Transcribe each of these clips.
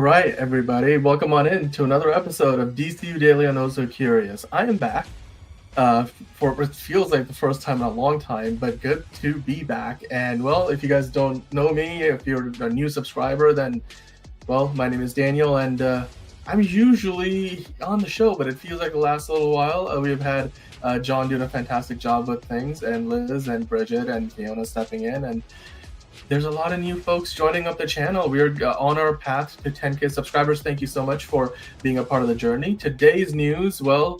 right, everybody. Welcome on in to another episode of DCU Daily on Also Curious. I am back for what feels like the first time in a long time, but good to be back. And, well, if you guys don't know me, if you're a new subscriber, then, well, my name is Daniel, and I'm usually on the show, but it feels like the last little while. We've had John doing a fantastic job with things, and Liz and Bridget and Fiona stepping in, and there's a lot of new folks joining up the channel. We're on our path to 10K subscribers. Thank you so much for being a part of the journey. Today's news, well,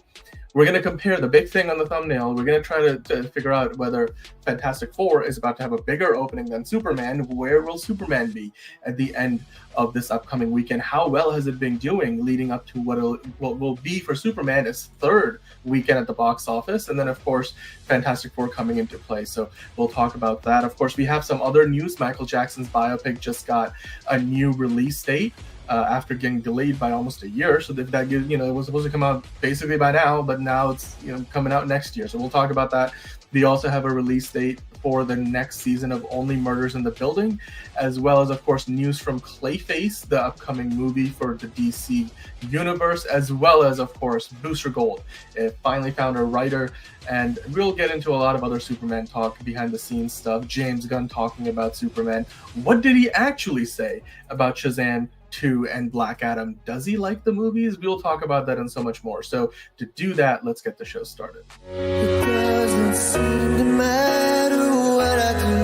we're going to compare the big thing on the thumbnail. We're going to try to figure out whether Fantastic Four is about to have a bigger opening than Superman. Where will Superman be at the end of this upcoming weekend? How well has it been doing leading up to what will be for Superman its third weekend at the box office? And then, of course, Fantastic Four coming into play. So we'll talk about that. Of course, we have some other news. Michael Jackson's biopic just got a new release date. After getting delayed by almost a year, so that gives, it was supposed to come out basically by now, but now it's coming out next year. So we'll talk about that. We also have a release date for the next season of Only Murders in the Building, as well as, of course, news from Clayface, the upcoming movie for the DC universe, as well as, of course, Booster Gold. It finally found a writer, and we'll get into a lot of other Superman talk, behind the scenes stuff. James Gunn talking about Superman. What did he actually say about Shazam 2 and Black Adam? Does he like the movies? We'll talk about that and so much more. So to do that, let's get the show started. It doesn't seem to matter what I do.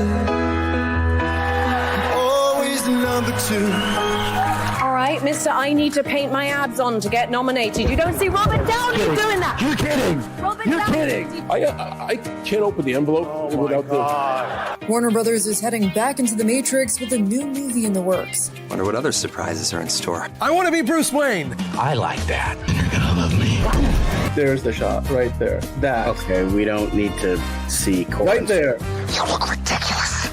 I'm always the number two. All right, mister, I need to paint my abs on to get nominated. You don't see Robert Downey doing that. You're kidding. You're kidding. I can't open the envelope without the... Warner Brothers is heading back into the Matrix with a new movie in the works. Wonder what other surprises are in store. I want to be Bruce Wayne. I like that. You're gonna love me. There's the shot right there. That. Okay, we don't need to see chords. Right there. You look ridiculous.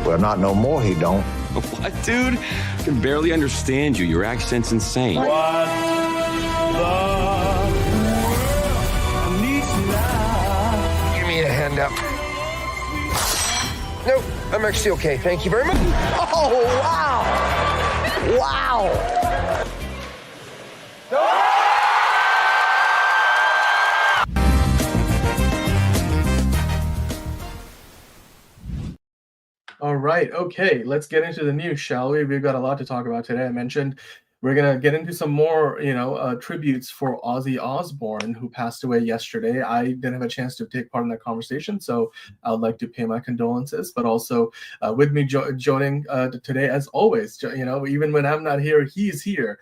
Well, not no more, he don't. What, dude? I can barely understand you. Your accent's insane. What Give me a hand up. Nope, I'm actually okay. Thank you very much. Oh, wow! Wow! All right. Okay. Let's get into the news, shall we? We've got a lot to talk about today. I mentioned we're going to get into some more, tributes for Ozzy Osbourne, who passed away yesterday. I didn't have a chance to take part in that conversation, so I would like to pay my condolences. But also with me joining today, as always, even when I'm not here, he's here.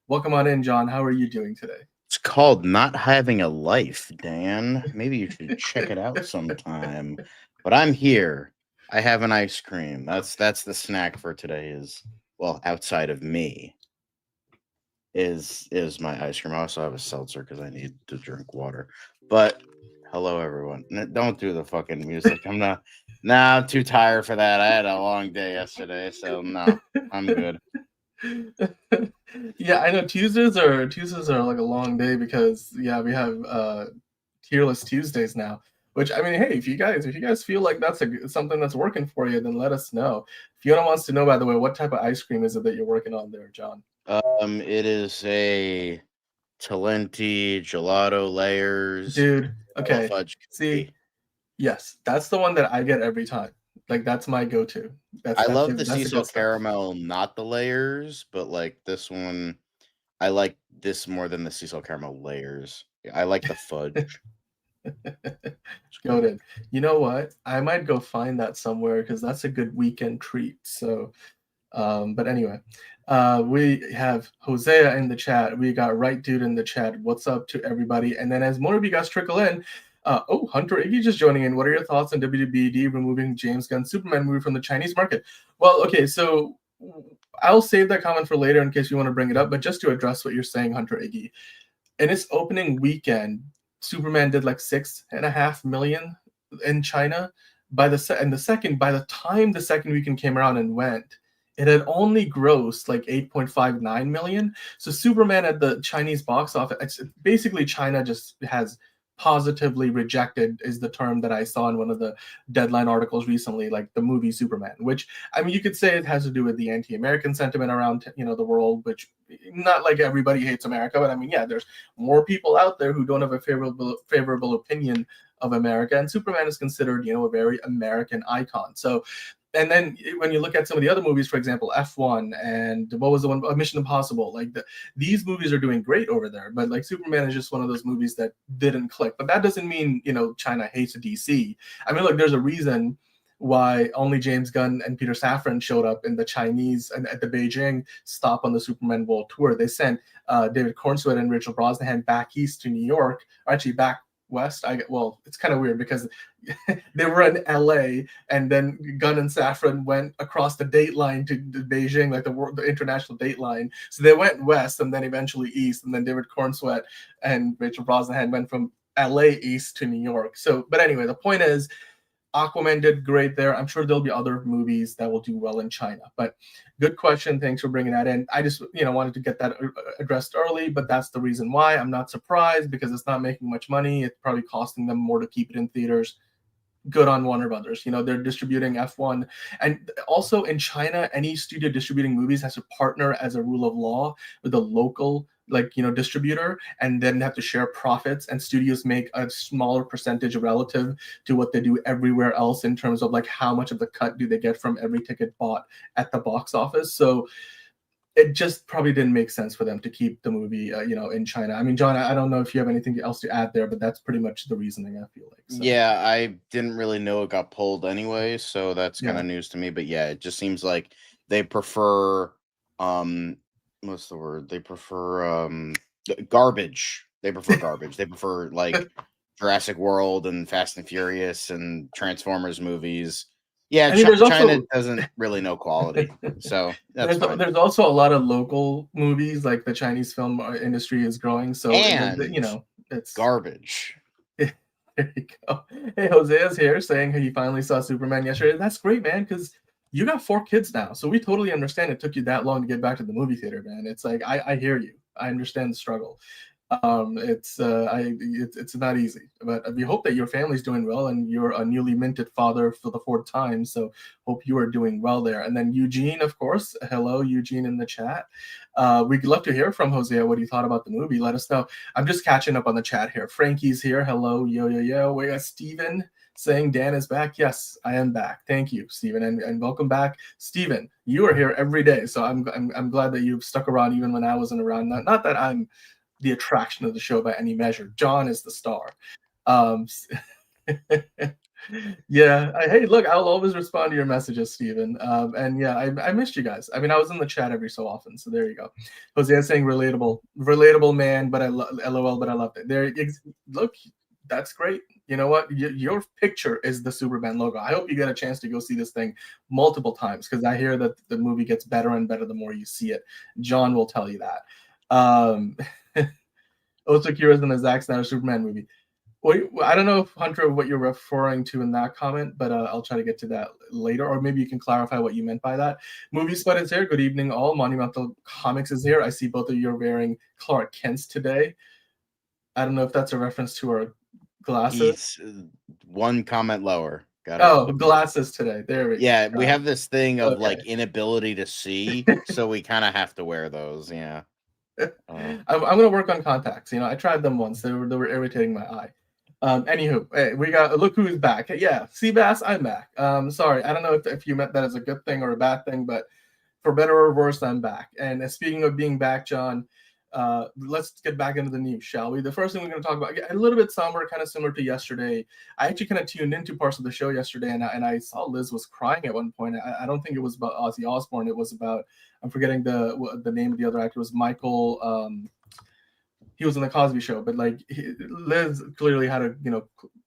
Welcome on in, John. How are you doing today? It's called Not Having a Life, Dan. Maybe you should check it out sometime. But I'm here. I have an ice cream. That's the snack for today. Is, well, outside of me is my ice cream. I also have a seltzer because I need to drink water. But hello, everyone. Don't do the fucking music. I'm too tired for that. I had a long day yesterday, so no, I'm good. Yeah, I know Tuesdays are like a long day because we have Tearless Tuesdays now. Which, I mean, hey, if you guys feel like that's something that's working for you, then let us know. Fiona wants to know, by the way, what type of ice cream is it that you're working on there, John? It is a Talenti gelato layers. Dude, okay. Fudge See, yes, that's the one that I get every time. Like, that's my go-to. I love the sea salt caramel, not the layers, but like this one, I like this more than the sea salt caramel layers. I like the fudge. Noted. You know what? I might go find that somewhere because that's a good weekend treat. So, but anyway, we have Hosea in the chat. We got Right Dude in the chat. What's up to everybody? And then as more of you guys trickle in, Hunter Iggy just joining in. What are your thoughts on WBD removing James Gunn's Superman movie from the Chinese market? Well, okay, so I'll save that comment for later in case you want to bring it up. But just to address what you're saying, Hunter Iggy, in its opening weekend, Superman did like 6.5 million in China. By the time the second weekend came around and went, it had only grossed like 8.59 million. So Superman at the Chinese box office, basically China just has positively rejected is the term that I saw in one of the Deadline articles recently, like the movie Superman, which, I mean, you could say it has to do with the anti-American sentiment around, the world, which not like everybody hates America, but I mean, yeah, there's more people out there who don't have a favorable opinion of America, and Superman is considered, a very American icon. So, and then when you look at some of the other movies, for example, F1 and what was the one, Mission Impossible, like these movies are doing great over there, but like Superman is just one of those movies that didn't click. But that doesn't mean, China hates DC. I mean, look, there's a reason why only James Gunn and Peter Safran showed up in the Chinese and at the Beijing stop on the Superman World Tour. They sent David Cornsweet and Rachel Brosnahan back east to New York, or actually back west. It's kind of weird because they were in LA, and then Gunn and Safran went across the date line to Beijing, like the international date line. So they went west and then eventually east, and then David Cornsweet and Rachel Brosnahan went from LA east to New York. So, but anyway, the point is, Aquaman did great there. I'm sure there'll be other movies that will do well in China. But good question. Thanks for bringing that in. I just, wanted to get that addressed early, but that's the reason why. I'm not surprised because it's not making much money. It's probably costing them more to keep it in theaters. Good on Warner Brothers. They're distributing F1. And also in China, any studio distributing movies has to partner as a rule of law with a local distributor, and then have to share profits, and studios make a smaller percentage relative to what they do everywhere else in terms of like how much of the cut do they get from every ticket bought at the box office. So it just probably didn't make sense for them to keep the movie in China. I mean, John, I don't know if you have anything else to add there, but that's pretty much the reasoning, I feel like. So. Yeah, I didn't really know it got pulled anyway, so that's kind of news to me. But yeah, it just seems like they prefer what's the word? They prefer garbage. They prefer garbage. They prefer like Jurassic World and Fast and Furious and Transformers movies. Yeah, China doesn't really know quality, so that's fine. There's also a lot of local movies, like the Chinese film industry is growing. So it's garbage. There you go. Hey, Josea's here saying he finally saw Superman yesterday. That's great, man, because you got 4 kids now, so we totally understand it took you that long to get back to the movie theater, man. It's like I hear you. I understand the struggle. It's not easy, but we hope that your family's doing well, and you're a newly minted father for the 4th time. So hope you are doing well there. And then Eugene, of course, hello Eugene in the chat. We'd love to hear from Hosea what he thought about the movie. Let us know. I'm just catching up on the chat here. Frankie's here. Hello, yo. We got Steven saying Dan is back. Yes, I am back. Thank you, Steven, and welcome back, Steven. You are here every day, so I'm glad that you've stuck around even when I wasn't around. Not that I'm the attraction of the show by any measure. John is the star. Hey, look, I'll always respond to your messages, Steven. And yeah, I missed you guys. I mean, I was in the chat every so often, so there you go. Jose saying relatable man, but LOL, but I loved it. Look, that's great. You know what? Your picture is the Superman logo. I hope you get a chance to go see this thing multiple times, because I hear that the movie gets better and better the more you see it. John will tell you that. Also curious than a Zack Snyder Superman movie. I don't know if Hunter what you're referring to in that comment, but I'll try to get to that later, or maybe you can clarify what you meant by that. Movie Spot is here. Good evening, all. Monumental Comics is here. I see both of you are wearing Clark Kent's today. I don't know if that's a reference to our glasses. He's one comment lower. Got it. Oh, glasses today. There we go. Yeah, we have this thing of like inability to see, so we kind of have to wear those. Yeah. I'm gonna work on contacts. I tried them once. They were irritating my eye. Anywho, hey, we got look who's back. Yeah, Seabass, I'm back. Sorry, I don't know if you meant that as a good thing or a bad thing, but for better or worse, I'm back. And speaking of being back, John, let's get back into the news, shall we? The first thing we're going to talk about, a little bit somber, kind of similar to yesterday. I actually kind of tuned into parts of the show yesterday, and I saw Liz was crying at one point. I don't think it was about Ozzy Osbourne. It was about, I'm forgetting the name of the other actor. It was Michael. He was on the Cosby Show, but like Liz clearly had a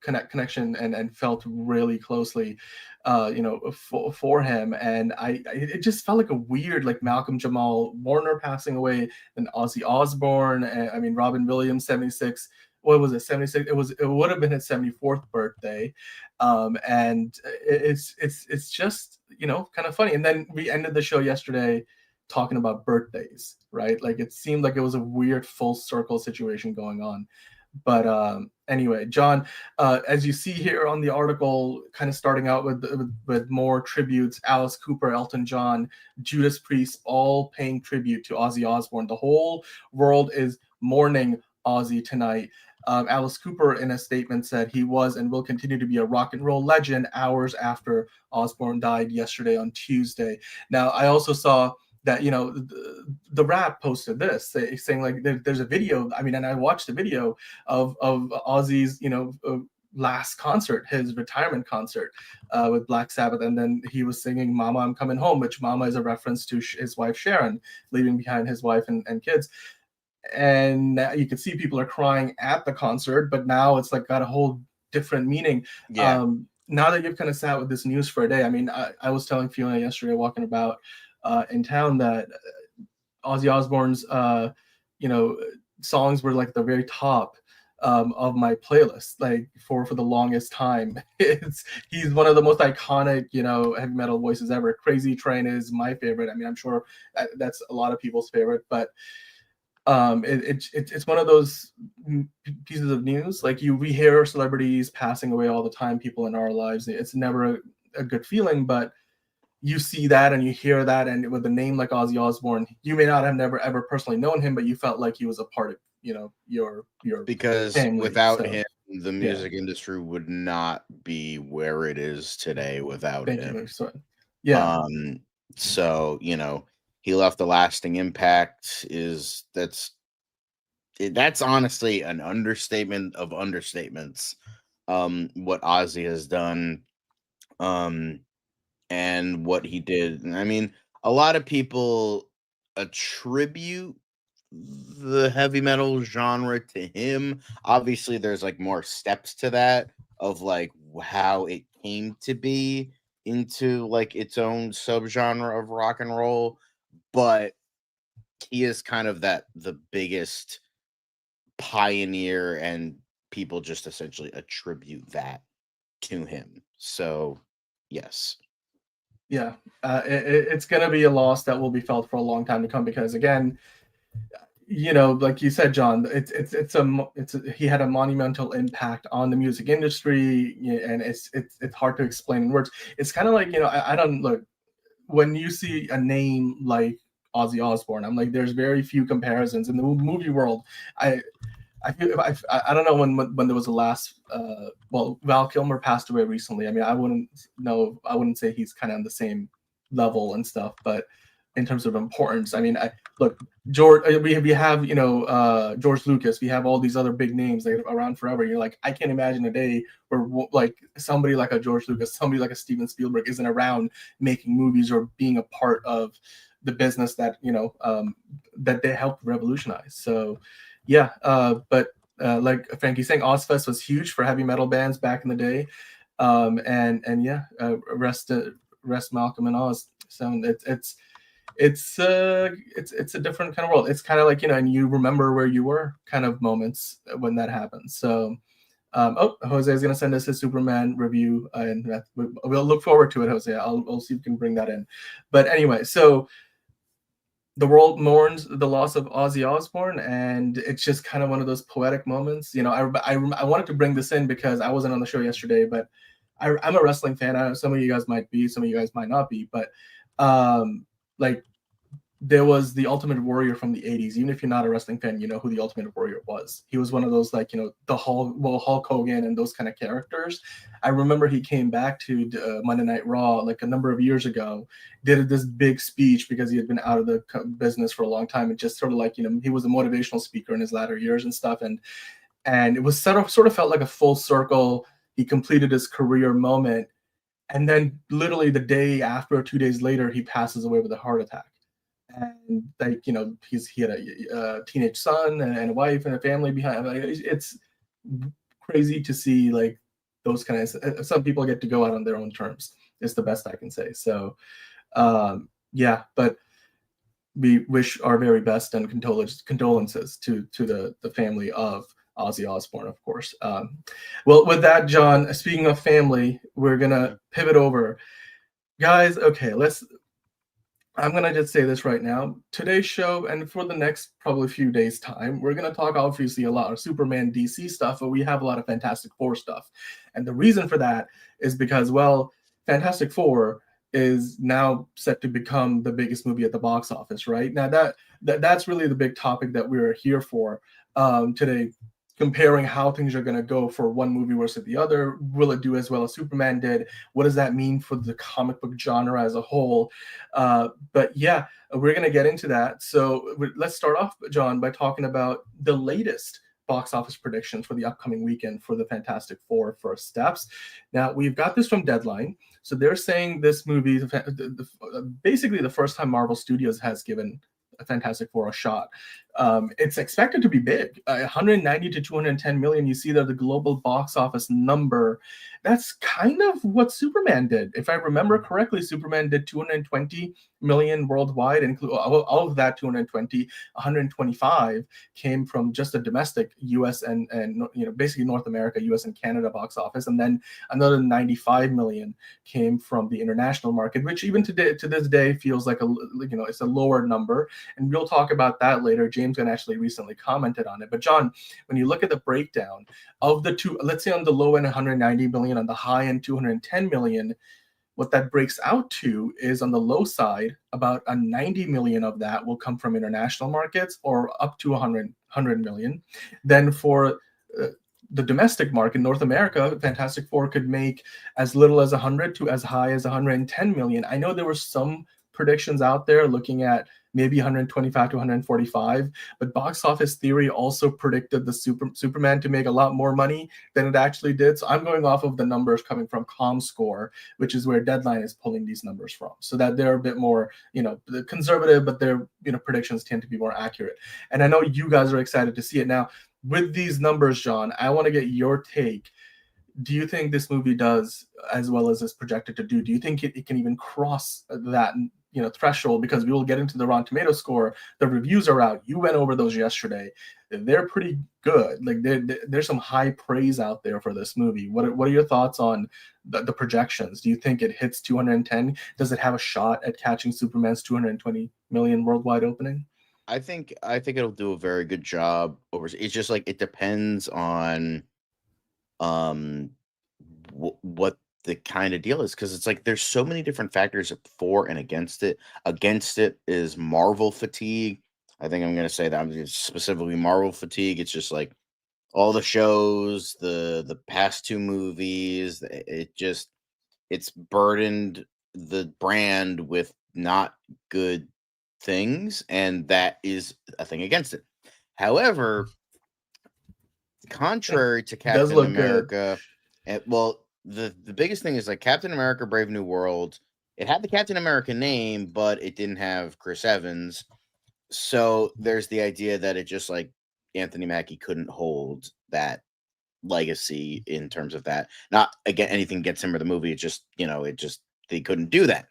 connection and felt really closely, for him. And it just felt like a weird, like Malcolm Jamal Warner passing away, and Ozzy Osbourne, and I mean Robin Williams, 76. What was it? 76. It would have been his 74th birthday, and it's just kind of funny. And then we ended the show yesterday talking about birthdays, right? Like it seemed like it was a weird full circle situation going on. But anyway, John, as you see here on the article, kind of starting out with more tributes, Alice Cooper, Elton John, Judas Priest, all paying tribute to Ozzy Osbourne. The whole world is mourning Ozzy tonight. Alice Cooper, in a statement, said he was and will continue to be a rock and roll legend hours after Osbourne died yesterday on Tuesday. Now, I also saw that, you know, the Rap posted this saying like there's a video. I mean, and I watched the video of Ozzy's, you know, last concert, his retirement concert with Black Sabbath, and then he was singing "Mama, I'm Coming Home," which "Mama" is a reference to his wife Sharon, leaving behind his wife and kids. And you can see people are crying at the concert, but now it's like got a whole different meaning. Yeah. Now that you've kind of sat with this news for a day, I mean, I was telling Fiona yesterday walking about in town that Ozzy Osbourne's you know, songs were like the very top of my playlist, like for the longest time. He's one of the most iconic, you know, heavy metal voices ever. Crazy Train is my favorite. I mean, I'm sure that's a lot of people's favorite, but it's one of those pieces of news. Like we hear celebrities passing away all the time, people in our lives. It's never a good feeling, but you see that and you hear that, and with a name like Ozzy Osbourne, you may not have never ever personally known him, but you felt like he was a part of, you know, your because family. without So, him, the music industry would not be where it is today without him. Yeah. So, you know, he left a lasting impact. That's honestly an understatement of understatements. What Ozzy has done, and what he did. I mean, a lot of people attribute the heavy metal genre to him. Obviously, there's like more steps to that of like how it came to be into like its own subgenre of rock and roll, but he is kind of the biggest pioneer, and people just essentially attribute that to him. So, yes. Yeah, it's going to be a loss that will be felt for a long time to come, because again, you know, like you said, John, he had a monumental impact on the music industry, and it's hard to explain in words. It's kind of like, you know, I don't look, when you see a name like Ozzy Osbourne, I'm like, there's very few comparisons in the movie world. I don't know when there was the last. Well, Val Kilmer passed away recently. I mean, I wouldn't say he's kind of on the same level and stuff, but in terms of importance, I mean, look, George. We have, you know, George Lucas. We have all these other big names that are around forever. You're like, I can't imagine a day where like somebody like a George Lucas, somebody like a Steven Spielberg isn't around making movies or being a part of the business that, you know, that they helped revolutionize. So, yeah, but like Frankie's saying, Ozfest was huge for heavy metal bands back in the day, and yeah, rest Malcolm and Oz. So it's a different kind of world. It's kind of like, you know, and you remember where you were kind of moments when that happens. So, Jose is going to send us his Superman review, and we'll look forward to it, Jose. I'll see if we can bring that in. But anyway, so the world mourns the loss of Ozzy Osbourne, and it's just kind of one of those poetic moments. You know, I wanted to bring this in because I wasn't on the show yesterday, but I'm a wrestling fan. I know some of you guys might be, some of you guys might not be, but like, there was the Ultimate Warrior from the 80s. Even if you're not a wrestling fan, you know who the Ultimate Warrior was. He was one of those, like, you know, the Hulk Hogan and those kind of characters. I remember he came back to Monday Night Raw like a number of years ago, did this big speech because he had been out of the business for a long time, and just sort of like, you know, he was a motivational speaker in his latter years and stuff, and it was sort of felt like a full circle. He completed his career moment, and then literally the day after, 2 days later, he passes away with a heart attack. And like, you know, he had a teenage son and a wife and a family behind. Like, it's crazy to see like those kind of. Some people get to go out on their own terms. It's the best I can say. So, yeah, but we wish our very best and condolences to the family of Ozzy Osbourne, of course. Well, with that, John, speaking of family, we're gonna pivot over, guys. Okay, let's I'm gonna just say this right now. Today's show, and for the next probably few days' time, we're gonna talk obviously a lot of Superman DC stuff, but we have a lot of Fantastic Four stuff. And the reason for that is because, well, Fantastic Four is now set to become the biggest movie at the box office, right? Now that's really the big topic that we're here for today, comparing how things are going to go for one movie versus the other. Will it do as well as Superman did? What does that mean for the comic book genre as a whole? But yeah, we're going to get into that. So let's start off, John, by talking about the latest box office predictions for the upcoming weekend for the Fantastic Four First Steps. Now, we've got this from Deadline. So they're saying this movie, basically the first time Marvel Studios has given a Fantastic Four a shot. It's expected to be big, 190 to 210 million. You see there the global box office number. That's kind of what Superman did. If I remember correctly, Superman did 220 million worldwide, include all of that 220, 125 came from just the domestic U.S. and basically North America, U.S. and Canada box office, and then another 95 million came from the international market, which even to this day feels like it's a lower number, and we'll talk about that later. James Gunn actually recently commented on it. But John, when you look at the breakdown of the two, let's say on the low end 190 million, on the high end 210 million, what that breaks out to is on the low side, about a 90 million of that will come from international markets, or up to 100 million. Then for the domestic market, North America, Fantastic Four could make as little as 100 to as high as 110 million. I know there were some predictions out there looking at maybe 125 to 145, but Box Office Theory also predicted the Superman to make a lot more money than it actually did. So I'm going off of the numbers coming from ComScore, which is where Deadline is pulling these numbers from, so that they're a bit more, conservative, but their, predictions tend to be more accurate. And I know you guys are excited to see it. Now, with these numbers, John, I want to get your take. Do you think this movie does as well as it's projected to do? Do you think it can even cross that threshold? Because we will get into the Rotten Tomato score. The reviews are out. You went over those yesterday. They're pretty good. Like there's some high praise out there for this movie. What are your thoughts on the projections? Do you think it hits 210? Does it have a shot at catching Superman's 220 million worldwide opening? I think it'll do a very good job over. It's just like it depends on what the kind of deal is, because it's like there's so many different factors for and against it. Against it is Marvel fatigue. I think I'm going to say that I'm specifically Marvel fatigue. It's just like all the shows, the past two movies, it's burdened the brand with not good things, and that is a thing against it. However, contrary to Captain America, the biggest thing is like Captain America Brave New World, it had the Captain America name, but it didn't have Chris Evans. So there's the idea that it just like Anthony Mackie couldn't hold that legacy in terms of that. Not again anything against him or the movie. It just, they couldn't do that.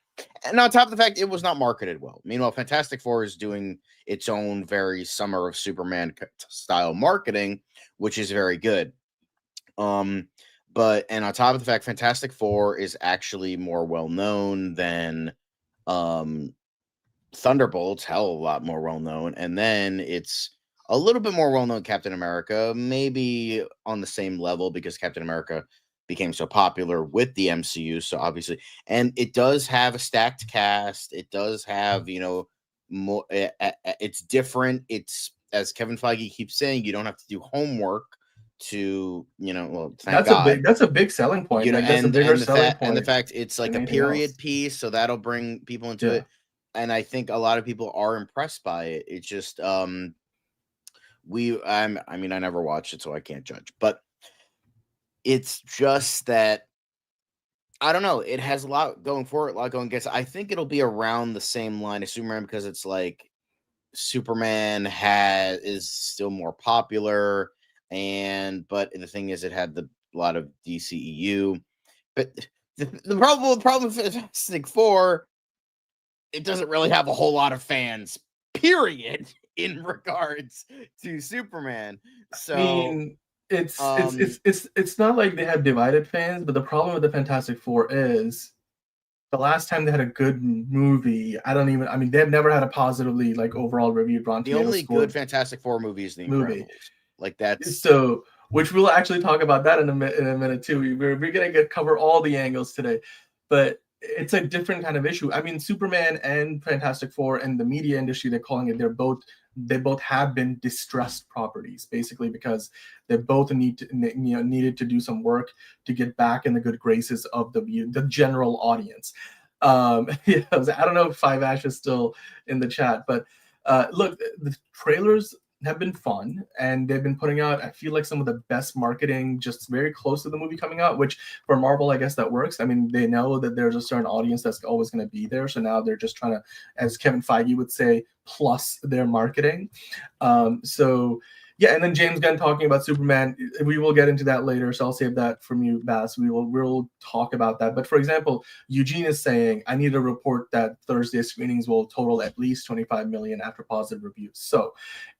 And on top of the fact, it was not marketed well. Meanwhile, Fantastic Four is doing its own very Summer of Superman style marketing, which is very good. But on top of the fact, Fantastic Four is actually more well known than Thunderbolts, hell of a lot more well known. And then it's a little bit more well known Captain America, maybe on the same level because Captain America became so popular with the MCU. So obviously, and it does have a stacked cast. It does have, more. It's different. It's, as Kevin Feige keeps saying, you don't have to do homework to, thank God. That's a big selling point. And the fact it's like a period piece, so that'll bring people into it. And I think a lot of people are impressed by it. It's just I never watched it, so I can't judge. But it's just that I don't know. It has a lot going for it, a lot going against it. I think it'll be around the same line as Superman because it's like Superman is still more popular, but the thing is, it had a lot of DCEU. But the problem with Fantastic Four, it doesn't really have a whole lot of fans, period, in regards to Superman. So I mean, it's not like they have divided fans, but the problem with the Fantastic Four is The last time they had a good movie, I mean, they've never had a positively like overall reviewed Rotten The Tomatoes only score good Fantastic Four movie is The movie. Incredibles. Like that's So, which we'll actually talk about that in a minute too. We're gonna cover all the angles today, but it's a different kind of issue. I mean, Superman and Fantastic Four and the media industry, they're calling it. They both have been distressed properties, basically, because they both needed to do some work to get back in the good graces of the general audience. Yeah, I don't know if Five Ash is still in the chat, but look, the trailers have been fun, and they've been putting out, I feel like, some of the best marketing just very close to the movie coming out, which for Marvel, I guess that works. I mean, they know that there's a certain audience that's always going to be there, so now they're just trying to, as Kevin Feige would say, plus their marketing. So yeah, and then James Gunn talking about Superman. We will get into that later, so I'll save that from you, Bass. We'll talk about that. But for example, Eugene is saying, I need to report that Thursday screenings will total at least 25 million after positive reviews. So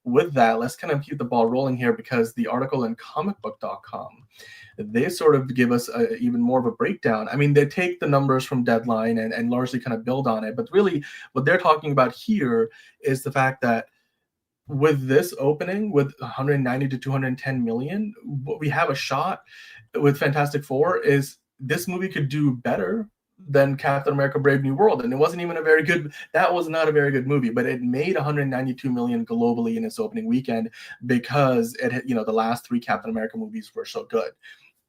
with that, let's kind of keep the ball rolling here, because the article in comicbook.com, they sort of give us even more of a breakdown. I mean, they take the numbers from Deadline and largely kind of build on it. But really, what they're talking about here is the fact that with this opening, with 190 to 210 million, what we have a shot with Fantastic Four is this movie could do better than Captain America Brave New World. And it wasn't even that was not a very good movie, but it made 192 million globally in its opening weekend, because it had, the last three Captain America movies were so good.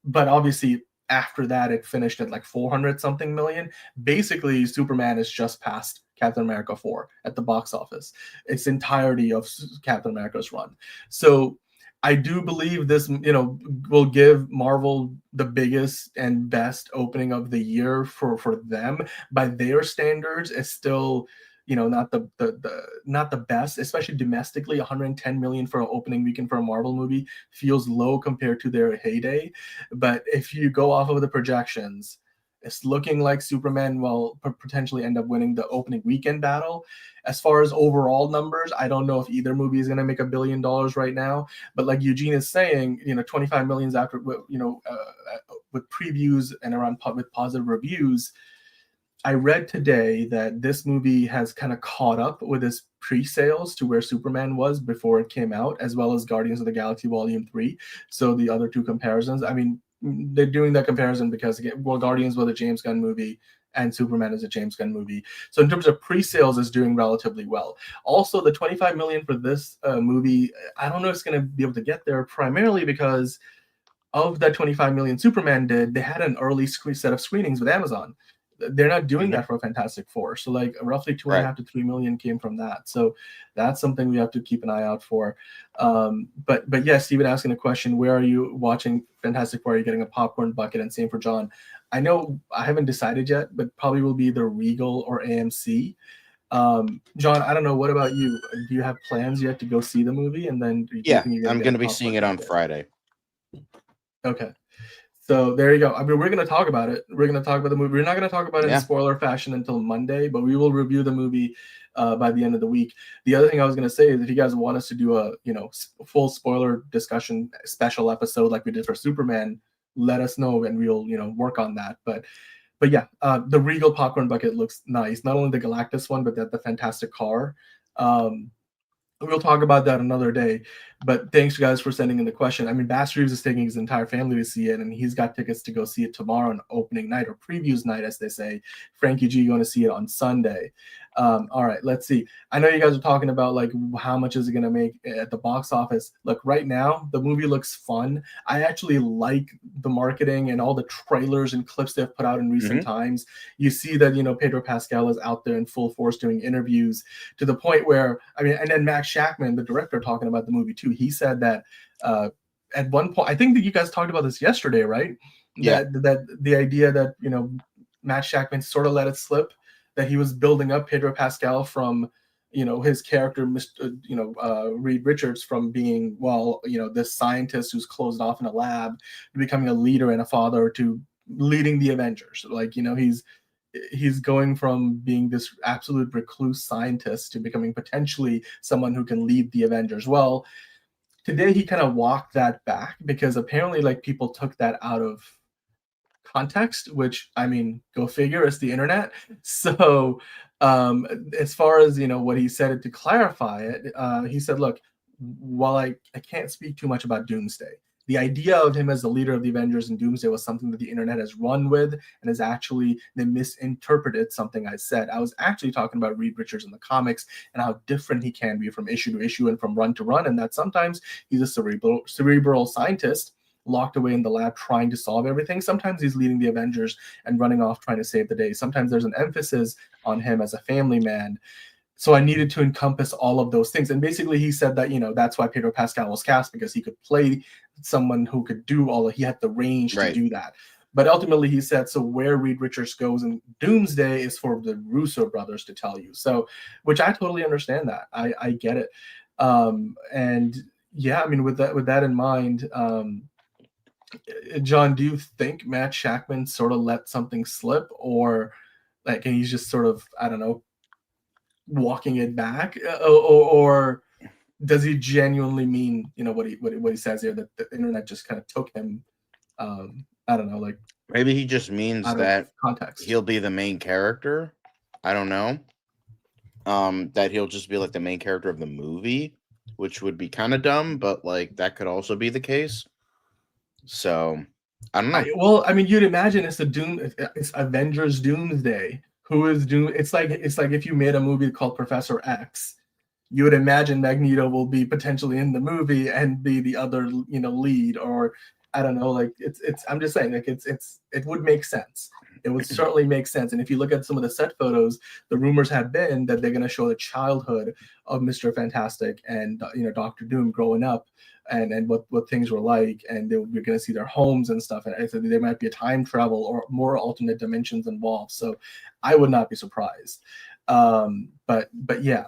But obviously, after that, it finished at like 400 something million. Basically, Superman is just past Captain America 4 at the box office. Its entirety of Captain America's run. So I do believe this, will give Marvel the biggest and best opening of the year for them. By their standards, it's still, not the best, especially domestically. 110 million for an opening weekend for a Marvel movie feels low compared to their heyday. But if you go off of the projections, it's looking like Superman will potentially end up winning the opening weekend battle. As far as overall numbers, I don't know if either movie is going to make $1 billion right now. But like Eugene is saying, 25 millions after, with previews and around with positive reviews. I read today that this movie has kind of caught up with its pre-sales to where Superman was before it came out, as well as Guardians of the Galaxy Volume 3. So the other two comparisons, I mean, they're doing that comparison because, again, Guardians was a James Gunn movie and Superman is a James Gunn movie. So in terms of pre-sales, is doing relatively well. Also, the 25 million for this movie, I don't know if it's going to be able to get there, primarily because of that 25 million Superman did, they had an early set of screenings with Amazon. They're not doing that for Fantastic Four. So like roughly 2.5 to 3 million came from that. So that's something we have to keep an eye out for. But yes, Steven asking a question, where are you watching Fantastic Four? Are you getting a popcorn bucket? And same for John. I know I haven't decided yet, but probably will be either Regal or AMC. John, I don't know. What about you? Do you have plans yet to go see the movie? And then I'm going to be seeing it on Friday. Okay. So there you go. I mean, we're going to talk about it. We're going to talk about the movie. We're not going to talk about it in spoiler fashion until Monday, but we will review the movie by the end of the week. The other thing I was going to say is, if you guys want us to do a full spoiler discussion special episode like we did for Superman, let us know and we'll work on that. But yeah, the Regal popcorn bucket looks nice. Not only the Galactus one, but the fantastic car. We'll talk about that another day. But thanks, guys, for sending in the question. I mean, Bass Reeves is taking his entire family to see it, and he's got tickets to go see it tomorrow on opening night, or previews night, as they say. Frankie G going to see it on Sunday. All right, let's see. I know you guys are talking about like how much is it going to make at the box office. Look, right now the movie looks fun. I actually like the marketing and all the trailers and clips they've put out in recent times. You see that Pedro Pascal is out there in full force doing interviews, to the point where, I mean, and then Max Shackman, the director, talking about the movie too. He said that at one point, I think that you guys talked about this yesterday, right? Yeah. That the idea that Max Shackman sort of let it slip, that he was building up Pedro Pascal from, his character, Reed Richards, from being, this scientist who's closed off in a lab, to becoming a leader and a father, to leading the Avengers. Like, he's going from being this absolute recluse scientist to becoming potentially someone who can lead the Avengers. Well, today he kind of walked that back, because apparently, like, people took that out of context, which, I mean, go figure, it's the internet. So as far as, what he said to clarify it, he said, look, while I can't speak too much about Doomsday, the idea of him as the leader of the Avengers in Doomsday was something that the internet has run with and has actually they misinterpreted something I said. I was actually talking about Reed Richards in the comics and how different he can be from issue to issue and from run to run, and that sometimes he's a cerebral scientist locked away in the lab trying to solve everything. Sometimes he's leading the Avengers and running off trying to save the day. Sometimes there's an emphasis on him as a family man. So I needed to encompass all of those things. And basically he said that, that's why Pedro Pascal was cast, because he could play someone who could do he had the range to do that. But ultimately he said, so where Reed Richards goes in Doomsday is for the Russo brothers to tell you. So, which I totally understand that. I get it. And yeah, I mean, with that in mind, John, do you think Matt Shakman sort of let something slip, or like he's just sort of, I don't know, walking it back, or does he genuinely mean what he says here, that the internet just kind of took him? I don't know, like maybe he just means that context. He'll be the main character. I don't know. That he'll just be like the main character of the movie, which would be kind of dumb, but like that could also be the case. So I don't know. Well, I mean, you'd imagine it's Avengers Doomsday. Who is Doom? It's like if you made a movie called Professor X, you would imagine Magneto will be potentially in the movie and be the other, lead, or I don't know. Like it's. I'm just saying, like it would make sense. It would certainly make sense. And if you look at some of the set photos, the rumors have been that they're going to show the childhood of Mr. Fantastic and Dr. Doom growing up, and what things were like, and we're going to see their homes and stuff. And I said there might be a time travel or more alternate dimensions involved. So I would not be surprised. But yeah.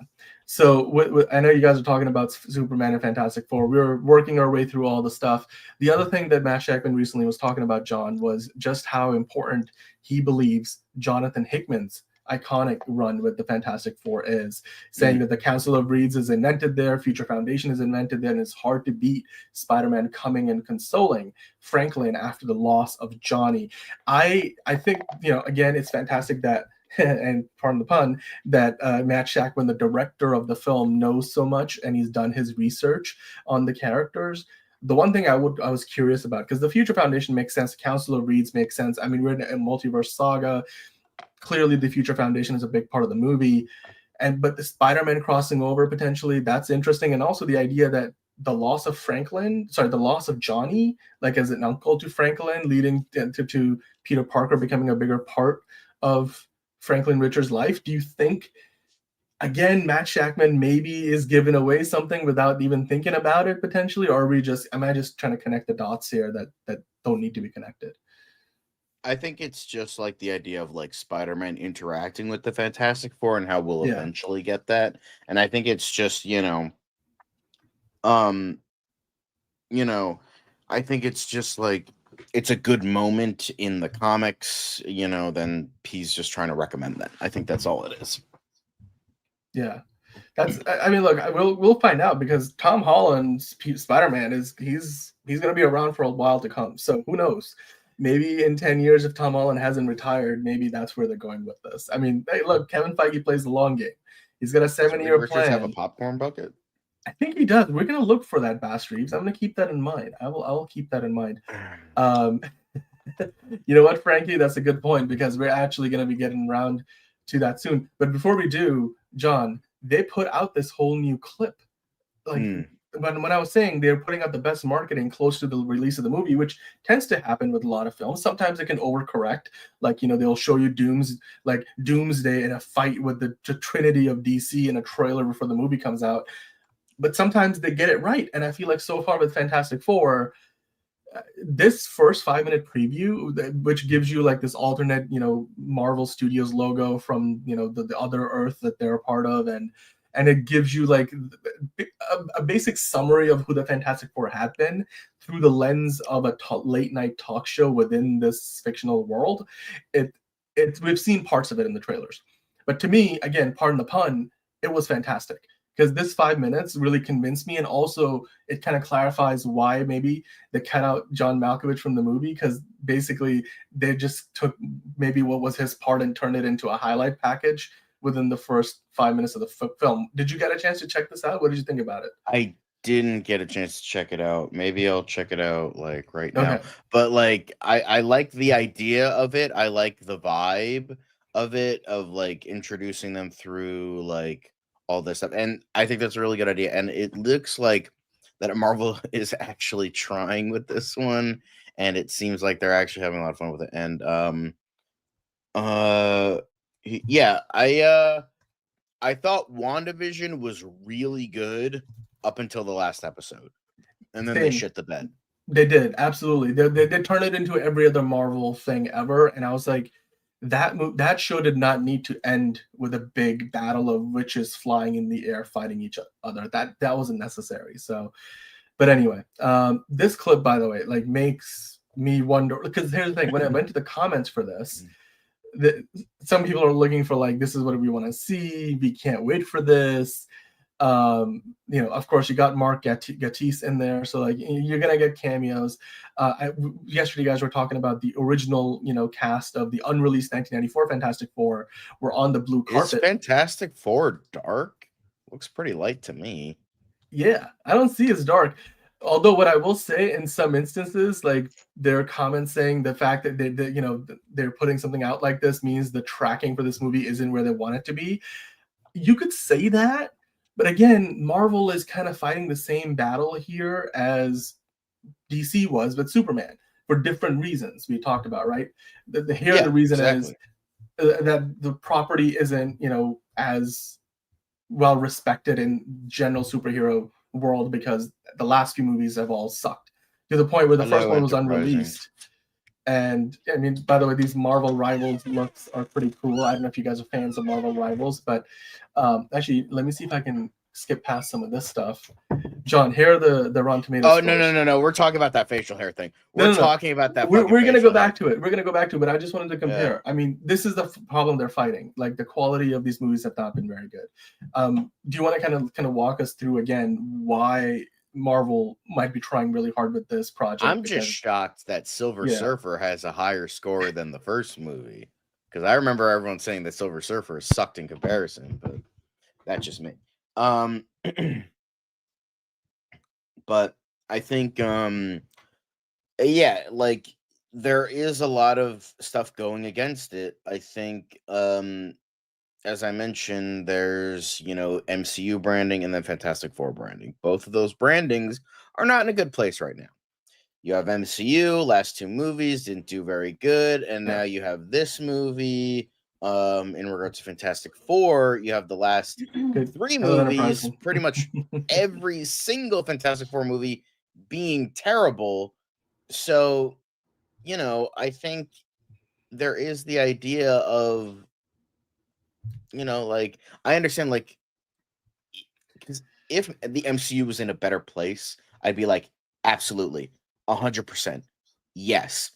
So I know you guys are talking about Superman and Fantastic Four. We were working our way through all the stuff. The other thing that Matt Shakman recently was talking about, John, was just how important he believes Jonathan Hickman's iconic run with the Fantastic Four is, saying that the Council of Reeds is invented there, Future Foundation is invented there, and it's hard to beat Spider-Man coming and consoling Franklin after the loss of Johnny. I think, again, it's fantastic that, and pardon the pun, that Matt Shakman, the director of the film, knows so much and he's done his research on the characters. The one thing I was curious about, because the Future Foundation makes sense, Council of Reeds makes sense. I mean, we're in a multiverse saga. Clearly, the Future Foundation is a big part of the movie, but the Spider-Man crossing over potentially, that's interesting. And also the idea that the loss of Johnny, like as an uncle to Franklin, leading to Peter Parker becoming a bigger part of Franklin Richards' life. Do you think, again, Matt Shakman maybe is giving away something without even thinking about it potentially, or am I just trying to connect the dots here that don't need to be connected? I think it's just like the idea of like Spider-Man interacting with the Fantastic Four and how we'll eventually get that. And I think it's just, I think it's just like, it's a good moment in the comics, then he's just trying to recommend that. I think that's all it is. Yeah. I mean, look, we'll find out, because Tom Holland's Spider-Man he's going to be around for a while to come. So who knows? Maybe in 10 years, if Tom Holland hasn't retired, maybe that's where they're going with this. I mean, hey, look, Kevin Feige plays the long game. He's got a 7-year plan. Does have a popcorn bucket? I think he does. We're going to look for that, Bass Reeves. I'm going to keep that in mind. I will keep that in mind. You know what, Frankie? That's a good point, because we're actually going to be getting around to that soon. But before we do, John, they put out this whole new clip. But when I was saying they're putting out the best marketing close to the release of the movie, which tends to happen with a lot of films. Sometimes it can overcorrect. Like, they'll show you Doomsday in a fight with the Trinity of DC in a trailer before the movie comes out. But sometimes they get it right. And I feel like so far with Fantastic Four, this first 5-minute preview, which gives you like this alternate, Marvel Studios logo from, the other Earth that they're a part of, and it gives you like a basic summary of who the Fantastic Four have been through the lens of a late night talk show within this fictional world. We've seen parts of it in the trailers, but to me, again, pardon the pun, it was fantastic, because this 5 minutes really convinced me, and also it kind of clarifies why maybe they cut out John Malkovich from the movie, because basically they just took maybe what was his part and turned it into a highlight package within the first 5 minutes of the film. Did you get a chance to check this out? What did you think about it? I didn't get a chance to check it out. Maybe I'll check it out like right now. Okay. But like I like the idea of it. I like the vibe of it, of like introducing them through like all this stuff. And I think that's a really good idea. And it looks like that Marvel is actually trying with this one. And it seems like they're actually having a lot of fun with it. And yeah, I thought WandaVision was really good up until the last episode, and then they shit the bed. They did, absolutely. They turned it into every other Marvel thing ever, and I was like, that show did not need to end with a big battle of witches flying in the air fighting each other. That wasn't necessary. So, but anyway, this clip, by the way, like makes me wonder, because here's the thing: when I went to the comments for this, some people are looking for like, this is what we want to see. We can't wait for this. Of course, you got Mark Gatiss in there, so like you're gonna get cameos. Yesterday, you guys were talking about the original, cast of the unreleased 1994 Fantastic Four were on the blue carpet. Is Fantastic Four dark? Looks pretty light to me. Yeah, I don't see as dark. Although what I will say, in some instances, like their comments saying the fact that they're putting something out like this means the tracking for this movie isn't where they want it to be. You could say that, but again, Marvel is kind of fighting the same battle here as DC was with Superman for different reasons we talked about, right? The reason is that the property isn't, as well respected in general superhero world, because the last few movies have all sucked to the point where the first one was unreleased. And I mean, by the way, these Marvel Rivals looks are pretty cool. I don't know if you guys are fans of Marvel Rivals, but actually, let me see if I can skip past some of this stuff. John, here are the Rotten Tomatoes. Oh, no. We're talking about that facial hair thing. We're talking about that. We're going to go back to it. We're going to go back to it, but I just wanted to compare. Yeah. I mean, this is the problem they're fighting. Like, the quality of these movies have not been very good. Do you want to kind of walk us through again why Marvel might be trying really hard with this project? I'm just shocked that Silver Surfer has a higher score than the first movie, because I remember everyone saying that Silver Surfer sucked in comparison, but that's just me. But I think like there is a lot of stuff going against it. I think as I mentioned, there's MCU branding and then Fantastic Four branding. Both of those brandings are not in a good place right now. You have MCU, last two movies didn't do very good, and now you have this movie. In regards to Fantastic Four, you have the last three movies, pretty much every single Fantastic Four movie being terrible. So, I think there is the idea of, like, I understand, like, because if the MCU was in a better place, I'd be like, absolutely, 100%, yes.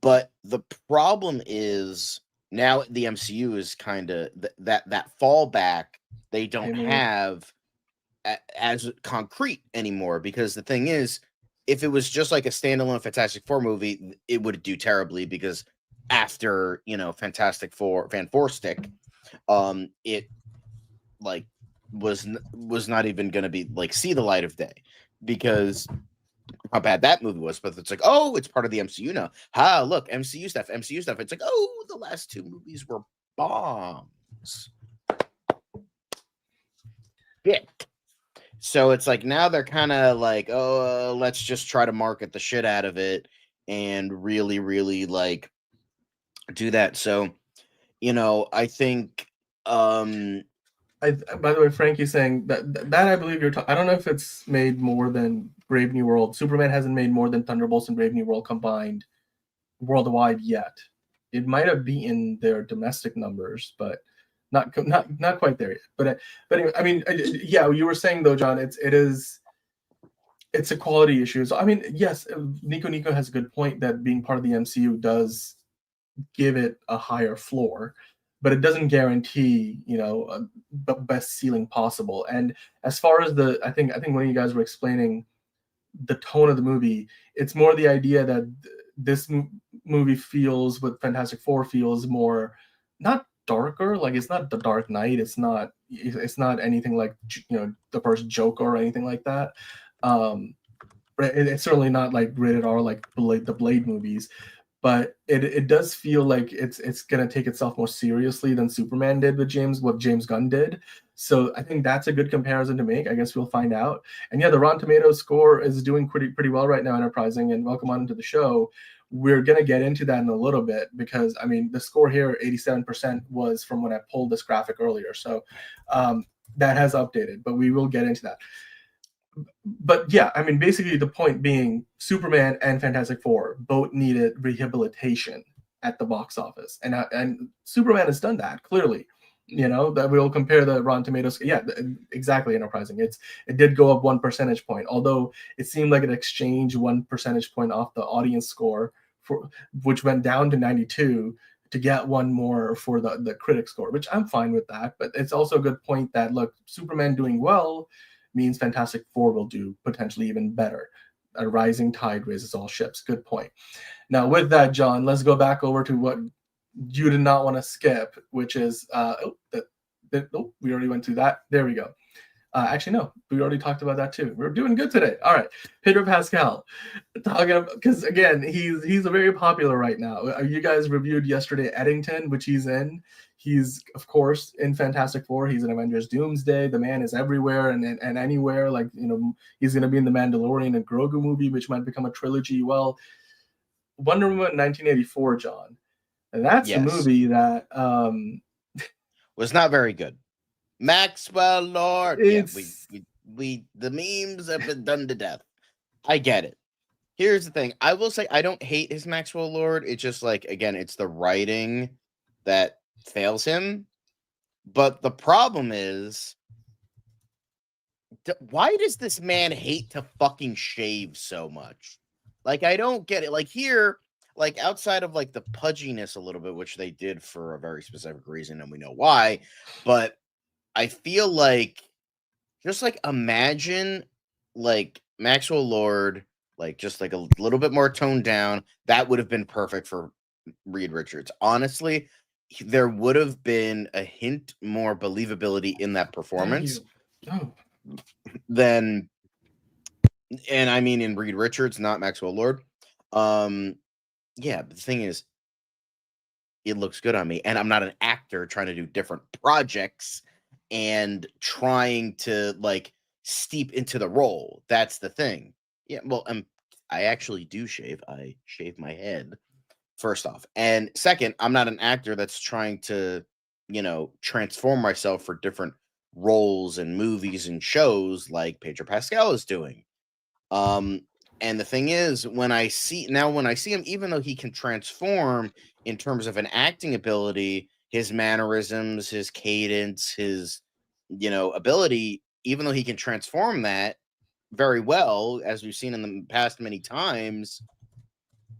But the problem is, now the MCU is kind of that fallback they don't have as concrete anymore, because the thing is, if it was just like a standalone Fantastic Four movie, it would do terribly, because after Fantastic Four Fan Four Stick, it like was not even going to be like see the light of day, because how bad that movie was. But it's like, oh, it's part of the MCU now. Look, MCU stuff. It's like, oh, the last two movies were bombs. Shit. So it's like now they're kind of like, oh, let's just try to market the shit out of it and really, really like do that. So, I think by the way, Frankie's saying that I believe you're I don't know if it's made more than Brave New World. Superman hasn't made more than Thunderbolts and Brave New World combined worldwide yet. It might have beaten their domestic numbers, but not quite there yet. But anyway, I mean, you were saying though, John, it's a quality issue. So I mean, yes, Nico has a good point that being part of the MCU does give it a higher floor. but it doesn't guarantee, the best ceiling possible. And as far as I think when you guys were explaining the tone of the movie, it's more the idea that this movie feels, what Fantastic Four feels, more not darker. Like, it's not The Dark Knight. It's not anything like, the first Joker or anything like that. It's certainly not like rated R like the Blade movies, but it does feel like it's gonna take itself more seriously than Superman did with what James Gunn did. So I think that's a good comparison to make. I guess we'll find out. And yeah, the Rotten Tomatoes score is doing pretty well right now, Enterprising, and welcome on into the show. We're gonna get into that in a little bit, because I mean the score here, 87%, was from when I pulled this graphic earlier. So that has updated, but we will get into that. But yeah, I mean, basically the point being, Superman and Fantastic Four both needed rehabilitation at the box office, and Superman has done that clearly. That we'll compare the Rotten Tomatoes. Yeah, exactly. Enterprising. It did go up 1 percentage point, although it seemed like it exchanged 1 percentage point off the audience score, which went down to 92 to get one more for the critic score, which I'm fine with that. But it's also a good point that, look, Superman doing well means Fantastic Four will do potentially even better. A rising tide raises all ships. Good point. Now, with that, John, let's go back over to what you did not want to skip, which is we already went through that. There we go. Actually, no, we already talked about that too. We're doing good today. All right, Pedro Pascal, talking about, because again, he's very popular right now. You guys reviewed yesterday Eddington, which he's in. He's, of course, in Fantastic Four. He's in Avengers Doomsday. The man is everywhere and anywhere. Like, he's going to be in the Mandalorian and Grogu movie, which might become a trilogy. Well, Wonder Woman 1984, John. And that's the movie that was not very good. Maxwell Lord. Yeah, we the memes have been done to death. I get it. Here's the thing. I will say I don't hate his Maxwell Lord. It's just like, again, it's the writing that fails him. But the problem is, why does this man hate to fucking shave so much? Like, I don't get it. Like, here, like, outside of like the pudginess a little bit, which they did for a very specific reason, and we know why, but I feel like, just like, imagine like Maxwell Lord, like, just like a little bit more toned down. That would have been perfect for Reed Richards. Honestly, there would have been a hint more believability in that performance than, and I mean in Reed Richards, not Maxwell Lord. Yeah, but the thing is, it looks good on me, and I'm not an actor trying to do different projects and trying to like steep into the role. That's the thing. Yeah, well, I actually do shave. I shave my head, first off. And second, I'm not an actor that's trying to, transform myself for different roles and movies and shows like Pedro Pascal is doing. And the thing is, when I see him, even though he can transform in terms of an acting ability, his mannerisms, his cadence, his, ability, even though he can transform that very well, as we've seen in the past many times,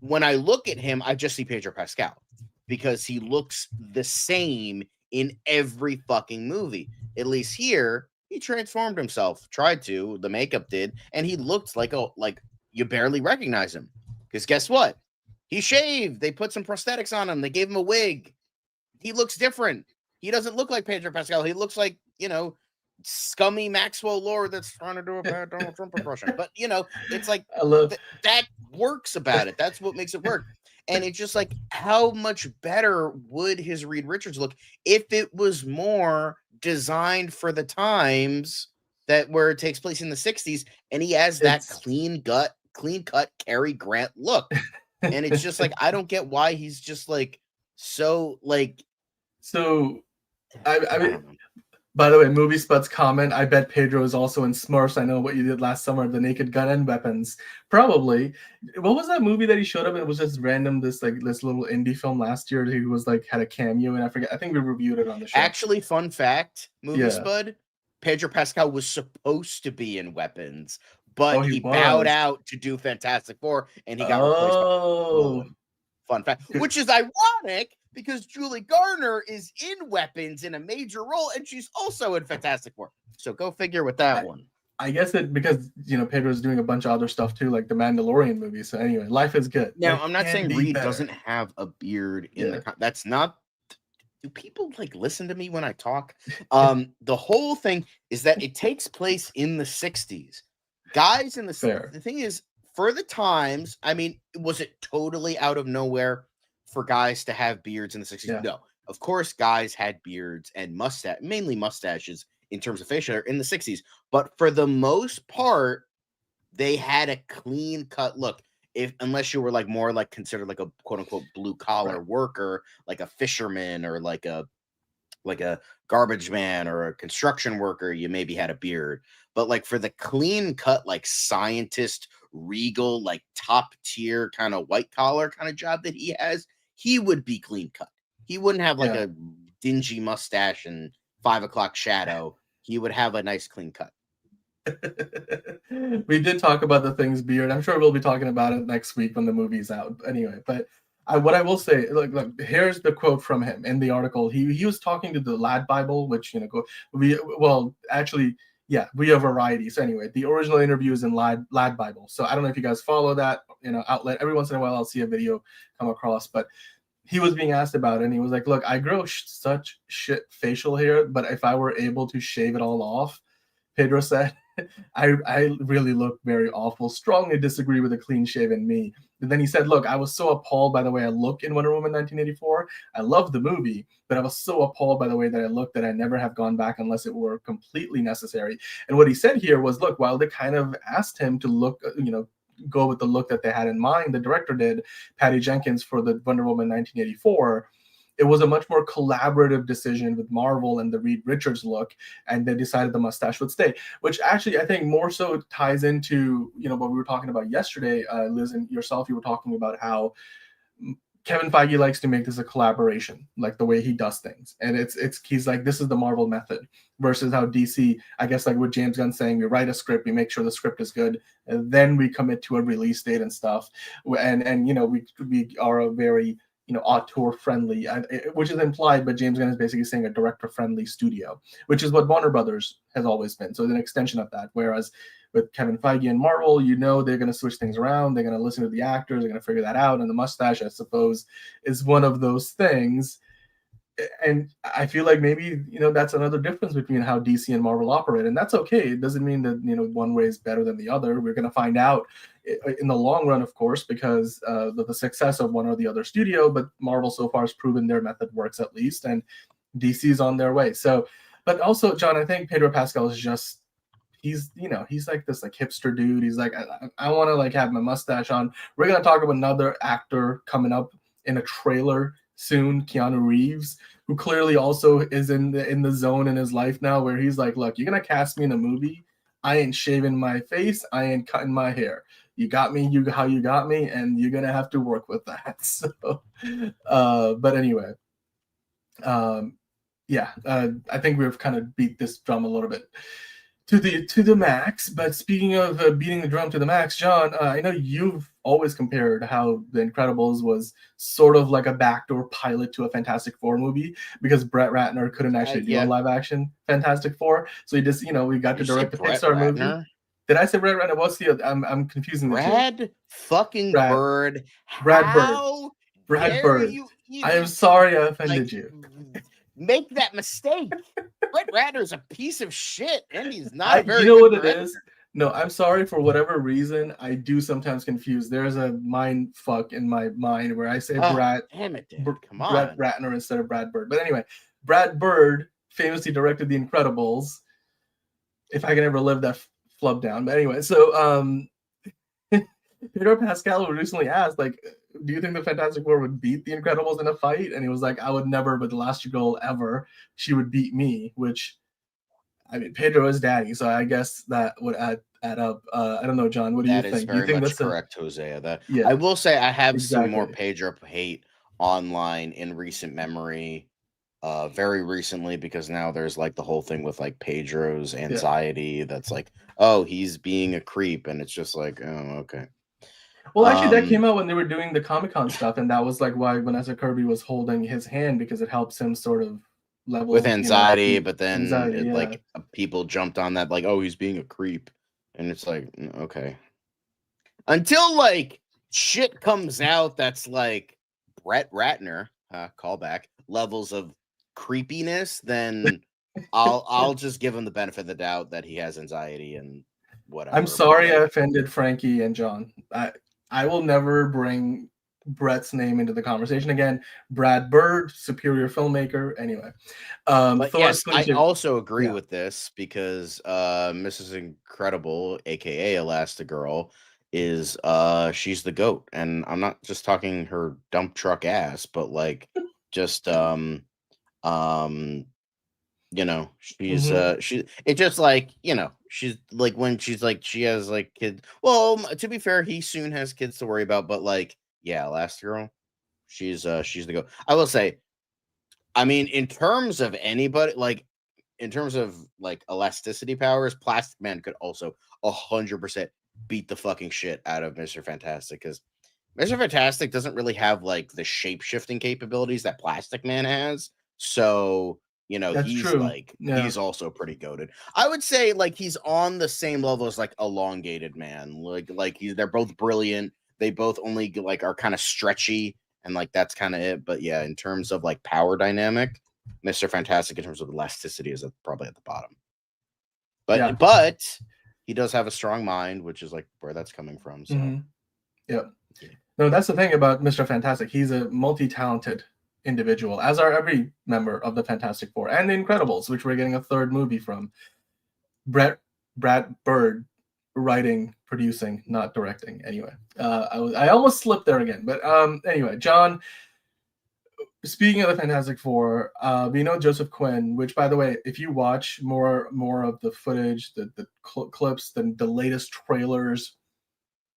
when I look at him, I just see Pedro Pascal, because he looks the same in every fucking movie. At least here, he transformed himself, tried to, the makeup did, and he looked like you barely recognize him. Because guess what? He shaved. They put some prosthetics on him. They gave him a wig. He looks different. He doesn't look like Pedro Pascal. He looks like, scummy Maxwell Lord that's trying to do a bad Donald Trump impression. But, it's like, that works about it. That's what makes it work. And it's just like, how much better would his Reed Richards look if it was more designed for the times where it takes place in the 60s, and he has that clean cut Cary Grant look. And it's just like, I don't get why he's just like so like. So I mean, by the way, Movie Spuds comment, I bet Pedro is also in Smurfs. I know what you did last summer, the Naked Gun and Weapons. Probably. What was that movie that he showed up in? It was just random, this little indie film last year. He was like, had a cameo, and I forget. I think we reviewed it on the show. Actually, fun fact, Movie Spud, Pedro Pascal was supposed to be in Weapons, but he bowed out to do Fantastic Four, and he got replaced by Fun fact, which is ironic because Julie Garner is in Weapons in a major role, and she's also in Fantastic Four. So go figure with that one. I guess it because Pedro's doing a bunch of other stuff too, like the Mandalorian movie. So anyway, life is good. Now, I'm not saying Reed doesn't have a beard in the. That's not. Do people like listen to me when I talk? The whole thing is that it takes place in the 60s. Guys in the thing is, for the times, I mean, was it totally out of nowhere for guys to have beards in the 60s? Yeah. No. Of course, guys had beards and mainly mustaches in terms of facial hair in the 60s. But for the most part, they had a clean cut look. Unless you were like more like considered like a quote unquote blue collar worker, like a fisherman or like a garbage man or a construction worker, you maybe had a beard. But like for the clean cut, like scientist, regal, like top tier kind of white collar kind of job that he has, he would be clean cut. He wouldn't have like a dingy mustache and 5 o'clock shadow. He would have a nice clean cut. We did talk about the Thing's beard. I'm sure we'll be talking about it next week when the movie's out. Anyway, but what I will say, look, here's the quote from him in the article. He was talking to the Lad Bible, which we have variety. So anyway, the original interview is in Lad Bible. So I don't know if you guys follow that outlet. Every once in a while, I'll see a video come across, but he was being asked about it, and he was like, "Look, I grow such shit facial hair, but if I were able to shave it all off," Pedro said, I really look very awful. Strongly disagree with a clean-shaven me. And then he said, look, I was so appalled by the way I look in Wonder Woman 1984. I love the movie, but I was so appalled by the way that I looked that I never have gone back unless it were completely necessary. And what he said here was, look, while they kind of asked him to look, go with the look that they had in mind, the director did, Patty Jenkins, for the Wonder Woman 1984, it was a much more collaborative decision with Marvel and the Reed Richards look, and they decided the mustache would stay, which actually I think more so ties into, what we were talking about yesterday. Liz and yourself, you were talking about how Kevin Feige likes to make this a collaboration, like the way he does things. And he's like, this is the Marvel method versus how DC, I guess, like what James Gunn saying, we write a script, we make sure the script is good, and then we commit to a release date and stuff. And we are a very, auteur friendly, which is implied, but James Gunn is basically saying a director friendly studio, which is what Warner Brothers has always been. So it's an extension of that. Whereas with Kevin Feige and Marvel, they're going to switch things around. They're going to listen to the actors. They're going to figure that out. And the mustache, I suppose, is one of those things. And I feel like maybe, that's another difference between how DC and Marvel operate. And that's okay. It doesn't mean that, one way is better than the other. We're going to find out in the long run, of course, because of the success of one or the other studio. But Marvel so far has proven their method works at least. And DC's on their way. So, but also, John, I think Pedro Pascal is just, he's like this like hipster dude. He's like, I want to like have my mustache on. We're going to talk about another actor coming up in a trailer soon, Keanu Reeves, who clearly also is in the zone in his life now where he's like, look, you're going to cast me in a movie. I ain't shaving my face. I ain't cutting my hair. You got me, how you got me, and you're going to have to work with that. So, but anyway, I think we've kind of beat this drum a little bit to the max. But speaking of beating the drum to the max, John, I know you've always compared how The Incredibles was sort of like a backdoor pilot to a Fantastic Four movie because Brett Ratner couldn't actually do a live action Fantastic Four, so he just we got to direct the Pixar movie. Did I say Brett Ratner? What's the other? I'm confusing the two. Brad Bird. Brad Bird. I am sorry I offended you. Make that mistake. Brett Ratner's a piece of shit, and he's not very good. You know what director. It is? No, I'm sorry. For whatever reason, I do sometimes confuse. There's a mind fuck in my mind where I say Brett Ratner instead of Brad Bird. But anyway, Brad Bird famously directed The Incredibles. If I can ever live that flub down. But anyway, so Pedro Pascal recently asked, like, do you think the Fantastic Four would beat the Incredibles in a fight? And he was like, I would never, but the last girl ever, she would beat me, which, I mean, Pedro is daddy, so I guess that would add up. I don't know, John, what do you think? That is very much correct, Hosea. I will say I have seen more Pedro hate online in recent memory, very recently, because now there's like the whole thing with like Pedro's anxiety that's like, oh, he's being a creep, and it's just like, oh, okay. Well, actually, that came out when they were doing the Comic-Con stuff, and that was like why Vanessa Kirby was holding his hand, because it helps him sort of level with anxiety, you know, but then anxiety, it, like people jumped on that, like, oh, he's being a creep, and it's like, okay. Until like shit comes out that's like Brett Ratner, callback levels of creepiness, then I'll just give him the benefit of the doubt that he has anxiety and whatever. I'm sorry I offended Frankie and John. I will never bring Brett's name into the conversation again. Brad Bird, superior filmmaker. Anyway, but yes, I 22. also agree with this because Mrs. Incredible, aka Elastigirl, is she's the goat, and I'm not just talking her dump truck ass, but like just you know, she's it's just like, you know, she's like when she's like she has like kids. Well, to be fair, he soon has kids to worry about, but like, yeah, Elastigirl, she's the goat. I will say, I mean, in terms of anybody, like in terms of like elasticity powers, Plastic Man could also 100% beat the fucking shit out of Mr. Fantastic, because Mr. Fantastic doesn't really have like the shape shifting capabilities that Plastic Man has. So, you know, That's he's true. like Yeah. he's also pretty goated. I would say like he's on the same level as like Elongated Man. Like they're both brilliant. They both only like are kind of stretchy, and like that's kind of it. But yeah, in terms of like power dynamic, Mr. Fantastic in terms of elasticity is probably at the bottom. But he does have a strong mind, which is like where that's coming from. So Yep. No, that's the thing about Mr. Fantastic. He's a multi-talented individual, as are every member of the Fantastic Four and the Incredibles, which we're getting a third movie from. Brad Bird writing, producing, not directing. Anyway, I almost slipped there again, but anyway, John. Speaking of the Fantastic Four, we know Joseph Quinn, which, by the way, if you watch more of the footage, the clips, the latest trailers,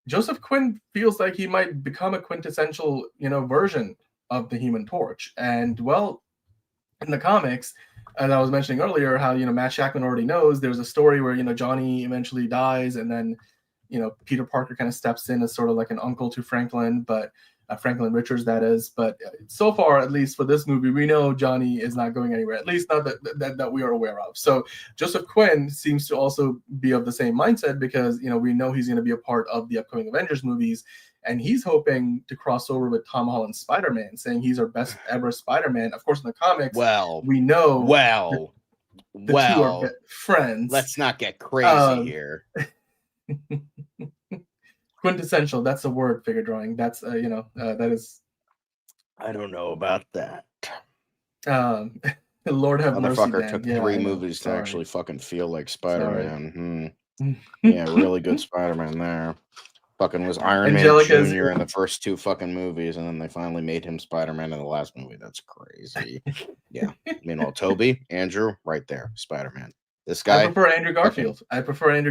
Joseph Quinn feels like he might become a quintessential, version of the Human Torch. And well, in the comics, as I was mentioning earlier, how Matt Shackman already knows, there's a story where Johnny eventually dies, and then Peter Parker kind of steps in as sort of like an uncle to Franklin, but Franklin Richards, that is. But so far, at least for this movie, we know Johnny is not going anywhere, at least not that we are aware of. So Joseph Quinn seems to also be of the same mindset, because we know he's going to be a part of the upcoming Avengers movies, and he's hoping to cross over with Tom Holland's Spider-Man, saying he's our best ever Spider-Man. Of course, in the comics, we know the two are friends. Let's not get crazy here. Quintessential, that's a word, figure drawing. That's that is, I don't know about that. Lord have mercy. Motherfucker took 3 movies to actually fucking feel like Spider-Man. Yeah, really good Spider-Man there. Fucking was Iron Man Jr. in the first 2 fucking movies, and then they finally made him Spider-Man in the last movie. That's crazy. Yeah. Meanwhile, Toby, Andrew, right there, Spider-Man. This guy. I prefer Andrew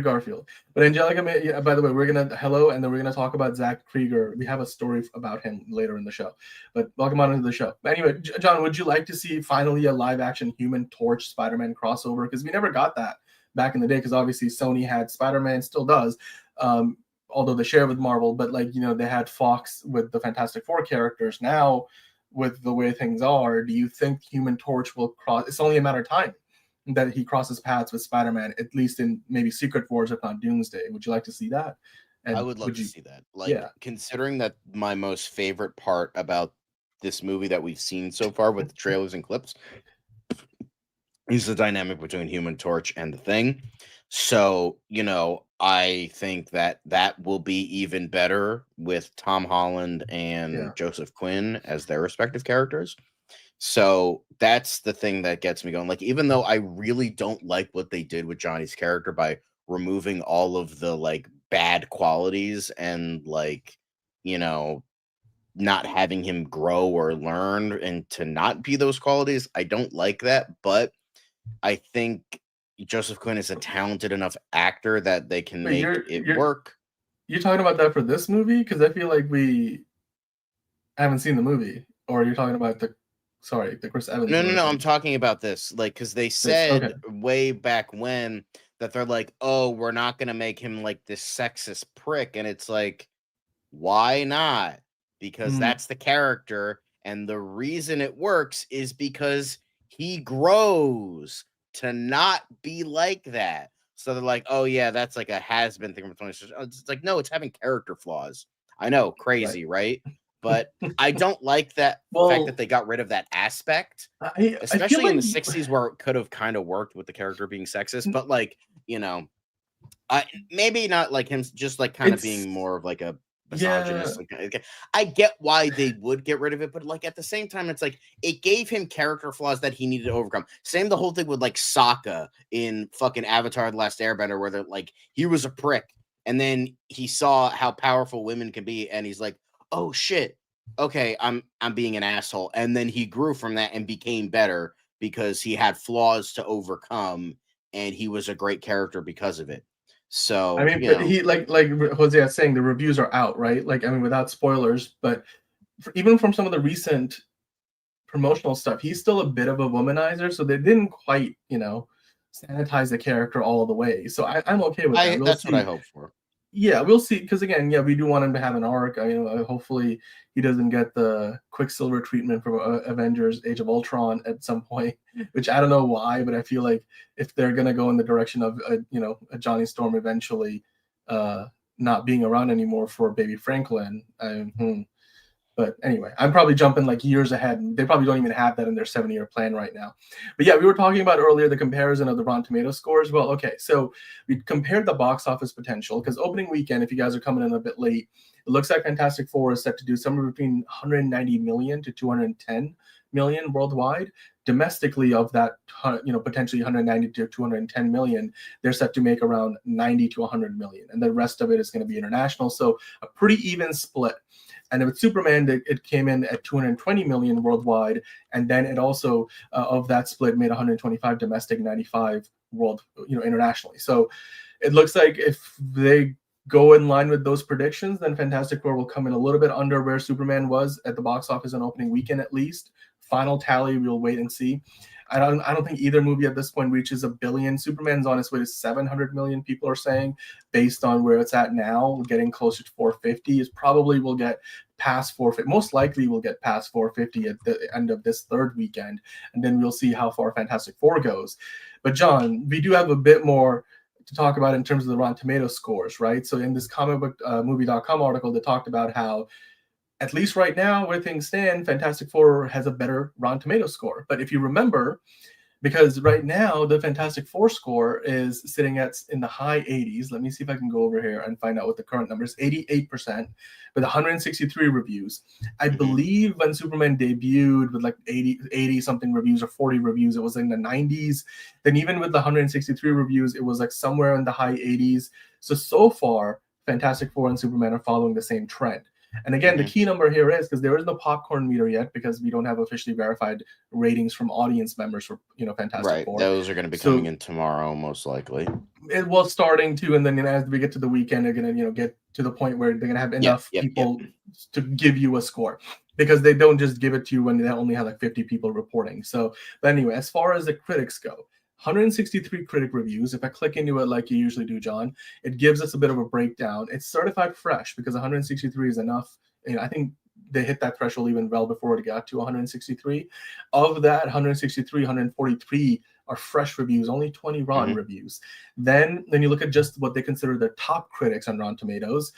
Garfield. But Angelica, by the way, we're gonna and then we're gonna talk about Zach Krieger. We have a story about him later in the show. But welcome on into the show. Anyway, John, would you like to see finally a live-action Human Torch Spider-Man crossover? Because we never got that back in the day. Because obviously Sony had Spider-Man, still does, although they share with Marvel. But they had Fox with the Fantastic Four characters. Now, with the way things are, do you think Human Torch will cross? It's only a matter of time that he crosses paths with Spider-Man, at least in maybe Secret Wars, if not Doomsday. Would you like to see that? And I would love to see that. Considering that my most favorite part about this movie that we've seen so far with the trailers and clips is the dynamic between Human Torch and the Thing. So, I think that will be even better with Tom Holland and Joseph Quinn as their respective characters. So that's the thing that gets me going. Like, even though I really don't like what they did with Johnny's character by removing all of the like bad qualities and like, not having him grow or learn and to not be those qualities, I don't like that. But I think Joseph Quinn is a talented enough actor that they can make it work. You're talking about that for this movie? Because I feel like we haven't seen the movie. Or you're talking about the Chris Evans. No. I'm talking about this. Like, because they said way back when that they're like, oh, we're not going to make him like this sexist prick. And it's like, Why not? Because Mm. that's the character, and the reason it works is because he grows to not be like that. So they're like, oh yeah, that's like a has-been thing from 20. It's like, no, it's having character flaws. I know, crazy, right? But I don't like that fact Well, that they got rid of that aspect, I feel especially in like the 60s where it could have kind of worked with the character being sexist, but like, I maybe not like him, just like kind of it's being more of like a yeah. misogynist. Like, I get why they would get rid of it, but like at the same time, it's like it gave him character flaws that he needed to overcome. Same the whole thing with like Sokka in fucking Avatar: The Last Airbender, where they're like he was a prick, and then he saw how powerful women can be, and he's like, oh shit, okay, I'm being an asshole, and then he grew from that and became better because he had flaws to overcome, and he was a great character because of it. I So, mean, but he like Jose is saying, the reviews are out, right? Like, I mean, without spoilers, but even from some of the recent promotional stuff, he's still a bit of a womanizer, so they didn't quite, sanitize the character all the way. So I'm okay with that. We'll that's what I see. hope for. Yeah, we'll see. Because again, yeah, we do want him to have an arc. Hopefully he doesn't get the Quicksilver treatment from Avengers: Age of Ultron at some point, which I don't know why, but I feel like if they're gonna go in the direction of a Johnny Storm eventually not being around anymore for Baby Franklin. But anyway, I'm probably jumping like years ahead. They probably don't even have that in their 7-year plan right now. But yeah, we were talking about earlier the comparison of the Rotten Tomato scores. Well, okay, so we compared the box office potential because opening weekend, if you guys are coming in a bit late, it looks like Fantastic Four is set to do somewhere between 190 million to 210 million worldwide. Domestically, of that, potentially 190 to 210 million, they're set to make around 90 to 100 million, and the rest of it is going to be international. So a pretty even split. And with Superman, it came in at 220 million worldwide, and then it also of that split made 125 domestic, 95 world, internationally. So it looks like if they go in line with those predictions, then Fantastic Four will come in a little bit under where Superman was at the box office on opening weekend, at least. Final tally, we'll wait and see. I don't think either movie at this point reaches $1 billion. Superman's on its way to 700 million, people are saying, based on where it's at now. Getting closer to 450 is probably will get past 450. Most likely we'll get past 450 at the end of this third weekend, and then we'll see how far Fantastic Four goes. But John, we do have a bit more to talk about in terms of the Rotten Tomato scores, right? So in this comicbookmovie.com article, they talked about how, at least right now, where things stand, Fantastic Four has a better Rotten Tomato score. But if you remember, because right now the Fantastic Four score is sitting in the high 80s. Let me see if I can go over here and find out what the current number is. 88% with 163 reviews. I believe when Superman debuted with like 80 something reviews or 40 reviews, it was in the 90s. Then even with the 163 reviews, it was like somewhere in the high 80s. So far, Fantastic Four and Superman are following the same trend. And again, the key number here is, because there is no popcorn meter yet, because we don't have officially verified ratings from audience members for Fantastic Four. Those are going to be coming in tomorrow, most likely. It was starting to, and then as we get to the weekend, they're going to get to the point where they're going to have enough people to give you a score, because they don't just give it to you when they only have like 50 people reporting. So, but anyway, as far as the critics go, 163 critic reviews. If I click into it like you usually do, John, it gives us a bit of a breakdown. It's certified fresh because 163 is enough. I think they hit that threshold even well before it got to 163. Of that 163, 143 are fresh reviews, only 20 Rotten reviews. Then you look at just what they consider their top critics on Rotten Tomatoes.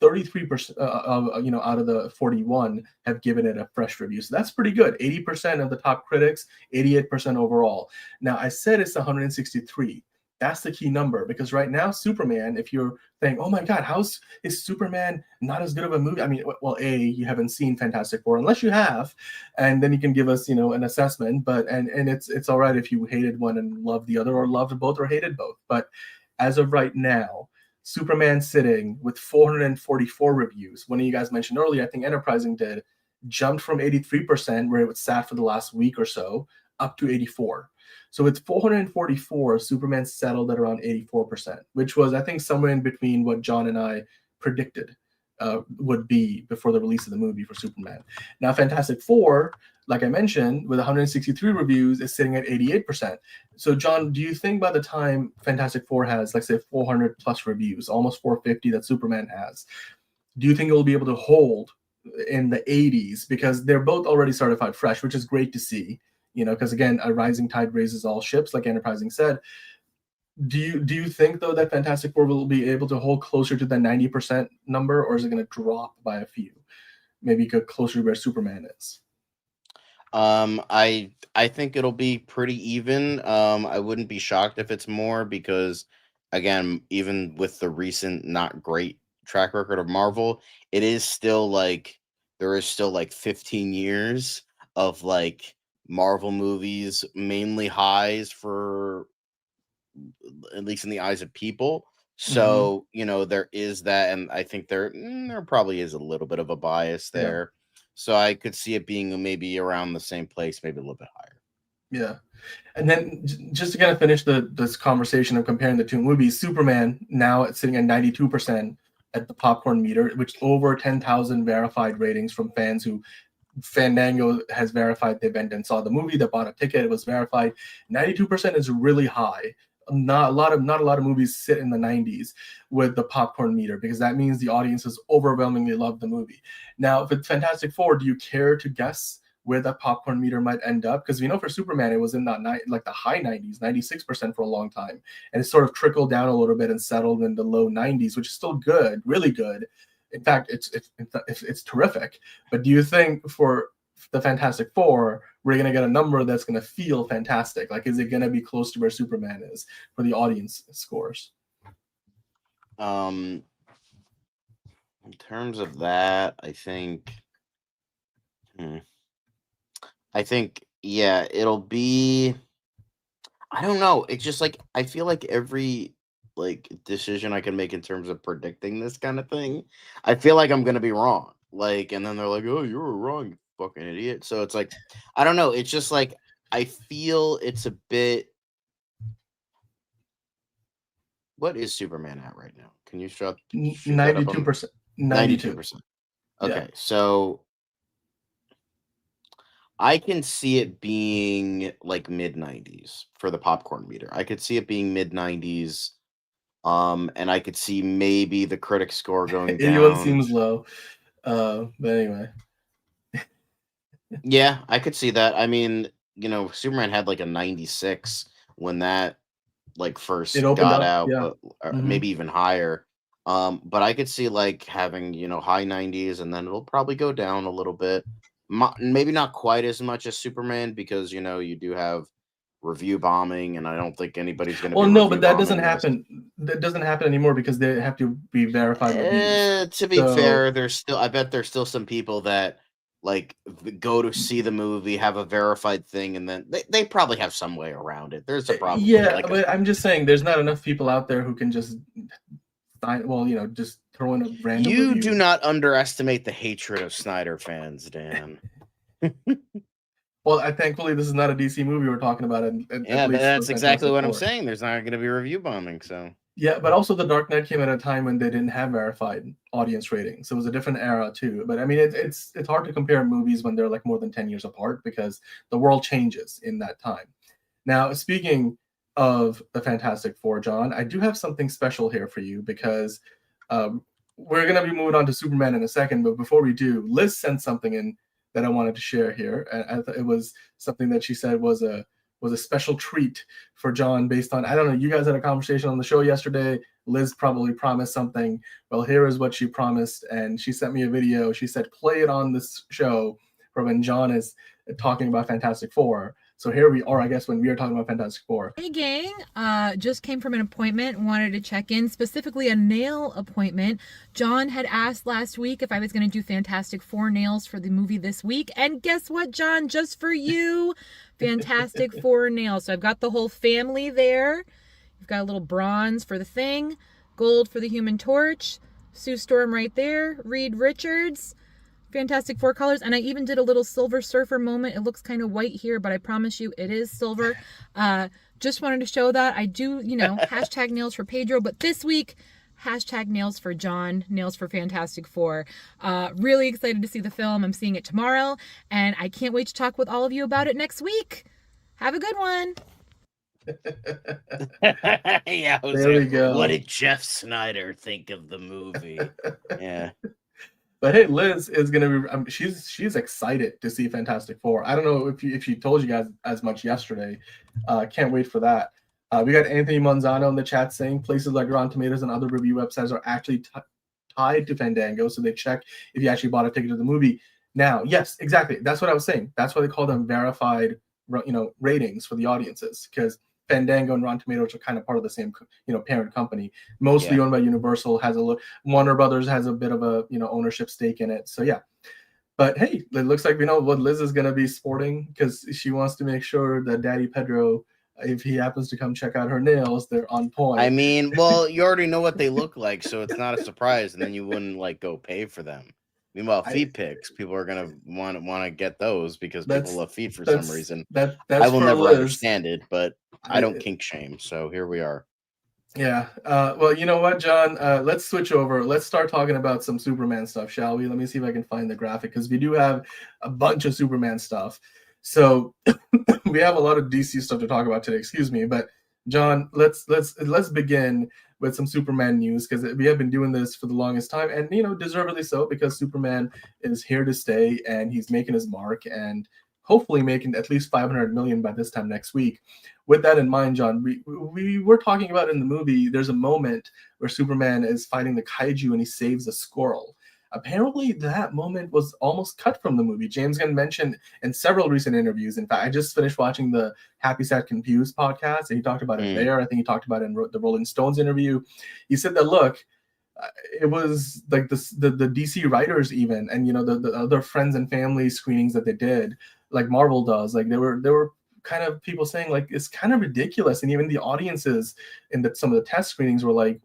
33% out of the 41 have given it a fresh review. So that's pretty good. 80% of the top critics, 88% overall. Now, I said it's 163. That's the key number, because right now, Superman, if you're saying, oh my God, is Superman not as good of a movie? I mean, well, you haven't seen Fantastic Four, unless you have, and then you can give us, an assessment. But and it's all right if you hated one and loved the other, or loved both or hated both. But as of right now, Superman sitting with 444 reviews. One of you guys mentioned earlier, I think Enterprising did, jumped from 83%, where it was sat for the last week or so, up to 84. So with 444, Superman settled at around 84%, which was, I think, somewhere in between what John and I predicted would be before the release of the movie for Superman. Now, Fantastic Four, like I mentioned, with 163 reviews, is sitting at 88%. So, John, do you think by the time Fantastic Four has, like, say, 400 plus reviews, almost 450 that Superman has, do you think it will be able to hold in the 80s? Because they're both already certified fresh, which is great to see, because again, a rising tide raises all ships, like Enterprising said. Do you think though that Fantastic Four will be able to hold closer to the 90% number, or is it going to drop by a few? Maybe go closer to where Superman is. I think it'll be pretty even. I wouldn't be shocked if it's more because, again, even with the recent not great track record of Marvel, it is still like there is still like 15 years of like Marvel movies, mainly highs for at least in the eyes of people. So, there is that, and I think there probably is a little bit of a bias there. So I could see it being maybe around the same place, maybe a little bit higher. Yeah. And then just to kind of finish this conversation of comparing the two movies, Superman now it's sitting at 92% at the popcorn meter, which over 10,000 verified ratings from fans who Fandango has verified they went and saw the movie, they bought a ticket, it was verified. 92% is really high. Not a lot of movies sit in the 90s with the popcorn meter, because that means the audiences overwhelmingly love the movie. Now, if it's Fantastic Four, do you care to guess where that popcorn meter might end up? Because we know for Superman, it was in that like the high 90s, 96% for a long time, and it sort of trickled down a little bit and settled in the low 90s, which is still good, really good. In fact, it's terrific. But do you think for the Fantastic Four, we're going to get a number that's going to feel fantastic? Like, is it going to be close to where Superman is for the audience scores? In terms of that, I think, yeah, it'll be, I don't know. It's just like, I feel like every like decision I can make in terms of predicting this kind of thing, I feel like I'm going to be wrong. Like, and then they're like, oh, you were wrong, you fucking idiot. So it's like, I don't know. It's just like, I feel it's a bit. What is Superman at right now? Can you show 92%. 92%. Okay, yeah. So I can see it being like mid 90s for the popcorn meter. I could see it being mid 90s. And I could see maybe the critic score going down. 81 seems low. But anyway. Yeah, I could see that. I mean, Superman had like a 96 when that like first got out, yeah. But maybe even higher. But I could see like having, high 90s, and then it'll probably go down a little bit. Maybe not quite as much as Superman, because, you do have review bombing, and I don't think anybody's going to. Well, no, but that doesn't happen. That doesn't happen anymore because they have to be verified. To be fair, I bet there's still some people that like go to see the movie, have a verified thing, and then they probably have some way around it. There's a problem. Yeah, but I'm just saying there's not enough people out there who can just just throw in a random. You review. Do not underestimate the hatred of Snyder fans, Dan. Well, thankfully this is not a DC movie we're talking about. Yeah, but that's exactly what I'm saying. There's not going to be review bombing, so. Yeah, but also The Dark Knight came at a time when they didn't have verified audience ratings, so it was a different era too. But I mean, it's hard to compare movies when they're like more than 10 years apart, because the world changes in that time. Now, speaking of the Fantastic Four, John, I do have something special here for you, because we're going to be moving on to Superman in a second. But before we do, Liz sent something in that I wanted to share here. And I thought it was something that she said was a special treat for John, based on, I don't know, you guys had a conversation on the show yesterday. Liz probably promised something. Well, here is what she promised. And she sent me a video. She said, play it on this show for when John is talking about Fantastic Four. So here we are, I guess, when we are talking about Fantastic Four. Hey, gang. Just came from an appointment. Wanted to check in, specifically a nail appointment. John had asked last week if I was going to do Fantastic Four nails for the movie this week. And guess what, John? Just for you, Fantastic Four nails. So I've got the whole family there. You've got a little bronze for the Thing, gold for the Human Torch, Sue Storm right there, Reed Richards. Fantastic Four colors, and I even did a little Silver Surfer moment. It looks kind of white here, but I promise you it is silver. Just wanted to show that. I do, hashtag nails for Pedro, but this week, hashtag nails for John, nails for Fantastic Four. Really excited to see the film. I'm seeing it tomorrow, and I can't wait to talk with all of you about it next week. Have a good one. Yeah, there we go. What did Jeff Snyder think of the movie? Yeah. But hey, Liz is gonna be. She's excited to see Fantastic Four. I don't know if she told you guys as much yesterday. Can't wait for that. We got Anthony Manzano in the chat saying places like Rotten Tomatoes and other review websites are actually tied to Fandango, so they check if you actually bought a ticket to the movie. Now, yes, exactly. That's what I was saying. That's why they call them verified, ratings for the audiences, because Fandango and Rotten Tomatoes are kind of part of the same, parent company. Mostly owned by Universal. Warner Brothers has a bit of a, ownership stake in it. So yeah. But hey, it looks like we know what Liz is going to be sporting, because she wants to make sure that Daddy Pedro, if he happens to come check out her nails, they're on point. I mean, well, you already know what they look like, so it's not a surprise, and then you wouldn't go pay for them. Meanwhile, feet pics, people are gonna want to get those because people love feet for some reason. I will never understand it, but I don't kink shame, so here we are. Yeah. Well, you know what, John? Let's switch over. Let's start talking about some Superman stuff, shall we? Let me see if I can find the graphic, because we do have a bunch of Superman stuff. So we have a lot of DC stuff to talk about today. Excuse me, but John, let's begin with some Superman news, because we have been doing this for the longest time, and deservedly so, because Superman is here to stay and he's making his mark, and hopefully making at least 500 million by this time next week. With that in mind, John, we were talking about in the movie, there's a moment where Superman is fighting the kaiju and he saves a squirrel. Apparently, that moment was almost cut from the movie. James Gunn mentioned in several recent interviews. In fact, I just finished watching the Happy, Sad, Confused podcast, and he talked about it there. I think he talked about it in the Rolling Stones interview. He said that, look, it was like the DC writers even, and the other friends and family screenings that they did, like Marvel does, like there were kind of people saying like it's kind of ridiculous, and even the audiences in some of the test screenings were like,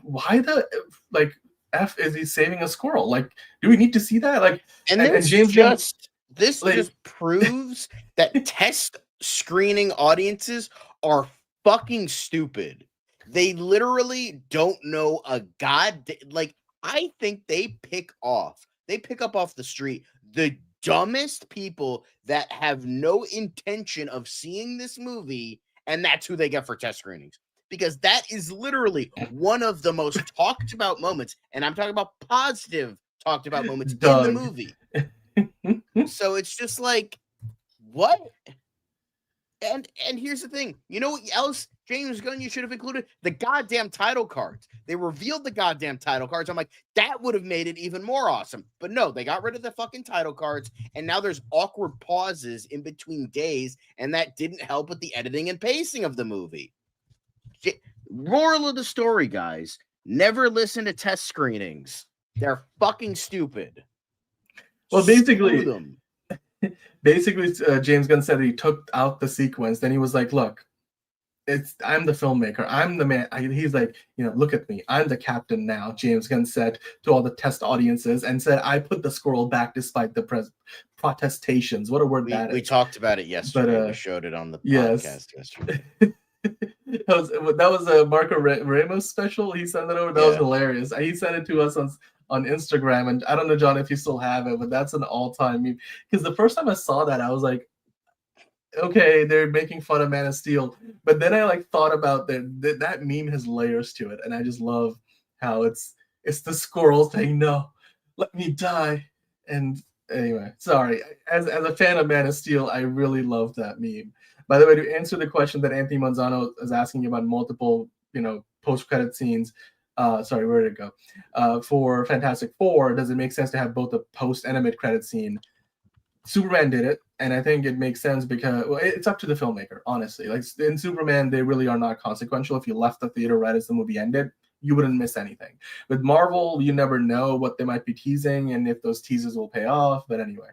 why the F is he saving a squirrel? Like, do we need to see that? Like, and James just proves that test screening audiences are fucking stupid. They literally don't know a I think they pick up off the street the dumbest people that have no intention of seeing this movie, and that's who they get for test screenings. Because that is literally one of the most talked about moments, and I'm talking about positive talked about moments in the movie. So it's just like, what? And here's the thing. You know what else, James Gunn, you should have included? The goddamn title cards. They revealed the goddamn title cards. I'm like, that would have made it even more awesome. But no, they got rid of the fucking title cards, and now there's awkward pauses in between days, and that didn't help with the editing and pacing of the movie. Moral of the story, guys, never listen to test screenings. They're fucking stupid. Well, basically, James Gunn said he took out the sequence. Then he was like, look, I'm the filmmaker. I'm the man. He's like, look at me. I'm the captain now, James Gunn said to all the test audiences, and said, I put the squirrel back despite the protestations. What a word that is. We talked about it yesterday. We showed it on the podcast yesterday. that was a Marco Ramos special. He sent it over. That was hilarious. He sent it to us on Instagram, and I don't know, John, if you still have it, but that's an all-time meme. Because the first time I saw that, I was like, okay, they're making fun of Man of Steel, but then I thought about that meme has layers to it, and I just love how it's the squirrel saying, no, let me die. And anyway, sorry, as a fan of Man of Steel, I really love that meme. By the way, to answer the question that Anthony Manzano is asking about multiple, post-credit scenes, sorry, where did it go? For Fantastic Four, does it make sense to have both a post and a mid-credit scene? Superman did it, and I think it makes sense because it's up to the filmmaker, honestly. Like in Superman, they really are not consequential. If you left the theater right as the movie ended, you wouldn't miss anything. With Marvel, you never know what they might be teasing and if those teases will pay off. But anyway.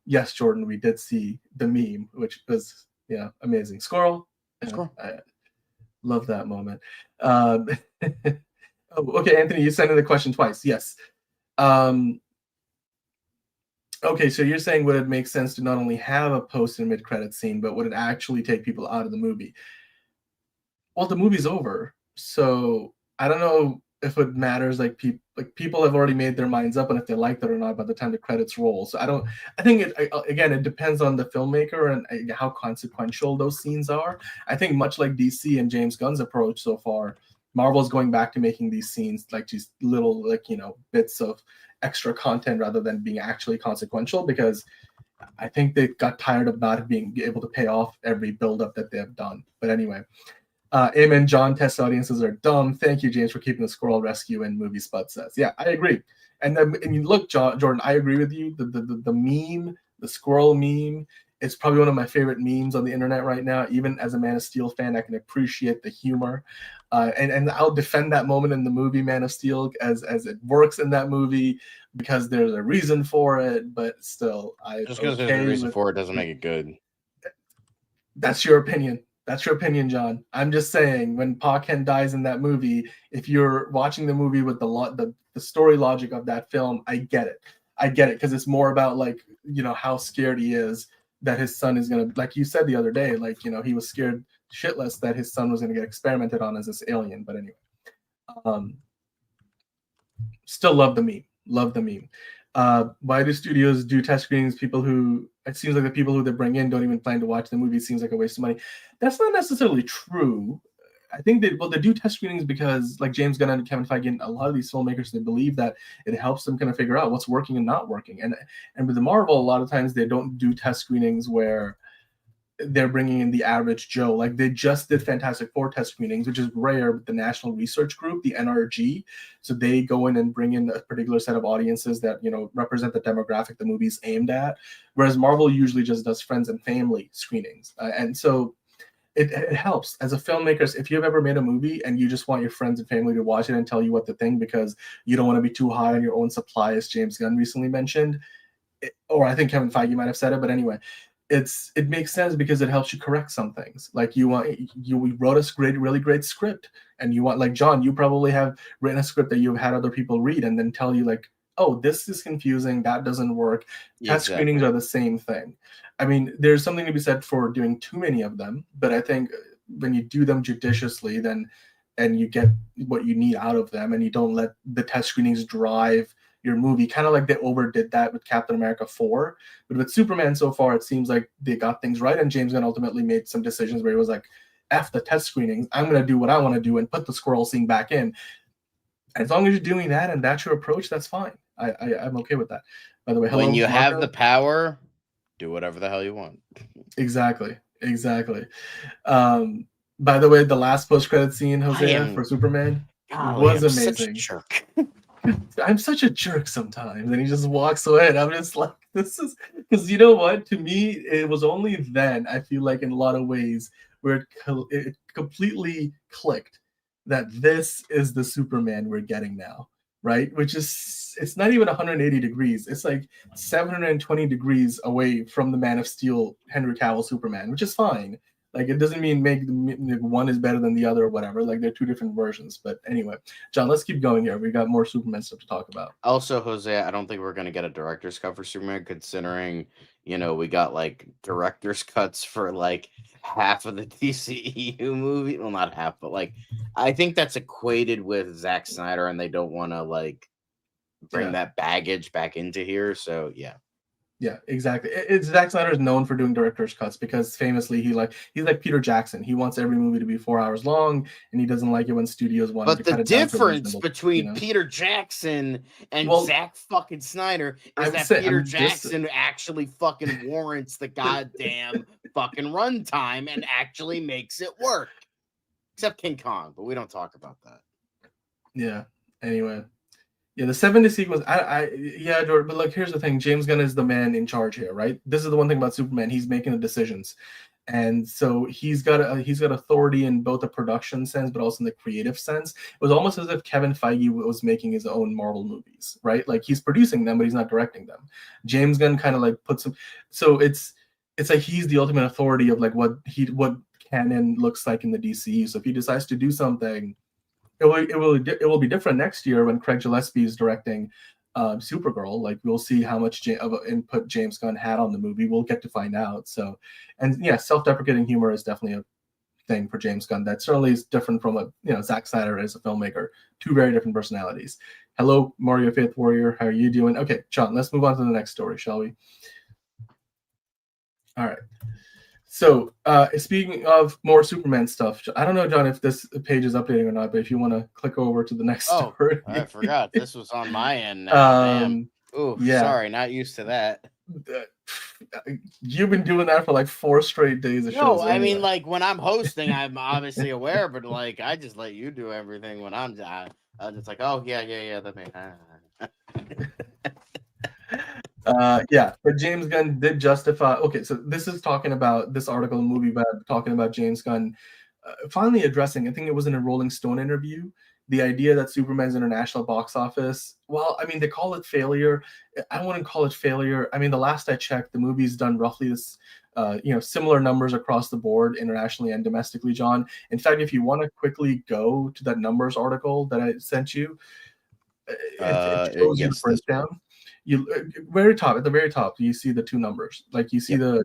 Yes, Jordan, we did see the meme, which was amazing. Squirrel. I love that moment. Okay, Anthony, you sent in the question twice. Yes. Okay, so you're saying would it make sense to not only have a post and mid-credit scene, but would it actually take people out of the movie? Well, the movie's over, so I don't know if it matters. People have already made their minds up on if they like that or not by the time the credits roll. So I think it depends on the filmmaker and how consequential those scenes are. I think much like DC and James Gunn's approach so far, Marvel's going back to making these scenes like these little bits of extra content rather than being actually consequential, because I think they got tired of not being able to pay off every buildup that they have done. But anyway, amen, John. Test audiences are dumb. Thank you, James, for keeping the squirrel rescue in movie. Spud says, yeah, I agree. And then, and you look, Jordan, I agree with you. The meme, the squirrel meme, it's probably one of my favorite memes on the internet right now. Even as a Man of Steel fan, I can appreciate the humor, and I'll defend that moment in the movie Man of Steel as it works in that movie because there's a reason for it. But still, just because there's a reason for it doesn't make it good. That's your opinion. That's your opinion, John. I'm just saying, when Pa Kent dies in that movie, if you're watching the movie with the story logic of that film, I get it. I get it, because it's more about, like, you know, how scared he is that his son is going to, like you said the other day, like, you know, he was scared shitless that his son was going to get experimented on as this alien. But anyway, still love the meme. Love the meme. Why do studios do test screenings? It seems like the people who they bring in don't even plan to watch the movie. It seems like a waste of money. That's not necessarily true. I think they do test screenings because, like James Gunn and Kevin Feige and a lot of these filmmakers, they believe that it helps them kind of figure out what's working and not working. And with the Marvel, a lot of times they don't do test screenings where they're bringing in the average Joe. Like, they just did Fantastic Four test screenings, which is rare, with the National Research Group, the NRG. So they go in and bring in a particular set of audiences that, you know, represent the demographic the movie's aimed at. Whereas Marvel usually just does friends and family screenings. And so it helps as a filmmaker. If you've ever made a movie and you just want your friends and family to watch it and tell you what to think because you don't want to be too high on your own supply, as James Gunn recently mentioned, or I think Kevin Feige might have said it, but anyway, it makes sense because it helps you correct some things. Like, you wrote a really great script, and you want, like John, you probably have written a script that you've had other people read and then tell you, like, oh, this is confusing, that doesn't work. Test screenings are the same thing. I mean, there's something to be said for doing too many of them, but I think when you do them judiciously, then and you get what you need out of them, and you don't let the test screenings drive your movie, kind of like they overdid that with Captain America 4. But with Superman so far, it seems like they got things right, and James Gunn ultimately made some decisions where he was like, F the test screenings, I'm going to do what I want to do and put the squirrel scene back in. As long as you're doing that and that's your approach, that's fine. I'm okay with that. By the way, hello, when you Marco. have the power, do whatever the hell you want. Exactly. By the way, the last post-credit scene, Hosea, for Superman was amazing. Such a jerk. I'm such a jerk sometimes, and he just walks away, and I'm just like, this is, because you know what? To me, it was only then, I feel like, in a lot of ways, where it completely clicked that this is the Superman we're getting now, right? Which is, it's not even 180 degrees. It's like 720 degrees away from the Man of Steel, Henry Cavill Superman, which is fine. Like, it doesn't mean one is better than the other or whatever. Like, they're two different versions. But anyway, John, let's keep going here. We got more Superman stuff to talk about. Also, Jose, I don't think we're going to get a director's cut for Superman, considering, you know, we got, like, director's cuts for, like, half of the DCEU movie. Well, not half, but, like, I think that's equated with Zack Snyder, and they don't want to, like, bring that baggage back into here. So, yeah. Yeah, exactly. Zack Snyder is known for doing director's cuts because famously he's like Peter Jackson. He wants every movie to be 4 hours long, and he doesn't like it when studios want to cut it down. But the difference between Peter Jackson and Zack fucking Snyder is Peter Jackson actually fucking warrants the goddamn fucking runtime and actually makes it work. Except King Kong, but we don't talk about that. Yeah. Anyway. Yeah, the 70 sequence. Jordan, but look, here's the thing. James Gunn is the man in charge here, right? This is the one thing about Superman. He's making the decisions. And so he's got authority in both the production sense, but also in the creative sense. It was almost as if Kevin Feige was making his own Marvel movies, right? Like, he's producing them, but he's not directing them. James Gunn kind of like puts them. So it's like he's the ultimate authority of like what canon looks like in the DCU. So if he decides to do something, it will be different next year when Craig Gillespie is directing Supergirl. Like, we'll see how much of input James Gunn had on the movie. We'll get to find out. So, and yeah, self-deprecating humor is definitely a thing for James Gunn. That certainly is different from Zack Snyder as a filmmaker. Two very different personalities. Hello, Mario Faith Warrior. How are you doing? Okay, John, let's move on to the next story, shall we? All right. So, speaking of more Superman stuff, I don't know, John, if this page is updating or not, but if you want to click over to the next story. I forgot this was on my end now. Damn. Ooh, yeah. sorry, not used to that. You've been doing that for like 4 straight days of shows. No, I mean, like when I'm hosting, I'm obviously aware, but like I just let you do everything when I'm just like, oh yeah, that may. Yeah, but James Gunn did justify. Okay, so this is talking about this article in Movie Web talking about James Gunn finally addressing. I think it was in a Rolling Stone interview. The idea that Superman's international box office. Well, I mean, they call it failure. I wouldn't call it failure. I mean, the last I checked, the movie's done roughly this, similar numbers across the board, internationally and domestically. John, in fact, if you want to quickly go to that numbers article that I sent you, it shows you the breakdown. You very top at the very top, you see the two numbers. Like you see the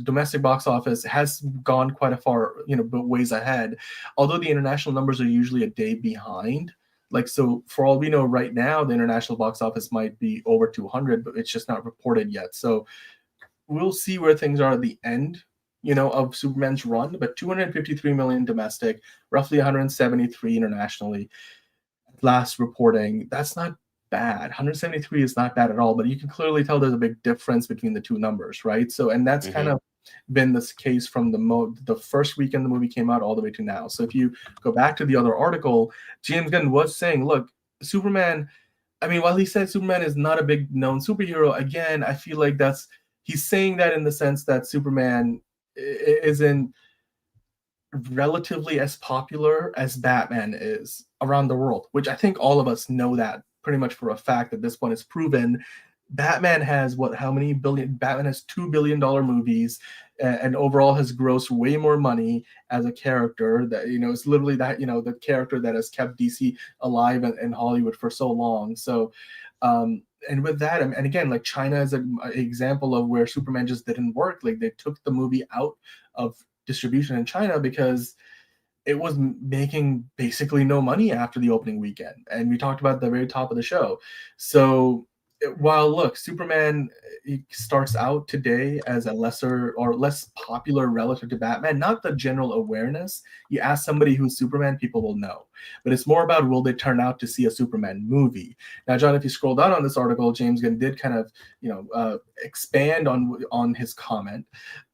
domestic box office has gone quite a far, but ways ahead. Although the international numbers are usually a day behind. Like, so for all we know right now, the international box office might be over 200, but it's just not reported yet. So we'll see where things are at the end, of Superman's run. But 253 million domestic, roughly 173 internationally. Last reporting, that's not bad. 173 is not bad at all, but you can clearly tell there's a big difference between the two numbers, right? So, and that's kind of been this case from the first weekend the movie came out all the way to now. So if you go back to the other article, James Gunn was saying, look, Superman, I mean, while he said Superman is not a big known superhero, again, I feel like he's saying that in the sense that Superman isn't relatively as popular as Batman is around the world, which I think all of us know that pretty much for a fact at this point. It's proven. Batman has how many billion? Batman has $2 billion movies, and overall has grossed way more money as a character. That it's literally that the character that has kept DC alive in Hollywood for so long. So, and with that, and again, like China is an example of where Superman just didn't work. Like they took the movie out of distribution in China because it was making basically no money after the opening weekend. And we talked about at the very top of the show. So while look, Superman starts out today as a lesser or less popular relative to Batman, not the general awareness. You ask somebody who's Superman, people will know. But it's more about will they turn out to see a Superman movie. Now, John, if you scroll down on this article, James Gunn did kind of, expand on his comment,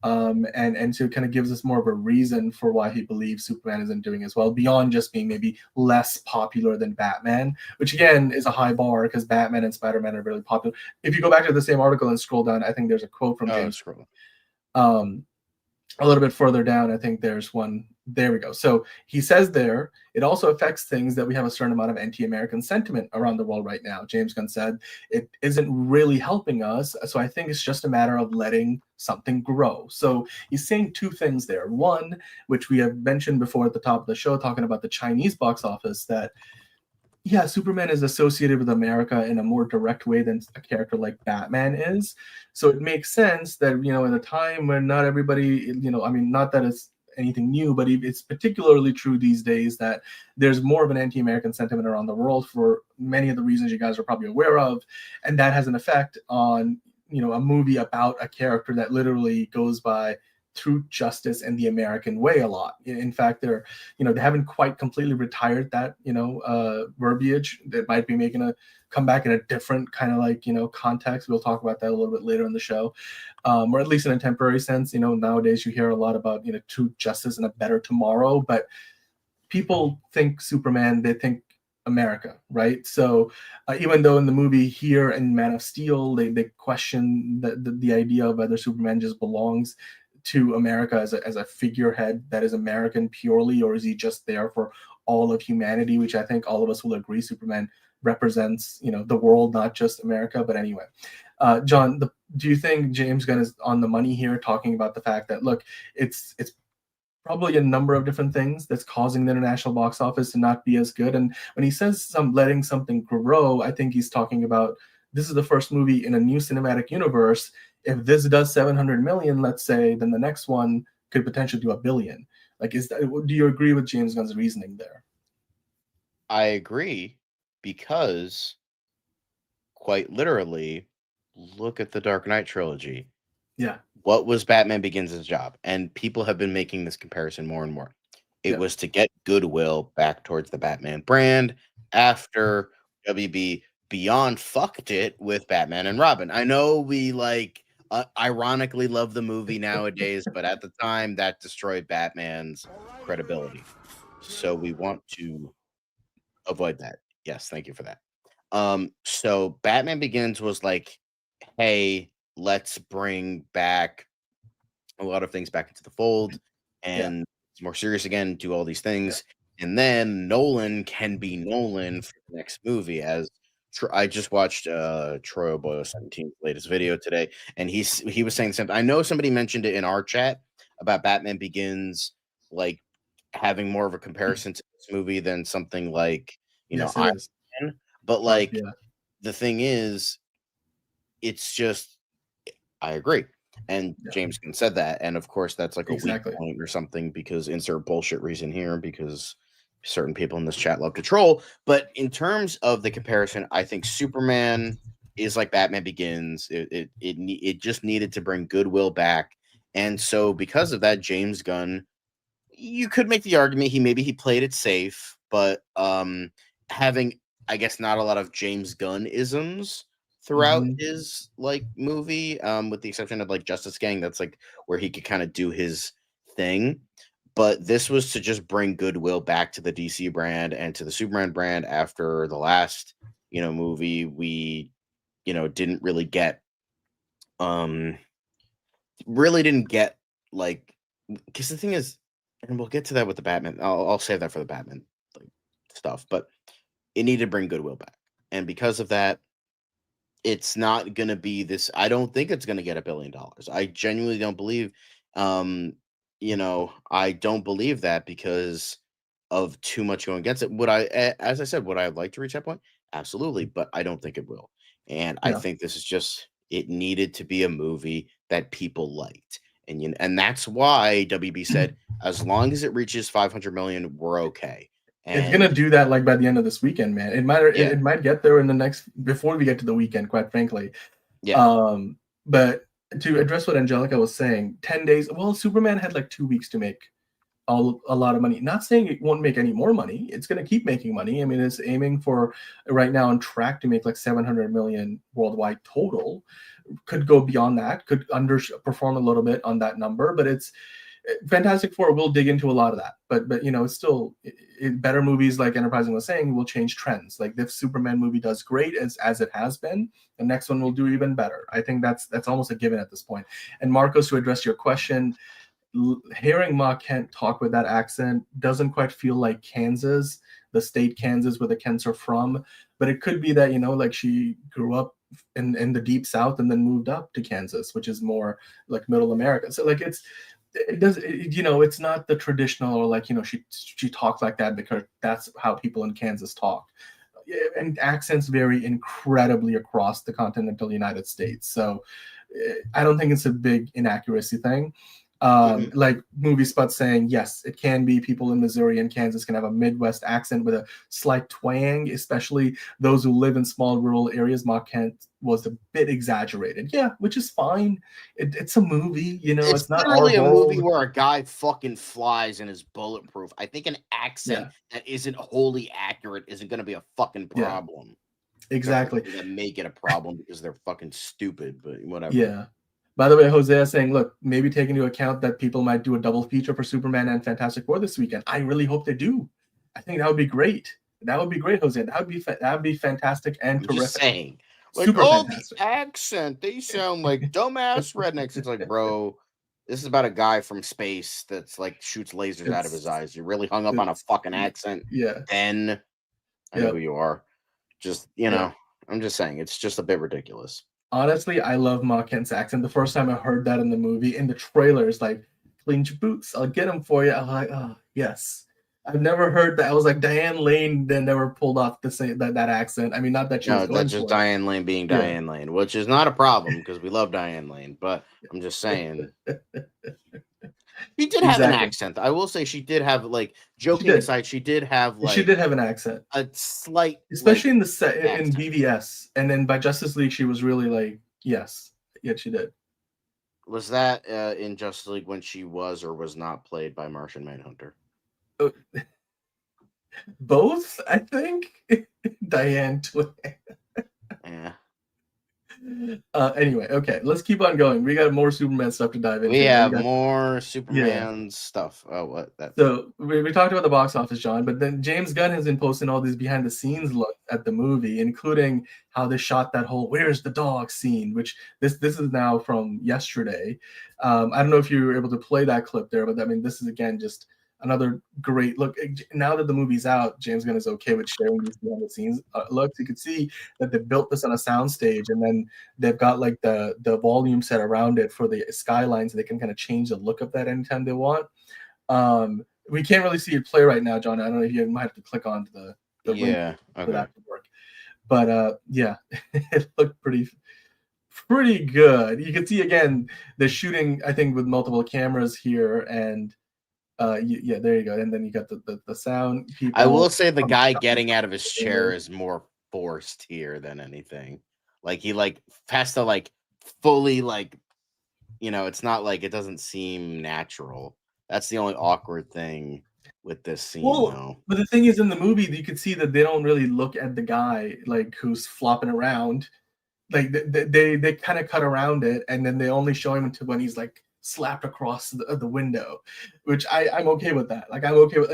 and so it kind of gives us more of a reason for why he believes Superman isn't doing as well, beyond just being maybe less popular than Batman, which again is a high bar because Batman and Spider-Man are really popular. If you go back to the same article and scroll down, I think there's a quote from James. A little bit further down, I think there's one. There we go. So he says there, it also affects things that we have a certain amount of anti-American sentiment around the world right now. James Gunn said it isn't really helping us. So I think it's just a matter of letting something grow. So he's saying two things there. One, which we have mentioned before at the top of the show, talking about the Chinese box office, that yeah, Superman is associated with America in a more direct way than a character like Batman is. So it makes sense that, in a time when not everybody, I mean, not that it's anything new, but it's particularly true these days that there's more of an anti-American sentiment around the world for many of the reasons you guys are probably aware of. And that has an effect on, a movie about a character that literally goes by truth, justice, and the American way a lot. In fact, they haven't quite completely retired that, verbiage. That might be making a comeback in a different kind of context. We'll talk about that a little bit later in the show, or at least in a temporary sense. Nowadays you hear a lot about, truth, justice, and a better tomorrow, but people think Superman, they think America, right? So even though in the movie here in Man of Steel, they question the idea of whether Superman just belongs to America as a figurehead that is American purely, or is he just there for all of humanity, which I think all of us will agree Superman represents, the world, not just America. But anyway, John, do you think James Gunn is on the money here, talking about the fact that, look, it's probably a number of different things that's causing the international box office to not be as good? And when he says letting something grow, I think he's talking about this is the first movie in a new cinematic universe. If this does 700 million, let's say, then the next one could potentially do $1 billion. Do you agree with James Gunn's reasoning there? I agree, because quite literally, look at the Dark Knight trilogy. Yeah. What was Batman Begins' job? And people have been making this comparison more and more. It was to get goodwill back towards the Batman brand after WB Beyond fucked it with Batman and Robin. I know we ironically love the movie nowadays, but at the time that destroyed Batman's credibility. So we want to avoid that. Yes, thank you for that. So Batman Begins was like, hey, let's bring back a lot of things back into the fold and it's more serious again, do all these things. And then Nolan can be Nolan for the next movie. As I just watched Troy Boyle 17's latest video today, and he was saying something. I know somebody mentioned it in our chat about Batman Begins, like having more of a comparison to this movie than something like, Iron Man. But like the thing is, it's just I agree. And James Gunn said that, and of course that's like a weak point or something because insert bullshit reason here because certain people in this chat love to troll. But in terms of the comparison, I think Superman is like Batman Begins. It just needed to bring goodwill back, and so because of that, James Gunn, you could make the argument he played it safe, but having I guess not a lot of James Gunn isms throughout his like movie, with the exception of like Justice Gang, that's like where he could kind of do his thing. But this was to just bring goodwill back to the DC brand and to the Superman brand after the last, movie we, didn't really get, like, because the thing is, and we'll get to that with the Batman. I'll save that for the Batman like stuff, but it needed to bring goodwill back, and because of that, it's not going to be this. I don't think it's going to get $1 billion. I genuinely don't believe, I don't believe that because of too much going against it. As I said, would I like to reach that point? Absolutely. But I don't think it will. And I think this is just, it needed to be a movie that people liked. And that's why WB said, as long as it reaches 500 million, we're okay. And it's gonna do that like by the end of this weekend, man. It might get there in the next before we get to the weekend, quite frankly. But to address what Angelica was saying, 10 days. Well, Superman had like 2 weeks to make a lot of money. Not saying it won't make any more money. It's gonna keep making money. I mean, it's aiming for right now on track to make like 700 million worldwide total. Could go beyond that. Could underperform a little bit on that number, but it's. Fantastic Four will dig into a lot of that, but it's still better movies like Enterprising was saying will change trends. Like if Superman movie does great as it has been, the next one will do even better. I think that's almost a given at this point. And Marcos, to address your question, hearing Ma Kent talk with that accent doesn't quite feel like Kansas, the state Kansas where the Kents are from, but it could be that like she grew up in the deep South and then moved up to Kansas, which is more like middle America. So like it's not the traditional or like she talks like that because that's how people in Kansas talk, and accents vary incredibly across the continental United States. So I don't think it's a big inaccuracy thing. Like Movie Spot saying, yes, it can be people in Missouri and Kansas can have a Midwest accent with a slight twang, especially those who live in small rural areas. Ma Kent was a bit exaggerated. Yeah, which is fine. It's a movie, it's not literally a movie where a guy fucking flies and is bulletproof. I think an accent that isn't wholly accurate isn't going to be a fucking problem. Exactly. That make it a problem because they're fucking stupid, but whatever. Yeah. By the way, Hosea saying, look, maybe take into account that people might do a double feature for Superman and Fantastic Four this weekend. I really hope they do. I think that would be great. That would be great, Hosea. That would be fantastic and terrific. Just saying. Like, super fantastic. The accent, they sound like dumbass rednecks. It's like, bro, this is about a guy from space that's like shoots lasers out of his eyes. You really hung up on a fucking accent? Yeah. Then I know who you are. Just, I'm just saying, it's just a bit ridiculous. Honestly, I love Ma Kent's accent. The first time I heard that in the movie, in the trailers, like, clean your boots, I'll get them for you. I'm like, oh, yes. I've never heard that. I was like, Diane Lane then never pulled off that accent. I mean, not that she was going that's just Diane Lane being Diane Lane, which is not a problem because we love Diane Lane. But I'm just saying, she did have an accent. I will say she did have, like, joking aside, she did have an accent, a slight, especially in the in BVS, and then by Justice League, she was really like, yes, she did. Was that in Justice League when she was or was not played by Martian Manhunter? Both, I think. Diane Twin. Yeah. Anyway, okay, let's keep on going. We got more Superman stuff to dive into. We have more Superman stuff. Oh, what? So we talked about the box office, John, but then James Gunn has been posting all these behind the scenes look at the movie, including how they shot that whole "Where's the dog" scene, which this is now from yesterday. I don't know if you were able to play that clip there, but I mean, this is again just another great look. Now that the movie's out, James Gunn is okay with sharing these behind the scenes looks. You can see that they built this on a soundstage, and then they've got like the volume set around it for the skyline, so they can kind of change the look of that anytime they want. We can't really see it play right now, John. I don't know if you might have to click onto the link for that to work. But yeah, it looked pretty good. You can see again the shooting, I think, with multiple cameras here, and yeah, there you go. And then you got the sound people. I will say the guy getting out of his chair is more forced here than anything. Like he has to fully it's not like it doesn't seem natural. That's the only awkward thing with this scene, though. But the thing is, in the movie, you could see that they don't really look at the guy who's flopping around. Like they kind of cut around it, and then they only show him until when he's slapped across the window, which I'm okay with that. I'm okay with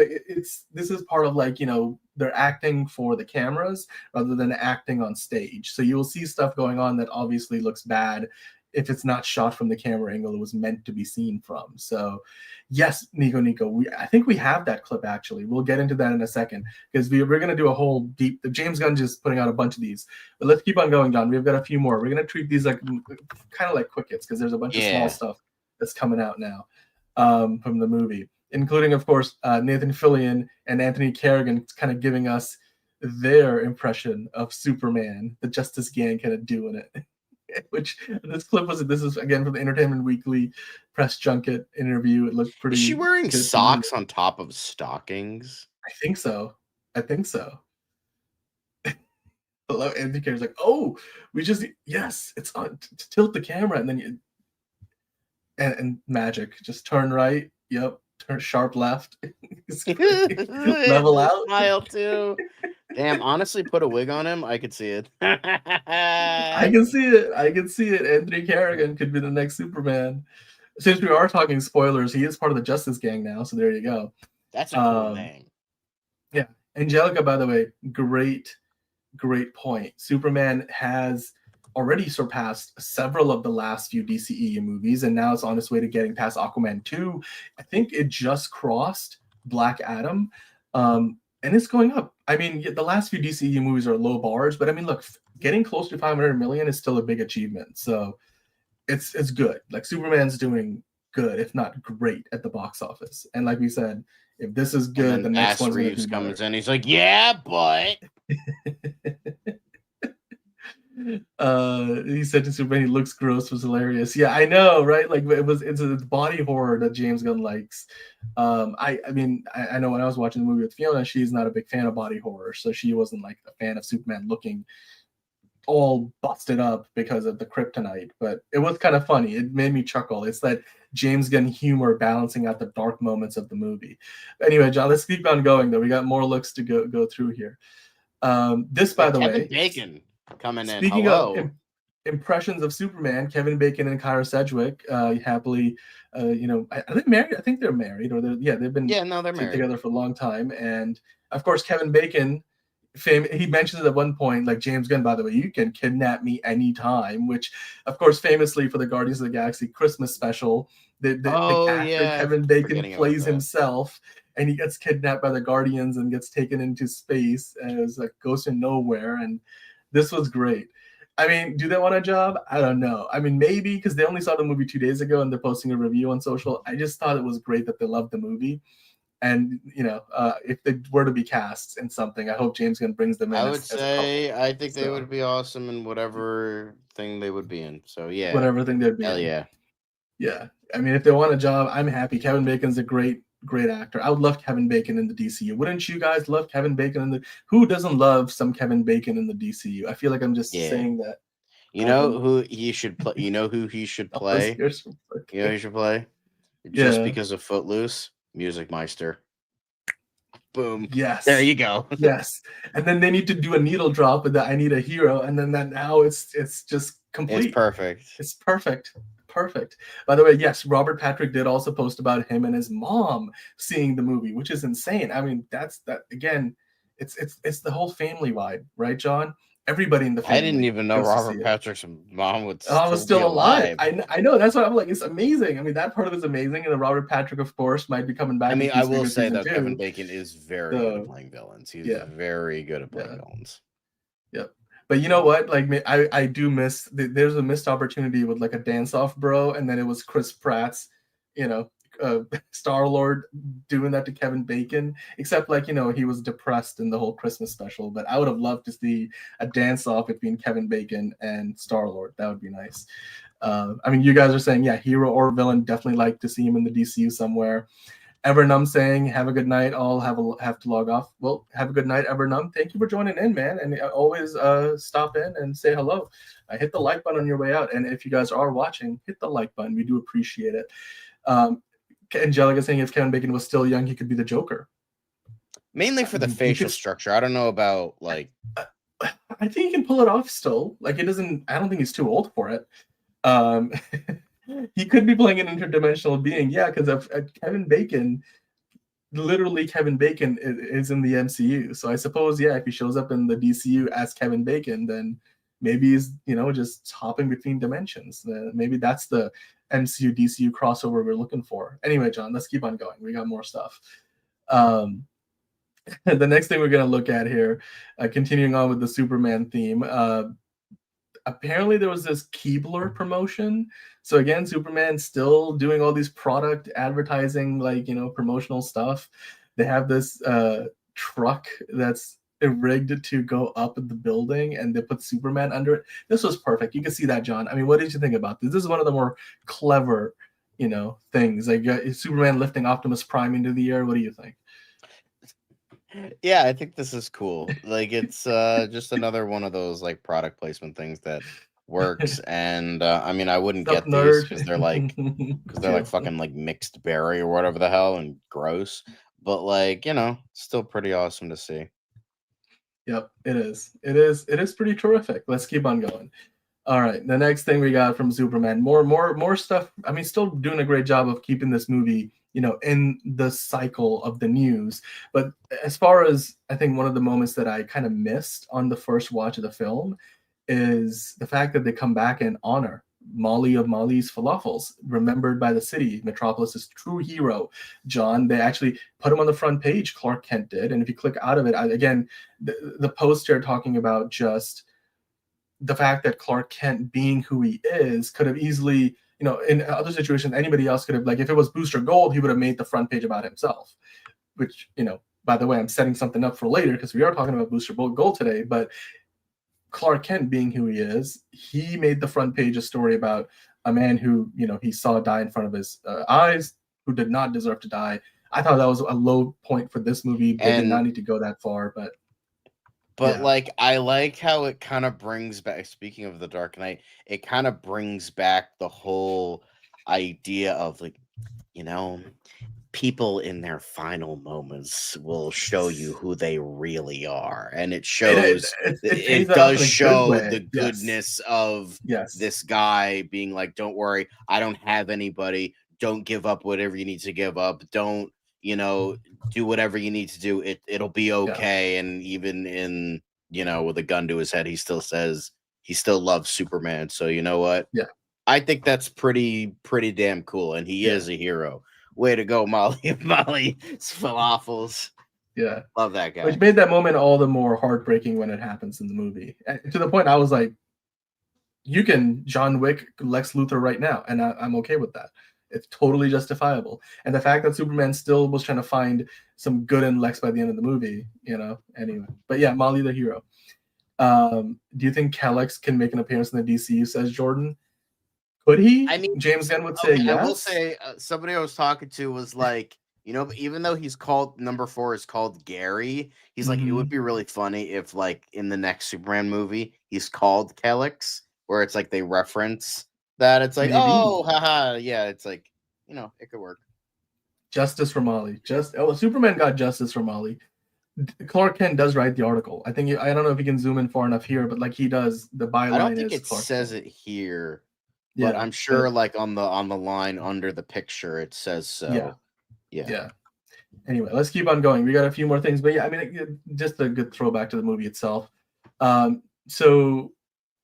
this is part of they're acting for the cameras rather than acting on stage. So you will see stuff going on that obviously looks bad if it's not shot from the camera angle it was meant to be seen from. So yes, Nico, I think we have that clip actually. We'll get into that in a second because we're going to do a whole deep. James Gunn just putting out a bunch of these, but let's keep on going, John. We've got a few more. We're going to treat these kind of like quick hits because there's a bunch of small stuff that's coming out now from the movie, including, of course, Nathan Fillion and Anthony Carrigan kind of giving us their impression of Superman, the Justice Gang kind of doing it. Which this is again from the Entertainment Weekly press junket interview. It looked pretty. Is she wearing socks on top of stockings? I think so. Hello, Anthony Carrigan's like, oh, it's on to tilt the camera, and then you and magic, just turn right. Yep, turn sharp left. Level out. Smile too. Damn, honestly, put a wig on him. I could see it. I can see it. Anthony Carrigan could be the next Superman. Since we are talking spoilers, he is part of the Justice Gang now, so there you go. That's a cool name. Yeah. Angelica, by the way, great point. Superman has already surpassed several of the last few DCEU movies, and now it's on its way to getting past Aquaman 2. I think it just crossed Black Adam. And it's going up. I mean, the last few DCEU movies are low bars, but I mean, look, getting close to 500 million is still a big achievement. So it's good. Superman's doing good, if not great, at the box office. And like we said, if this is good, the next one's Reeves comes in. He's like, yeah, but he said to Superman, he looks gross, was hilarious. Yeah, I know, right? It's a body horror that James Gunn likes. I know when I was watching the movie with Fiona, she's not a big fan of body horror, so she wasn't a fan of Superman looking all busted up because of the kryptonite. But it was kind of funny. It made me chuckle. It's that James Gunn humor balancing out the dark moments of the movie. Anyway, John, let's keep on going though. We got more looks to go through here. This, by the way, Bacon coming in. Speaking of impressions of Superman, Kevin Bacon and Kyra Sedgwick happily, are they married? I think they're married, or they've been they're married together for a long time. And of course, Kevin Bacon, he mentions it at one point, James Gunn, by the way, you can kidnap me anytime, which, of course, famously for the Guardians of the Galaxy Christmas special, the actor Kevin Bacon plays himself. And he gets kidnapped by the Guardians and gets taken into space and goes to nowhere. And this was great. I mean, do they want a job? I don't know. I mean, maybe because they only saw the movie 2 days ago and they're posting a review on social. I just thought it was great that they loved the movie. And, if they were to be cast in something, I hope James Gunn brings them in. I think they would be awesome in whatever thing they would be in. So, yeah. Whatever thing they'd be in. Hell yeah. Yeah. I mean, if they want a job, I'm happy. Kevin Bacon's a great actor. I would love Kevin Bacon in the DCU. Wouldn't you guys love Kevin Bacon who doesn't love some Kevin Bacon in the DCU? I feel like I'm just saying that. You know who he should play? You know who he should play? You know who he should play? Just because of Footloose, Music Meister. Boom. Yes. There you go. Yes. And then they need to do a needle drop with the I Need a Hero, and then now it's just complete. It's perfect. It's perfect. Perfect. By the way, yes, Robert Patrick did also post about him and his mom seeing the movie, which is insane. I mean, that again, it's the whole family vibe, right, John? Everybody in the family. I didn't even know Robert Patrick's mom was still alive. I know. That's what I'm like. It's amazing. I mean, that part of it's amazing. And then Robert Patrick, of course, might be coming back. I mean, I will say that Kevin Bacon is very good at playing villains. He's very good at playing villains. Yep. But you know what? Like, I do miss. There's a missed opportunity with like a dance-off bro, and then it was Chris Pratt's, Star-Lord doing that to Kevin Bacon, except like he was depressed in the whole Christmas special. But I would have loved to see a dance-off between Kevin Bacon and Star-Lord. That would be nice. I mean, you guys are saying hero or villain. Definitely like to see him in the DCU somewhere. Evernum saying, have a good night. I'll have to log off. Well, have a good night, Evernum. Thank you for joining in, man. And always stop in and say hello. Hit the like button on your way out. And if you guys are watching, hit the like button. We do appreciate it. Angelica saying if Kevin Bacon was still young, he could be the Joker. Mainly for the facial structure. I don't know about like. I think he can pull it off still. Like it doesn't. I don't think he's too old for it. He could be playing an interdimensional being, because of Kevin Bacon. Literally, Kevin Bacon is in the MCU. So I suppose, if he shows up in the DCU as Kevin Bacon, then maybe he's just hopping between dimensions. Maybe that's the MCU DCU crossover we're looking for. Anyway, John, let's keep on going. We got more stuff. The next thing we're going to look at here, continuing on with the Superman theme, apparently there was this Keebler promotion. So again, Superman's still doing all these product advertising, promotional stuff. They have this truck that's rigged to go up in the building, and they put Superman under it. This was perfect. You can see that, John. I mean, what did you think about this? This is one of the more clever, things. Like Superman lifting Optimus Prime into the air. What do you think? Yeah, I think this is cool. Like it's just another one of those like product placement things that works. And I mean, I wouldn't get these because they're like fucking like mixed berry or whatever the hell and gross. But like, still pretty awesome to see. Yep, it is. It is pretty terrific. Let's keep on going. All right, the next thing we got from Superman, more stuff. I mean, still doing a great job of keeping this movie, in the cycle of the news. But as far as I think one of the moments that I kind of missed on the first watch of the film is the fact that they come back and honor Molly of Molly's Falafels, remembered by the city, Metropolis's true hero, John. They actually put him on the front page, Clark Kent did. And if you click out of it, again, the poster talking about just the fact that Clark Kent being who he is could have easily, in other situations, anybody else could have, like if it was Booster Gold, he would have made the front page about himself, which, by the way, I'm setting something up for later because we are talking about Booster Gold today, but Clark Kent being who he is, he made the front page a story about a man who, he saw die in front of his eyes, who did not deserve to die. I thought that was a low point for this movie. They did not need to go that far, but like, I like how it kind of brings back, speaking of the Dark Knight, it kind of brings back the whole idea of like, people in their final moments will show you who they really are. And it shows, it does show the goodness of this guy being like, don't worry, I don't have anybody. Don't give up whatever you need to give up. Don't, do whatever you need to do. It'll be okay. And even in, with a gun to his head, he still says he still loves Superman. So you know what? Yeah. I think that's pretty damn cool. And he is a hero. Way to go, Molly's Falafels. Yeah. Love that guy. Which made that moment all the more heartbreaking when it happens in the movie. And to the point I was like, you can John Wick Lex Luthor right now. And I'm okay with that. It's totally justifiable. And the fact that Superman still was trying to find some good in Lex by the end of the movie, anyway. But yeah, Molly the hero. Do you think Kellex can make an appearance in the DCU, says Jordan? Could he? I mean, James Gunn would say yes. I will say somebody I was talking to was like, even though he's called number 4 is called Gary, he's like, it would be really funny if like in the next Superman movie, he's called Kellex, where it's like they reference that. It's like, Maybe. oh, haha, yeah. It's like, it could work. Justice for Molly. Superman got justice for Molly. Clark Kent does write the article. I think I don't know if you can zoom in far enough here, but like he does, the byline. I don't think is it Clark says Kent. it here, but I'm sure like on the line under the picture it says so. Yeah. Anyway, let's keep on going. We got a few more things, but yeah, I mean, just a good throwback to the movie itself. So,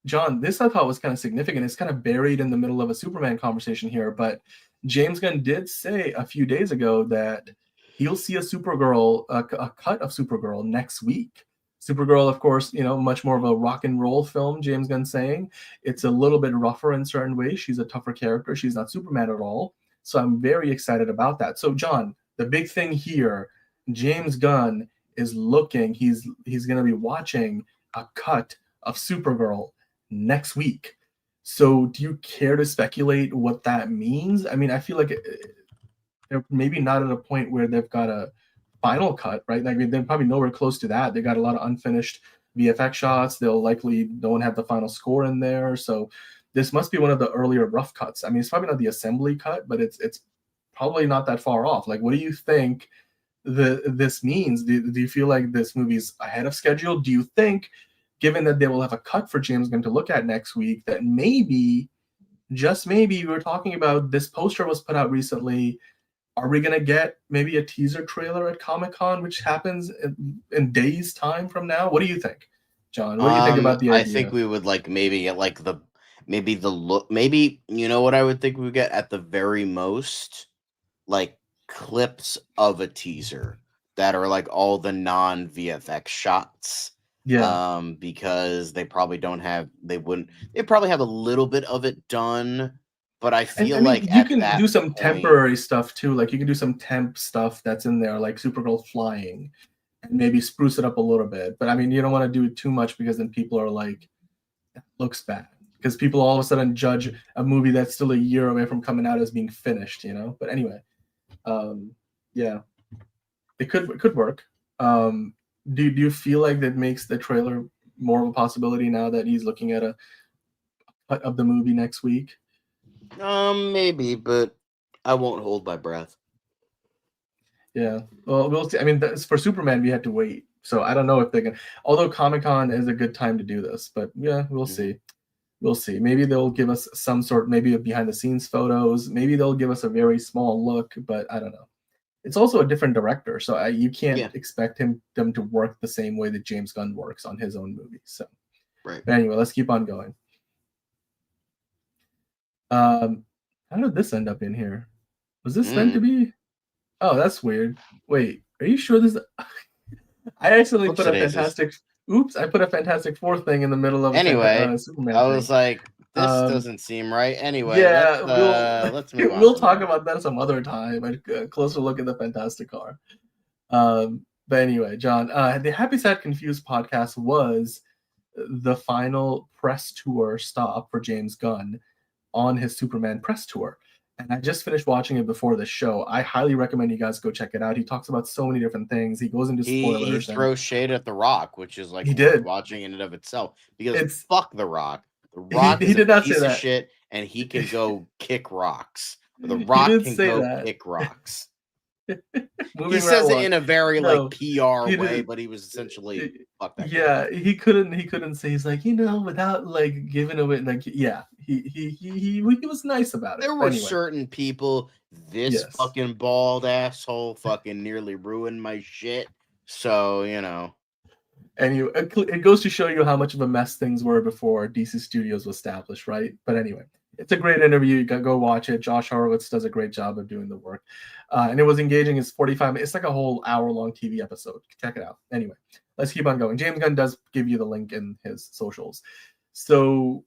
John, this I thought was kind of significant. It's kind of buried in the middle of a Superman conversation here, but James Gunn did say a few days ago that he'll see a Supergirl, a cut of Supergirl next week. Supergirl, of course, much more of a rock and roll film, James Gunn saying. It's a little bit rougher in certain ways. She's a tougher character. She's not Superman at all. So I'm very excited about that. So, John, the big thing here, James Gunn is looking, he's going to be watching a cut of Supergirl next week. So do you care to speculate what that means? I mean, I feel like they're maybe not at a point where they've got a final cut, right? Like they're probably nowhere close to that. They got a lot of unfinished VFX shots. They'll likely don't have the final score in there. So this must be one of the earlier rough cuts. I mean, it's probably not the assembly cut, but it's probably not that far off. Like, what do you think this means? Do you feel like this movie's ahead of schedule? Do you think, given that they will have a cut for James Gunn to look at next week, that maybe, just maybe, we were talking about this poster was put out recently. Are we going to get maybe a teaser trailer at Comic-Con, which happens in days' time from now? What do you think, John? What do you think about the idea? I think we would like maybe get like the look. Maybe, you know what I would think we would get at the very most? Like clips of a teaser that are like all the non-VFX shots. Yeah. Because they probably they probably have a little bit of it done, but I feel like you can do some temporary stuff too. Like you can do some temp stuff that's in there, like Supergirl flying, and maybe spruce it up a little bit. But I mean, you don't want to do it too much because then people are like, it looks bad. Because people all of a sudden judge a movie that's still a year away from coming out as being finished, But anyway, yeah, it could work. Do you feel like that makes the trailer more of a possibility now that he's looking at a cut of the movie next week? Maybe, but I won't hold my breath. Yeah, well, we'll see. I mean, for Superman, we had to wait, so I don't know if they're gonna. Although Comic-Con is a good time to do this, but yeah, we'll see. We'll see. Maybe they'll give us some sort, maybe behind-the-scenes photos. Maybe they'll give us a very small look, but I don't know. It's also a different director, so you can't expect them to work the same way that James Gunn works on his own movies. So, right. But anyway, let's keep on going. How did this end up in here? Was this meant to be? Oh, that's weird. Wait, are you sure this? I accidentally put a fantastic. Oops, I put a Fantastic Four thing in the middle of Superman. I was like, this doesn't seem right. Anyway, yeah, let's move on. We'll talk about that some other time. A closer look at the Fantastic Car. But anyway, John, the Happy Sad Confused podcast was the final press tour stop for James Gunn on his Superman press tour. And I just finished watching it before the show. I highly recommend you guys go check it out. He talks about so many different things. He goes into spoilers. He throws shade at The Rock, which is like watching in and of itself. Because fuck The Rock. The Rock is a piece of shit, and he can go kick rocks. The Rock can go kick rocks. He says it in a very PR way, but he was essentially fuck that. Yeah, he couldn't say, he's like, without like giving away, like, yeah, he was nice about it. There were certain people, this fucking bald asshole fucking nearly ruined my shit. So, And it goes to show you how much of a mess things were before DC Studios was established, right? But anyway, it's a great interview. You gotta go watch it. Josh Horowitz does a great job of doing the work. And it was engaging. It's 45 minutes. It's like a whole hour-long TV episode. Check it out. Anyway, let's keep on going. James Gunn does give you the link in his socials. So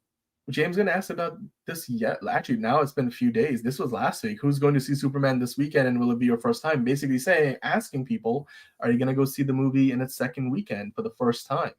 James Gunn asked about this yet. Actually, now it's been a few days. This was last week. Who's going to see Superman this weekend, and will it be your first time? Basically asking people, are you going to go see the movie in its second weekend for the first time?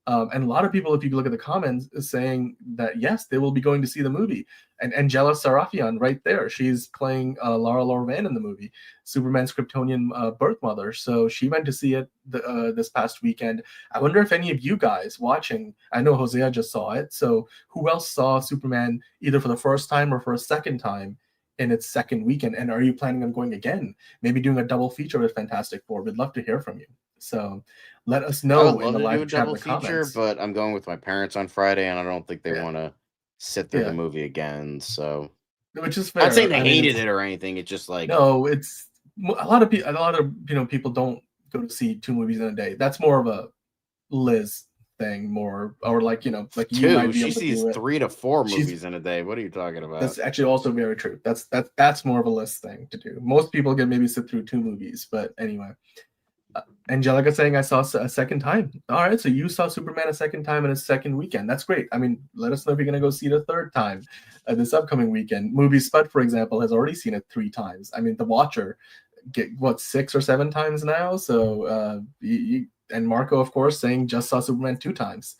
And a lot of people, if you look at the comments, is saying that yes, they will be going to see the movie. And Angela Sarafian, right there, she's playing Lara Lorvan in the movie, Superman's Kryptonian birth mother. So she went to see it this past weekend. I wonder if any of you guys watching, I know Hosea just saw it. So who else saw Superman either for the first time or for a second time in its second weekend? And are you planning on going again? Maybe doing a double feature with Fantastic Four? We'd love to hear from you. So let us I know would in love the to do a live chat in double the feature, comments. but I'm going with my parents on Friday, and I don't think they Yeah. want to sit through Yeah. the movie again. So, Which is fair. not saying they I mean, hated it's- it or anything. It's just like No, it's a lot of people don't go to see 2 movies in a day. That's more of a Liz thing, more, or like you two. might be She able to sees do it. 3 to 4 She's- movies in a day. What are you talking about? That's actually also very true. That's more of a Liz thing to do. Most people can maybe sit through 2 movies, but anyway. Angelica saying I saw a second time. All right, so you saw Superman a second time in a second weekend. That's great. I mean, let us know if you're going to go see it a third time this upcoming weekend. Movie Spud, for example, has already seen it 3 times. I mean, The Watcher, 6 or 7 times now. So, and Marco, of course, saying just saw Superman 2 times.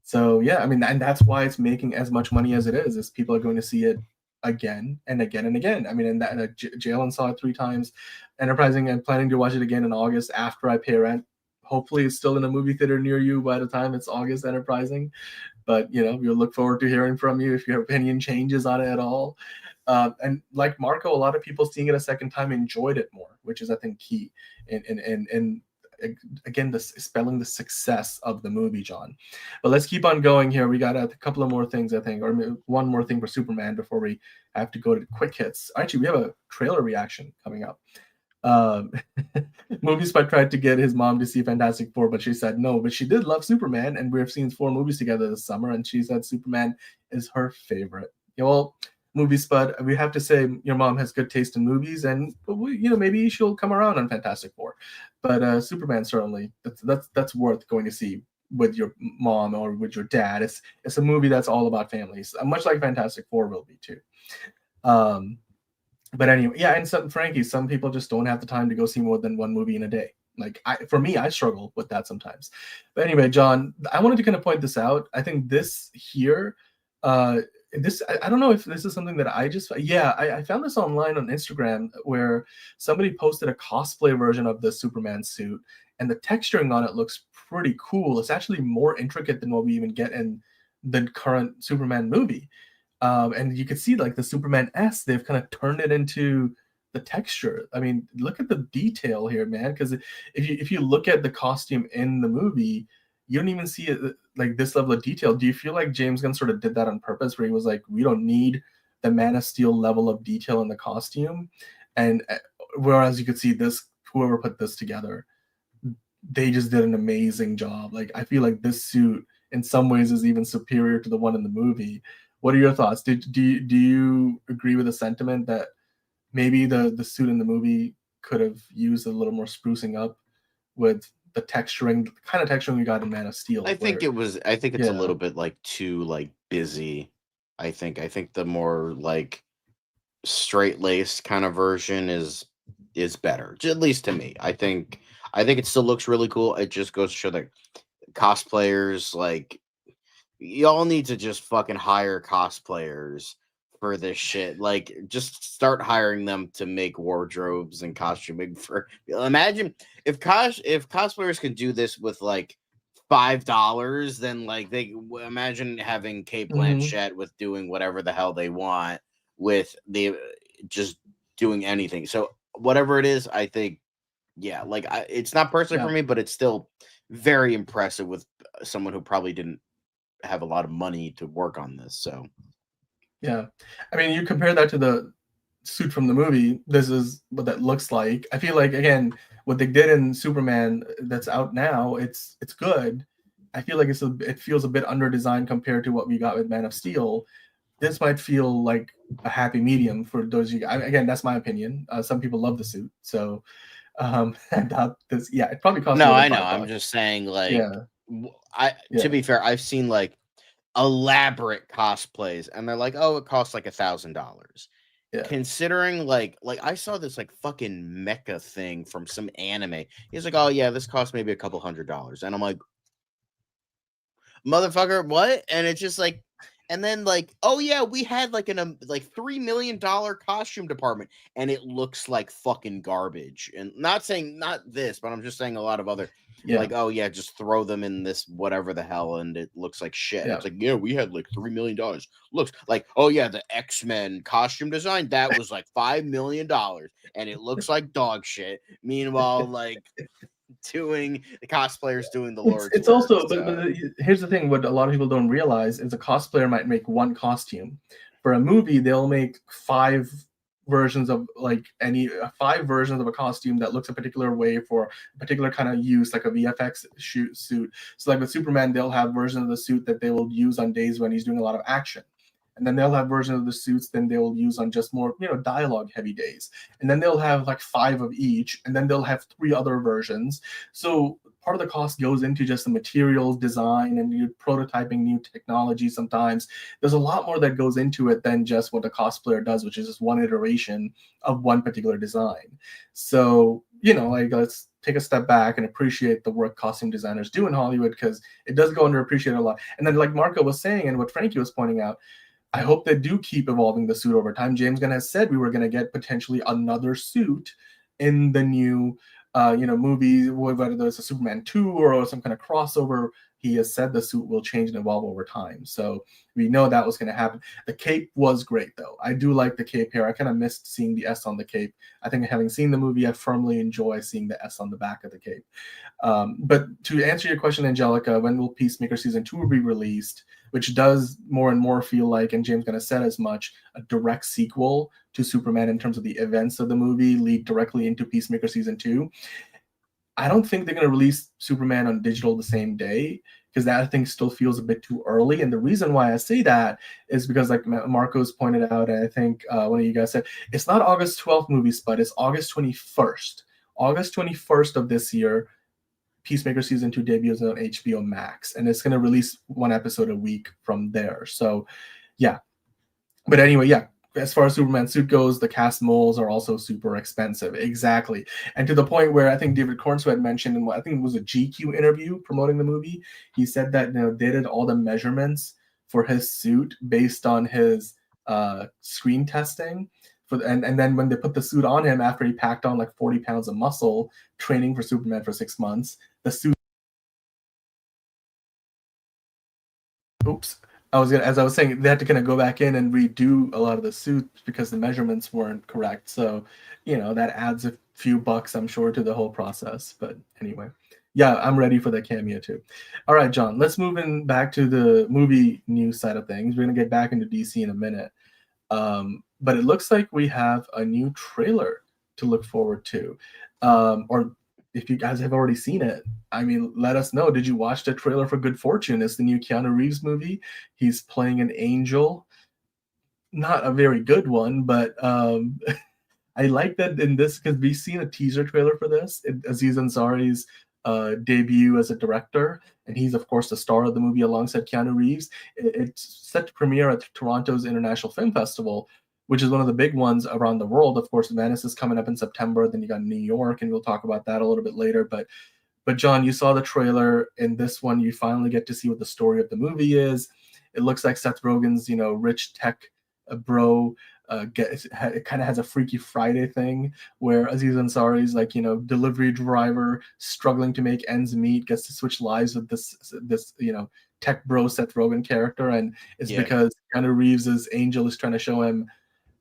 So, yeah, I mean, and that's why it's making as much money as it is people are going to see it again and again and again. I mean, and that Jalen saw it 3 times. Enterprising and planning to watch it again in August after I pay rent. Hopefully, it's still in a movie theater near you by the time it's August. Enterprising, but we'll look forward to hearing from you if your opinion changes on it at all. And like Marco, a lot of people seeing it a second time enjoyed it more, which is I think key. And again, spelling the success of the movie, John. But let's keep on going here. We got a couple of more things, I think, or one more thing for Superman before we have to go to quick hits. Actually, we have a trailer reaction coming up. Movie Spot tried to get his mom to see Fantastic Four, but she said no. But she did love Superman, and we've seen 4 movies together this summer, and she said Superman is her favorite. Well, Movie Spud, we have to say your mom has good taste in movies, and maybe she'll come around on Fantastic Four. But Superman, certainly, that's worth going to see with your mom or with your dad. It's a movie that's all about families, much like Fantastic Four will be too. But anyway, yeah, and some people just don't have the time to go see more than 1 movie in a day. Like for me, I struggle with that sometimes. But anyway, John, I wanted to kind of point this out. I think this here, I don't know if this is something that I found this online on Instagram where somebody posted a cosplay version of the Superman suit, and the texturing on it looks pretty cool. It's actually more intricate than what we even get in the current Superman movie. And you can see like the Superman S, they've kind of turned it into the texture. I mean, look at the detail here, man. Because if you look at the costume in the movie, you don't even see it like this level of detail. Do you feel like James Gunn sort of did that on purpose, where he was like, we don't need the Man of Steel level of detail in the costume? And whereas you could see this, whoever put this together, they just did an amazing job. Like I feel like this suit in some ways is even superior to the one in the movie. What are your thoughts? Do you agree with the sentiment that maybe the suit in the movie could have used a little more sprucing up with the texturing, the kind of texturing we got in Man of Steel? I think it's a little bit like too like busy. I think the more like straight-laced kind of version is better, at least to me. I think it still looks really cool. It just goes to show that cosplayers, like, y'all need to just fucking hire cosplayers for this shit. Like, just start hiring them to make wardrobes and costuming for. Imagine if cosplayers could do this with like $5, then like they imagine having Kate Blanchett with doing whatever the hell they want with the just doing anything. So whatever it is, I think, yeah, like it's not personally for me, but it's still very impressive with someone who probably didn't have a lot of money to work on this. So yeah, I mean, you compare that to the suit from the movie, this is what that looks like. I feel like, again, what they did in Superman that's out now, it's good. I feel like it feels a bit under designed compared to what we got with Man of Steel. This might feel like a happy medium for those of you guys. Again, that's my opinion. Some people love the suit, so it probably costs. No, I know. I'm just saying, like, to be fair, I've seen like elaborate cosplays, and they're like, oh, it costs like $1,000. Yeah. Considering like I saw this like fucking mecha thing from some anime. He's like, oh yeah, this costs maybe a couple $100, and I'm like, motherfucker, what? And it's just like, and then like, oh yeah, we had like like $3 million costume department, and it looks like fucking garbage. And not saying not this, but I'm just saying a lot of other like, oh yeah, just throw them in this whatever the hell, and it looks like shit. It's like, yeah, we had like $3 million. Looks like, oh yeah, the X-Men costume design that was like $5 million, and it looks like dog shit. Meanwhile, like doing the cosplayers doing the Lord's it's work, also so. but here's the thing, what a lot of people don't realize is a cosplayer might make one costume. For a movie, they'll make five versions of like five versions of a costume that looks a particular way for a particular kind of use, like a VFX suit. So like with Superman, they'll have versions of the suit that they will use on days when he's doing a lot of action. And then they'll have versions of the suits then they'll use on just more, dialogue heavy days. And then they'll have like five of each, and then they'll have three other versions. So part of the cost goes into just the materials design and new prototyping new technology. Sometimes there's a lot more that goes into it than just what the cosplayer does, which is just one iteration of one particular design. So, like, let's take a step back and appreciate the work costume designers do in Hollywood, because it does go underappreciated a lot. And then like Marco was saying, and what Frankie was pointing out, I hope they do keep evolving the suit over time. James Gunn has said we were going to get potentially another suit in the new, movie, whether it's a Superman 2 or some kind of crossover. He has said the suit will change and evolve over time. So we know that was going to happen. The cape was great, though. I do like the cape here. I kind of missed seeing the S on the cape. I think having seen the movie, I firmly enjoy seeing the S on the back of the cape. But to answer your question, Angelica, when will Peacemaker Season 2 be released? Which does more and more feel like, and James Gunn has said as much, a direct sequel to Superman in terms of the events of the movie lead directly into Peacemaker Season 2. I don't think they're going to release Superman on digital the same day, because that I think still feels a bit too early. And the reason why I say that is because, like Marco's pointed out, and I think one of you guys said, it's not August 12th movie, Spud, it's August 21st. August 21st of this year, Peacemaker Season 2 debuts on HBO Max, and it's going to release one episode a week from there. So, yeah. But anyway, yeah, as far as Superman suit goes, the cast molds are also super expensive. Exactly. And to the point where I think David Cornswell had mentioned in what I think it was a GQ interview promoting the movie, he said that they did all the measurements for his suit based on his screen testing. And then when they put the suit on him after he packed on like 40 pounds of muscle training for Superman for 6 months, the suit. As I was saying, they had to kind of go back in and redo a lot of the suits because the measurements weren't correct. So, that adds a few bucks, I'm sure, to the whole process. But anyway, yeah, I'm ready for that cameo too. All right, John, let's move in back to the movie news side of things. We're going to get back into DC in a minute. But it looks like we have a new trailer to look forward to. Or if you guys have already seen it, I mean, let us know. Did you watch the trailer for Good Fortune? It's the new Keanu Reeves movie. He's playing an angel. Not a very good one, but I like that in this, because we've seen a teaser trailer for this. Aziz Ansari's debut as a director, and he's of course the star of the movie alongside Keanu Reeves. It's set to premiere at Toronto's International Film Festival, which is one of the big ones around the world. Of course, Venice is coming up in September. Then you got New York, and we'll talk about that a little bit later. But John, you saw the trailer. In this one, you finally get to see what the story of the movie is. It looks like Seth Rogen's, rich tech bro. It kind of has a Freaky Friday thing where Aziz Ansari's like, delivery driver struggling to make ends meet, gets to switch lives with this tech bro Seth Rogen character, and it's because Keanu Reeves' angel is trying to show him,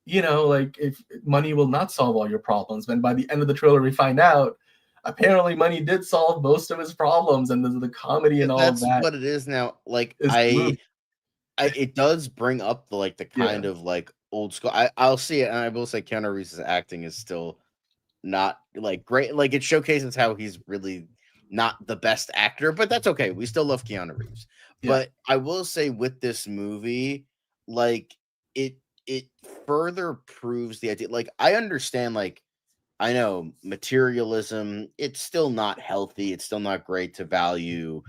like, if money will not solve all your problems. And by the end of the trailer, we find out apparently money did solve most of his problems, and the comedy and all of that. That's what it is now. Like, it does bring up the kind of like old school. I'll see it, and I will say Keanu Reeves' acting is still not like great. Like, it showcases how he's really not the best actor, but that's okay. We still love Keanu Reeves. Yeah. But I will say with this movie, like it further proves the idea. Like, I understand, like, I know materialism, it's still not healthy. It's still not great to value,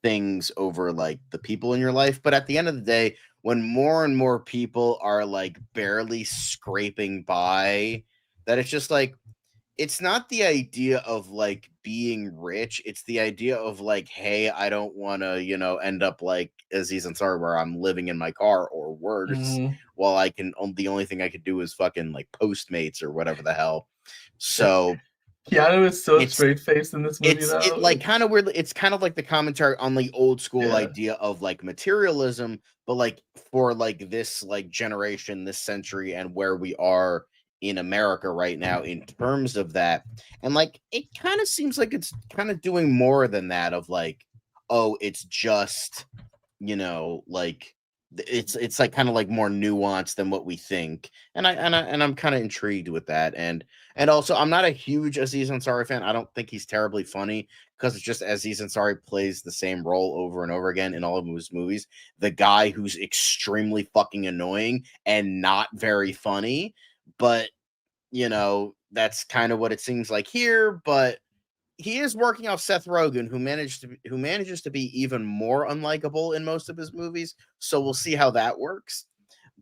things over like the people in your life. But at the end of the day, when more and more people are like barely scraping by, that it's just like, it's not the idea of like being rich. It's the idea of like, hey, I don't want to, end up like Aziz Ansari where I'm living in my car or worse. While I can, the only thing I could do is fucking like Postmates or whatever the hell. So Keanu is so straight faced in this movie. It like kind of weird. It's kind of like the commentary on the old school idea of like materialism, but like for like this like generation, this century, and where we are in America right now in terms of that. And like it kind of seems like it's kind of doing more than that of like, oh, it's just, like it's like kind of like more nuanced than what we think. And I'm kind of intrigued with that. And also I'm not a huge Aziz Ansari fan. I don't think he's terribly funny because it's just Aziz Ansari plays the same role over and over again in all of his movies. The guy who's extremely fucking annoying and not very funny. But, that's kind of what it seems like here. But he is working off Seth Rogen, who manages to be even more unlikable in most of his movies. So we'll see how that works.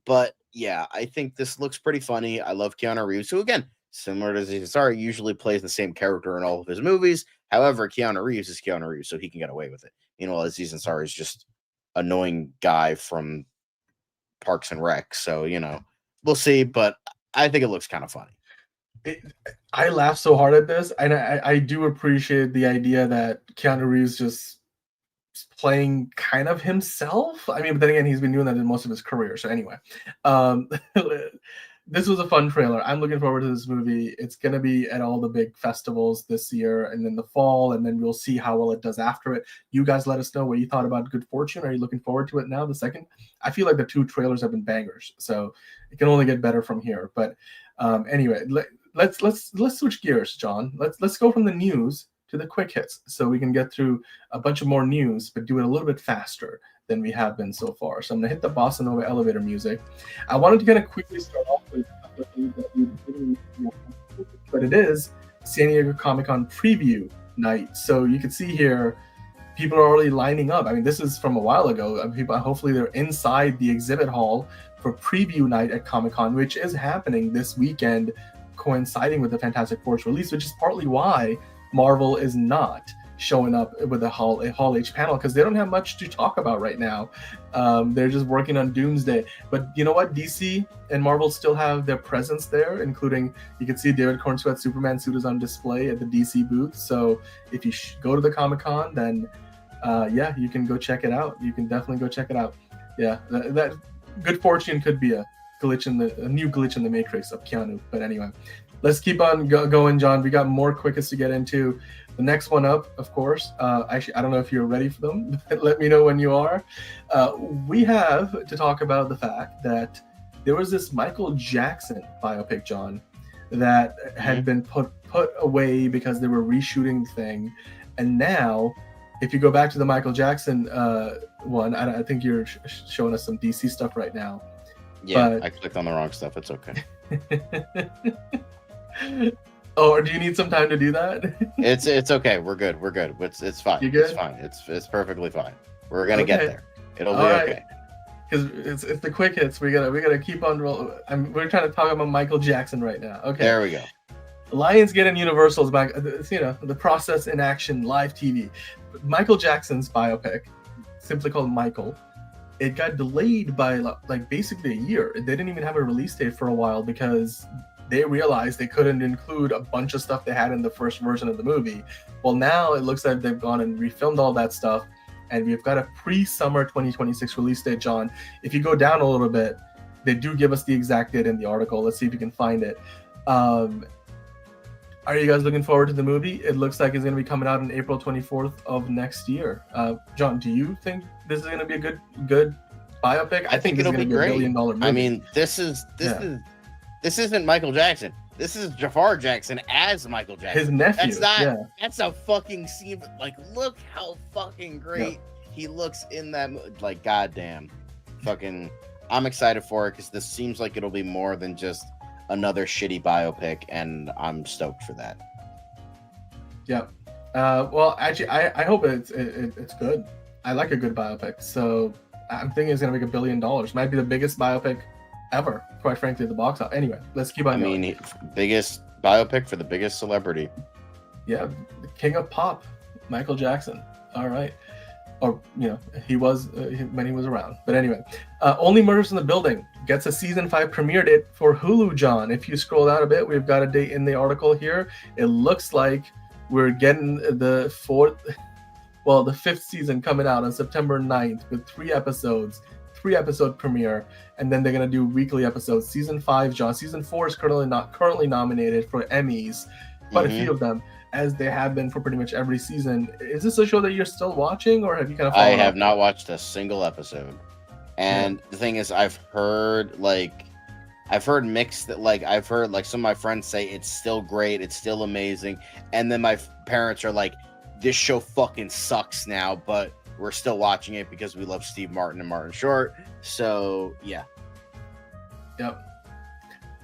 But yeah, I think this looks pretty funny. I love Keanu Reeves, who again, similar to Aziz Ansari, usually plays the same character in all of his movies. However, Keanu Reeves is Keanu Reeves, so he can get away with it. Aziz Ansari is just annoying guy from Parks and Rec. So, we'll see, but I think it looks kind of funny. I laugh so hard at this, and I do appreciate the idea that Keanu Reeves just playing kind of himself. I mean, but then again, he's been doing that in most of his career. So anyway, this was a fun trailer. I'm looking forward to this movie. It's going to be at all the big festivals this year and in the fall, and then we'll see how well it does after it. You guys let us know what you thought about Good Fortune. Are you looking forward to it now, the second? I feel like the two trailers have been bangers, so it can only get better from here. But anyway, let's switch gears, John. Let's go from the news to the quick hits so we can get through a bunch of more news, but do it a little bit faster than we have been so far. So I'm going to hit the Bossa Nova elevator music. I wanted to kind of quickly start off with a couple of things that we didn't, but it is San Diego Comic-Con preview night. So you can see here, people are already lining up. I mean, this is from a while ago. People, hopefully they're inside the exhibit hall for preview night at Comic-Con, which is happening this weekend, coinciding with the Fantastic Four's release, which is partly why Marvel is not showing up with a Hall H panel, because they don't have much to talk about right now. They're just working on Doomsday. But you know what? DC and Marvel still have their presence there, including, you can see David Cornsweet's Superman suit is on display at the DC booth. So if you go to the Comic-Con, then yeah, you can go check it out. You can definitely go check it out. Yeah, that Good Fortune could be a new glitch in the Matrix of Keanu. But anyway, let's keep on going, John. We got more quickies to get into. The next one up, of course, actually, I don't know if you're ready for them. Let me know when you are. We have to talk about the fact that there was this Michael Jackson biopic, John, that had been put away because they were reshooting the thing. And now, if you go back to the Michael Jackson one, I think you're showing us some DC stuff right now. Yeah, but I clicked on the wrong stuff. It's okay. Oh, or do you need some time to do that? It's okay. We're good. It's fine. You good? It's fine. It's perfectly fine. We're gonna get there. It'll be okay. Because it's the quick hits. We gotta keep on rolling. We're trying to talk about Michael Jackson right now. Okay. There we go. Lionsgate and Universal's back. The process in action, live TV. Michael Jackson's biopic, simply called Michael. It got delayed by like basically a year. They didn't even have a release date for a while because they realized they couldn't include a bunch of stuff they had in the first version of the movie. Well, now it looks like they've gone and refilmed all that stuff, and we've got a pre-summer 2026 release date, John. If you go down a little bit, they do give us the exact date in the article. Let's see if you can find it. Are you guys looking forward to the movie? It looks like it's going to be coming out on April 24th of next year. John, do you think this is going to be a good biopic? I think it'll be great. $1 billion movie. I mean, this isn't Michael Jackson. This is Jafar Jackson as Michael Jackson. His nephew. That's a fucking scene. Like, look how fucking great he looks in that. Like, goddamn, fucking. I'm excited for it because this seems like it'll be more than just another shitty biopic, and I'm stoked for that. Yeah. Well, actually, I hope it's good. I like a good biopic, so I'm thinking it's gonna make $1 billion. Might be the biggest biopic ever, quite frankly, at the box office. Anyway, let's keep on going. I mean, biggest biopic for the biggest celebrity. Yeah, the king of pop, Michael Jackson. All right. Or, he was when he was around. But anyway, Only Murders in the Building gets a season 5 premiere date for Hulu, John. If you scroll down a bit, we've got a date in the article here. It looks like we're getting the 5th season coming out on September 9th with 3 episode premiere, and then they're going to do weekly episodes. Season 5, John. Season 4 is currently nominated for Emmys, quite a few of them, as they have been for pretty much every season. Is this a show that you're still watching, or have you kind of I have not watched a single episode. And the thing is, I've heard mixed, I've heard some of my friends say it's still great, it's still amazing, and then my parents are like, this show fucking sucks now, but we're still watching it because we love Steve Martin and Martin Short. So yeah. Yep.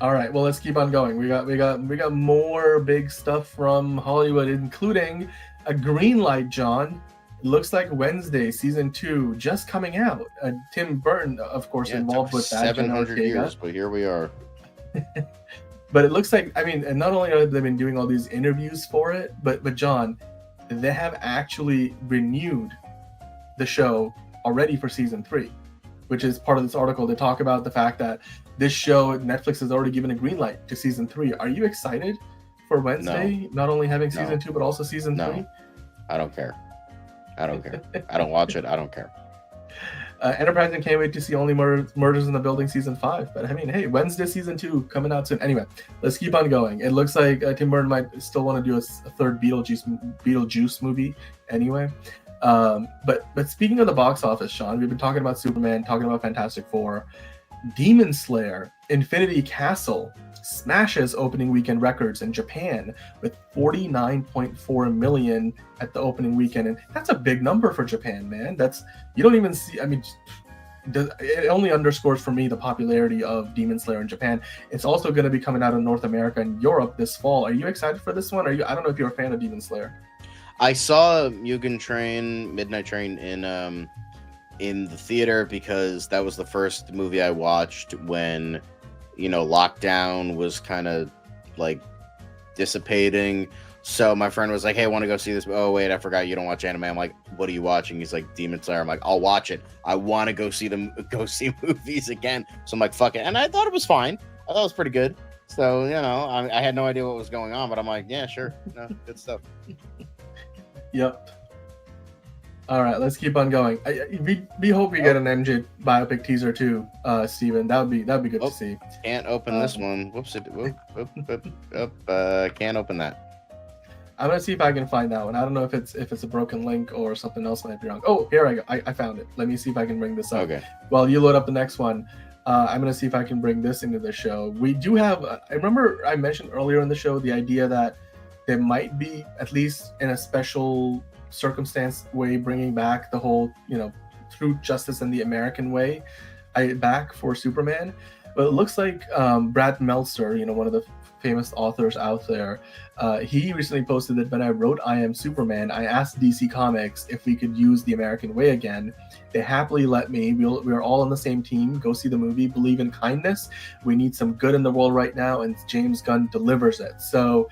All right, well, let's keep on going. We got more big stuff from Hollywood, including a green light, John. It looks like Wednesday, season 2, just coming out. Tim Burton, of course, involved with that. 700 years, but here we are. But it looks like, and not only have they been doing all these interviews for it, but John, they have actually renewed the show already for season 3, which is part of this article. They talk about the fact that this show, Netflix has already given a green light to season 3. Are you excited for Wednesday? No. Not only having season 2, but also season 3? I don't care. I don't watch it. I don't care. Enterprise and can't wait to see Only Murders in the Building season 5. But hey, Wednesday season 2 coming out soon. Anyway, let's keep on going. It looks like Tim Burton might still want to do a third Beetlejuice movie anyway. But speaking of the box office, Sean, we've been talking about Superman, talking about Fantastic Four. Demon Slayer Infinity Castle smashes opening weekend records in Japan with 49.4 million at the opening weekend, and that's a big number for Japan, man. You don't even see. It only underscores for me the popularity of Demon Slayer in Japan. It's also going to be coming out in North America and Europe this fall. Are you excited for this one? I don't know if you're a fan of Demon Slayer. I saw Midnight Train in the theater because that was the first movie I watched when, lockdown was kind of dissipating. So my friend was like, hey, I want to go see this. Oh, wait, I forgot you don't watch anime. I'm like, what are you watching? He's like, Demon Slayer. I'm like, I'll watch it. I want to go see movies again. So I'm like, fuck it. And I thought it was fine. I thought it was pretty good. So, I had no idea what was going on, but I'm like, yeah, sure. No, good stuff. Yep. All right, let's keep on going. We hope we get an MJ biopic teaser too, Steven. That'd be good to see. Can't open this one. Whoops! Can't open that. I'm gonna see if I can find that one. I don't know if it's a broken link or something else might be wrong. Oh, here I go. I found it. Let me see if I can bring this up. Okay. While you load up the next one, I'm gonna see if I can bring this into the show. We do have. I remember I mentioned earlier in the show the idea that there might be, at least in a special circumstance way, bringing back the whole Truth, Justice, and the American Way back for Superman. But it looks like Brad Meltzer, one of the famous authors out there, he recently posted that when I wrote I Am Superman, I asked DC Comics if we could use the American Way again. They happily let me. We're all on the same team. Go see the movie. Believe in kindness. We need some good in the world right now, and James Gunn delivers it. So,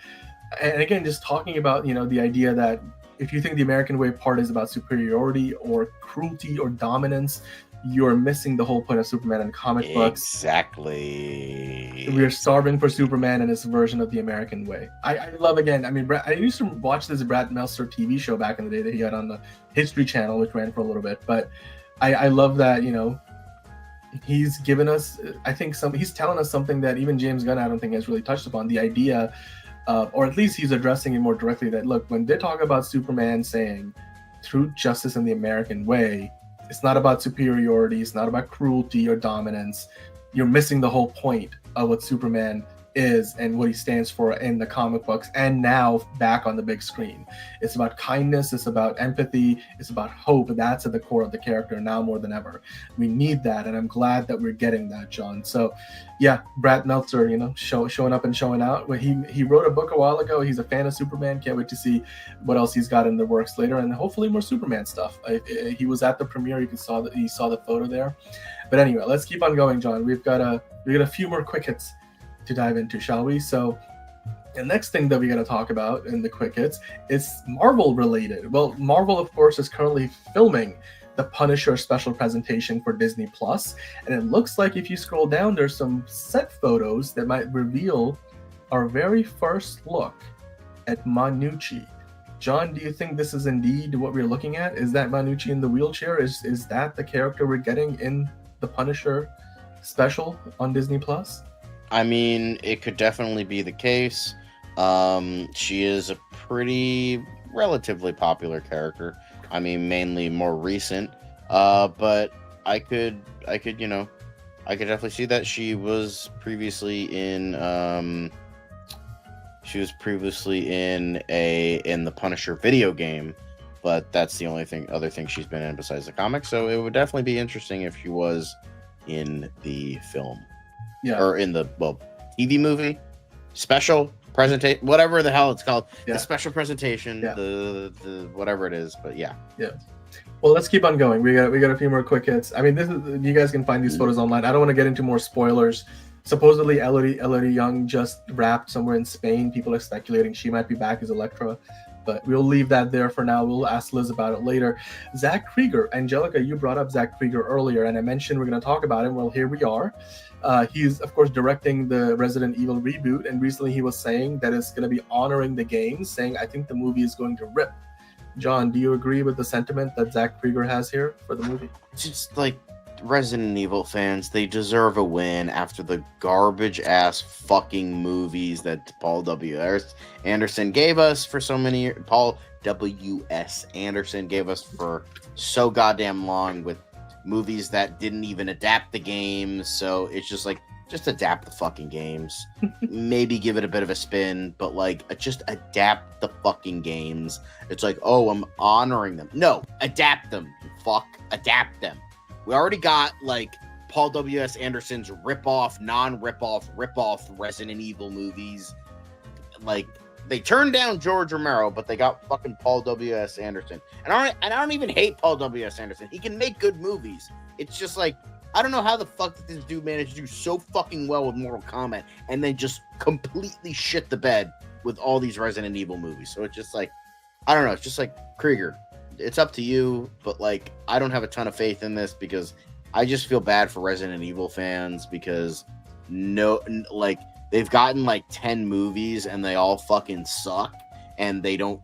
and again, just talking about the idea that if you think the American Way part is about superiority or cruelty or dominance, you're missing the whole point of Superman in comic books. Exactly. We're starving for Superman and his version of the American Way. I love, again, I used to watch this Brad Meltzer TV show back in the day that he had on the History Channel, which ran for a little bit. But I love that, he's given us, he's telling us something that even James Gunn, I don't think, has really touched upon. The idea, or at least he's addressing it more directly, that look, when they talk about Superman saying Truth, Justice, and the American Way, it's not about superiority, it's not about cruelty or dominance. You're missing the whole point of what Superman is and what he stands for in the comic books and now back on the big screen. It's about kindness, it's about empathy, it's about hope. That's at the core of the character now more than ever. We need that, and I'm glad that we're getting that, John. So yeah, Brad Meltzer, showing up and showing out. He wrote a book a while ago. He's a fan of Superman. Can't wait to see what else he's got in the works later, and hopefully more Superman stuff. He was at the premiere. You saw the photo there. But anyway, let's keep on going, John. We've got a few more quick hits to dive into, shall we? So The next thing that we got to talk about in the quick hits is Marvel related. Well, Marvel, of course, is currently filming the Punisher special presentation for Disney Plus, and it looks like if you scroll down, there's some set photos that might reveal our very first look at Manucci. John, do you think this is indeed what we're looking at? Is that Manucci in the wheelchair? Is that the character we're getting in the Punisher special on Disney Plus? I mean, it could definitely be the case. She is a pretty relatively popular character. I mean, mainly more recent. But I could definitely see that she was previously in the Punisher video game, but that's the only other thing she's been in besides the comics. So it would definitely be interesting if she was in the film. Yeah. Or in the TV movie, special presentation, whatever the hell it's called, the special presentation, the whatever it is. But yeah. Well, let's keep on going. We got a few more quick hits. I mean, you guys can find these photos online. I don't want to get into more spoilers. Supposedly, Elodie Young just wrapped somewhere in Spain. People are speculating she might be back as Elektra, but we'll leave that there for now. We'll ask Liz about it later. Zach Krieger, Angelica, you brought up Zach Krieger earlier, and I mentioned we're going to talk about him. Well, here we are. He's, of course, directing the Resident Evil reboot, and recently he was saying that it's going to be honoring the games, saying, I think the movie is going to rip. John, do you agree with the sentiment that Zach Krieger has here for the movie? Just like Resident Evil fans, they deserve a win after the garbage-ass fucking movies that Paul W.S. Anderson gave us for so many years. Paul W.S. Anderson gave us for so goddamn long with movies that didn't even adapt the games. So it's just like, just adapt the fucking games. Maybe give it a bit of a spin, but like, just adapt the fucking games. It's like, oh, I'm honoring them. No, adapt them. Fuck, adapt them. We already got like Paul W.S. Anderson's rip-off Resident Evil movies. Like, they turned down George Romero, but they got fucking Paul W.S. Anderson. And I don't even hate Paul W.S. Anderson. He can make good movies. It's just like, I don't know how the fuck did this dude manage to do so fucking well with Mortal Kombat and then just completely shit the bed with all these Resident Evil movies. So it's just like, I don't know. It's just like, Krieger, it's up to you, but like, I don't have a ton of faith in this because I just feel bad for Resident Evil fans because they've gotten like 10 movies and they all fucking suck and they don't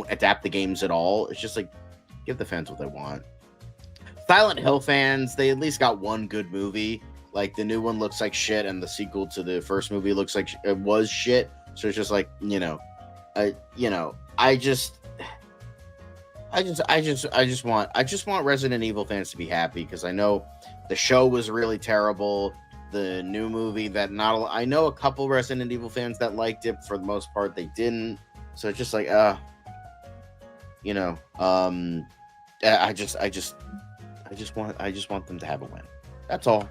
adapt the games at all. It's just like, give the fans what they want. Silent Hill fans, they at least got one good movie. Like, the new one looks like shit and the sequel to the first movie looks like it was shit. So it's just like, I just want Resident Evil fans to be happy because I know the show was really terrible. The new movie I know a couple Resident Evil fans that liked it. For the most part, they didn't. So it's just like, I just want them to have a win. That's all.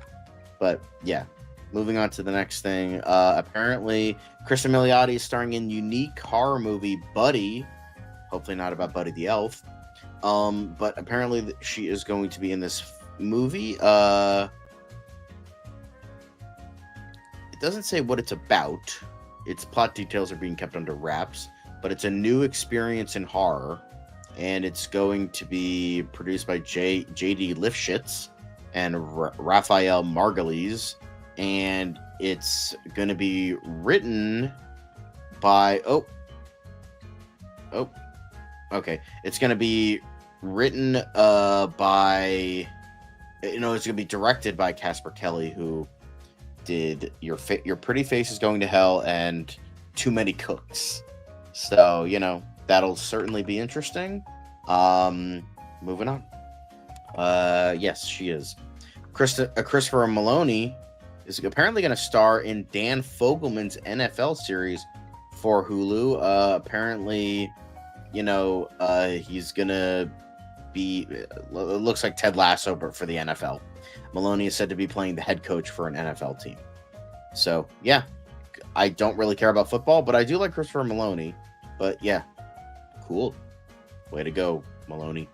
But yeah, moving on to the next thing. Apparently, Kristen Milioti is starring in unique horror movie Buddy. Hopefully not about Buddy the Elf. But apparently she is going to be in this movie. It doesn't say what it's about. Its plot details are being kept under wraps. But it's a new experience in horror. And it's going to be produced by J.D. Lifshitz and Raphael Margulies. And it's going to be written by... Okay. It's going to be written by... it's going to be directed by Casper Kelly, who did Your Pretty Face is Going to Hell and Too Many Cooks. So, that'll certainly be interesting. Moving on. Yes, she is. Christopher Maloney is apparently going to star in Dan Fogelman's NFL series for Hulu. Apparently, he's going to be, it looks like Ted Lasso, but for the NFL. Maloney is said to be playing the head coach for an NFL team. So, yeah, I don't really care about football, but I do like Christopher Maloney. But, yeah, cool. Way to go, Maloney.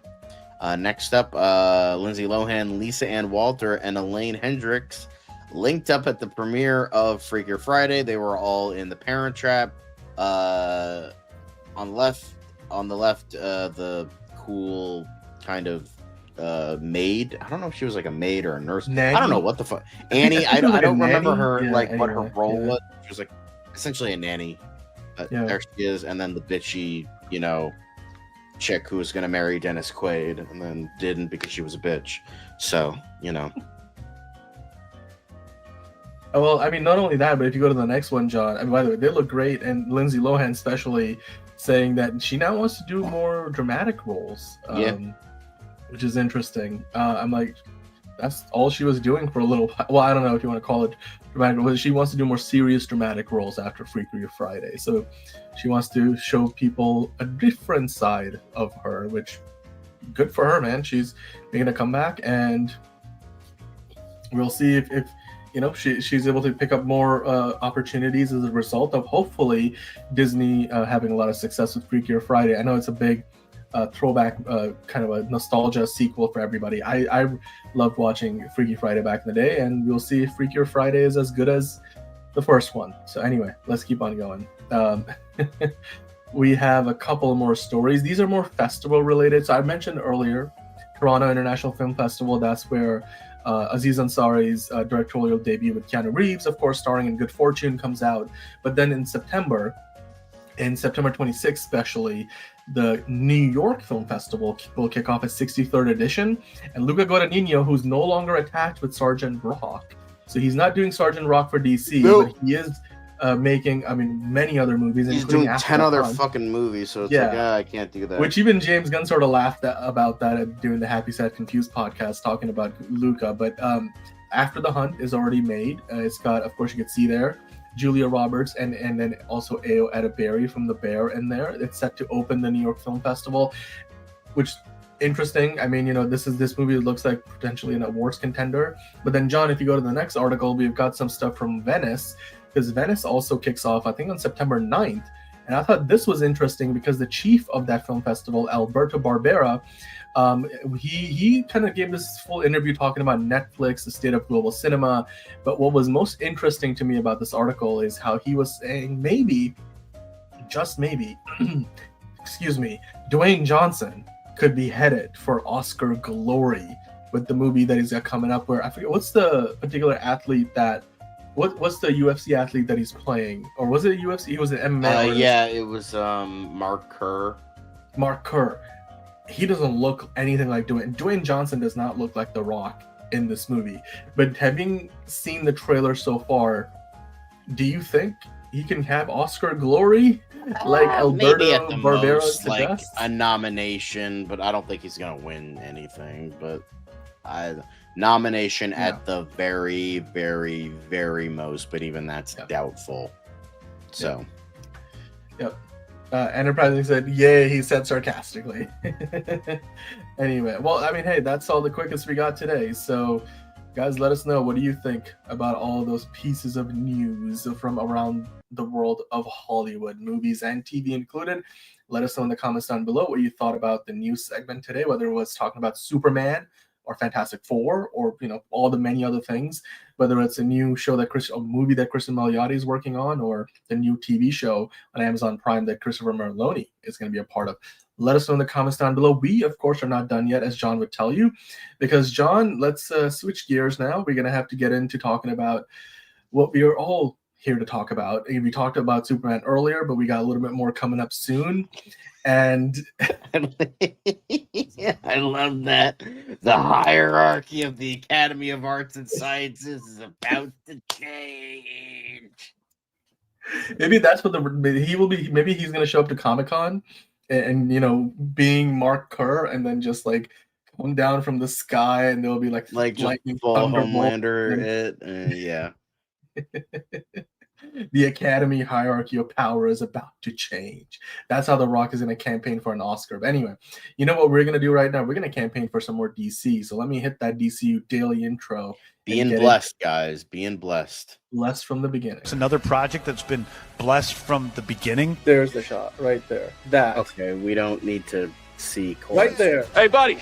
Next up, Lindsay Lohan, Lisa Ann Walter, and Elaine Hendricks linked up at the premiere of Freakier Friday. They were all in The Parent Trap. On the left, the cool kind of maid. I don't know if she was like a maid or a nurse. Nanny? I don't know what the fuck. Annie. I Like a don't remember nanny? her Yeah, like what her anyway, role yeah. was. She was like essentially a nanny. But Yeah. there she is, and then the bitchy, chick who was gonna marry Dennis Quaid and then didn't because she was a bitch. So, Well, I mean, not only that, but if you go to the next one, John, and by the way, they look great, and Lindsay Lohan especially saying that she now wants to do more dramatic roles, which is interesting. I'm like, that's all she was doing for a little while. Well, I don't know if you want to call it dramatic, but she wants to do more serious dramatic roles after Freakier Friday. So she wants to show people a different side of her, which good for her, man. She's making a comeback, and we'll see if she's able to pick up more opportunities as a result of hopefully Disney having a lot of success with Freakier Friday. I know it's a big throwback, kind of a nostalgia sequel for everybody. I loved watching Freaky Friday back in the day, and we'll see if Freakier Friday is as good as the first one. So anyway, let's keep on going. We have a couple more stories. These are more festival related. So I mentioned earlier, Toronto International Film Festival. That's where Aziz Ansari's directorial debut with Keanu Reeves, of course, starring in Good Fortune, comes out. But then in September 26th especially, the New York Film Festival will kick off its 63rd edition. And Luca Guadagnino, who's no longer attached with Sergeant Rock, so he's not doing Sergeant Rock for DC, but he is making, many other movies. He's doing 10 other fucking movies, so it's like, I can't do that. Which even James Gunn sort of laughed about that at doing the Happy Sad Confused podcast, talking about Luca. But After the Hunt is already made. It's got, of course, you can see there, Julia Roberts and then also Ayo Edebiri from The Bear in there. It's set to open the New York Film Festival, which interesting. This movie looks like potentially an awards contender. But then, John, if you go to the next article, we've got some stuff from Venice, because Venice also kicks off, I think, on September 9th. And I thought this was interesting because the chief of that film festival, Alberto Barbera, he kind of gave this full interview talking about Netflix, the state of global cinema. But what was most interesting to me about this article is how he was saying maybe, just maybe, excuse me, Dwayne Johnson could be headed for Oscar glory with the movie that he's got coming up, where I forget what's the particular athlete that what's the UFC athlete that he's playing, or was it a UFC? He was an MMA. It was Mark Kerr. Mark Kerr. He doesn't look anything like Dwayne Johnson does not look like The Rock in this movie. But having seen the trailer so far, do you think he can have Oscar glory like Alberto maybe at the Barbera most, like suggests? a nomination, but I don't think he's gonna win anything. But nomination at the very, very, very most, but even that's doubtful. So, Yep. Enterprising said, "Yay!" He said sarcastically. Anyway, well, hey, that's all the quickest we got today. So, guys, let us know, what do you think about all of those pieces of news from around the world of Hollywood, movies and TV included? Let us know in the comments down below what you thought about the news segment today, whether it was talking about Superman or Fantastic Four, or all the many other things, whether it's a new show a movie that Kristen Milioti is working on, or the new TV show on Amazon Prime that Christopher Merloni is going to be a part of. Let us know in the comments down below. We, of course, are not done yet, as John would tell you, because, John, let's switch gears now. We're going to have to get into talking about what we are all here to talk about. We talked about Superman earlier, but we got a little bit more coming up soon. And I love that. The hierarchy of the Academy of Arts and Sciences is about to change. Maybe that's what he will be. Maybe he's going to show up to Comic-Con and being Mark Kerr, and then just like come down from the sky, and there'll be like just full Homelander. Yeah. The Academy hierarchy of power is about to change. That's how The Rock is going to campaign for an Oscar. But anyway, you know what we're going to do right now? We're going to campaign for some more DC. So let me hit that DCU Daily intro. Being blessed, guys. Being blessed. Blessed from the beginning. It's another project that's been blessed from the beginning. There's the shot right there. That. Okay, we don't need to see. Right there. Hey, buddy.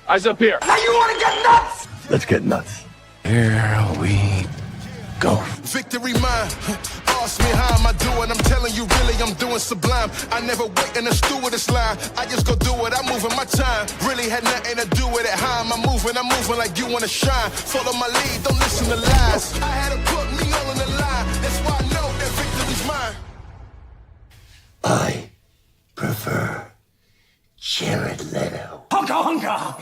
Eyes up here. Now you want to get nuts? Let's get nuts. Here we Go. Victory mine. Ask me how am I doing? I'm telling you, really, I'm doing sublime. I never wait in a stewardess line. I just go do it. I'm moving my time. Really had nothing to do with it. How am I moving? I'm moving like you wanna shine. Follow my lead. Don't listen to lies. I had to put me all on the line. That's why I know that victory's mine. I prefer Jared Leto. Hunka hunka!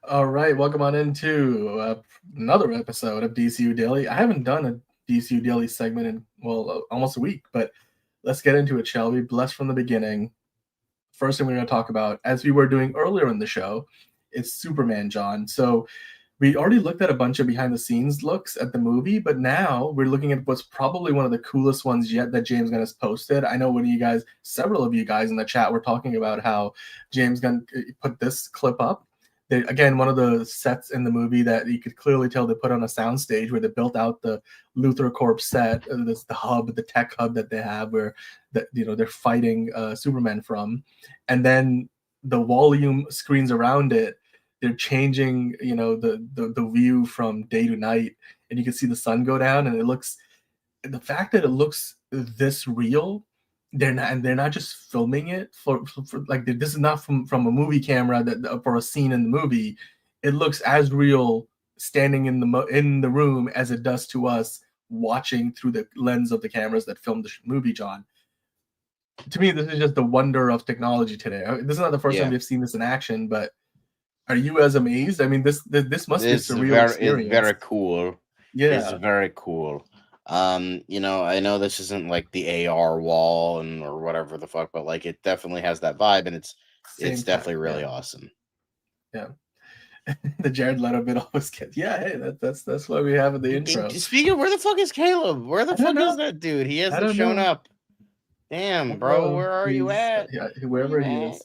All right, welcome on into another episode of DCU Daily. I haven't done a DCU Daily segment in, almost a week, but let's get into it, shall we? Blessed from the beginning. First thing we're going to talk about, as we were doing earlier in the show, is Superman, John. So we already looked at a bunch of behind-the-scenes looks at the movie, but now we're looking at what's probably one of the coolest ones yet that James Gunn has posted. I know several of you guys in the chat were talking about how James Gunn put this clip up. Again, one of the sets in the movie that you could clearly tell they put on a soundstage where they built out the Luthor Corp set, the tech hub that they have where they're fighting Superman from, and then the volume screens around it. They're changing, the view from day to night, and you can see the sun go down, and the fact that it looks this real. They're not just filming it for like this is not from a movie camera that for a scene in the movie. It looks as real standing in the room as it does to us watching through the lens of the cameras that filmed the movie, John. To me, this is just the wonder of technology today. This is not the first time we've seen this in action, but are you as amazed? I mean, this must be a surreal experience. It's very cool. Yeah, it's very cool. I know this isn't like the AR wall or whatever the fuck, but like it definitely has that vibe, and it's definitely really awesome. Yeah. The Jared Leto bit always gets. Yeah, hey, that's why we have the intro. Speaking of, where the fuck is Caleb? Where the fuck is that dude? He hasn't shown up. Damn, bro, where are you at? Yeah, wherever he is.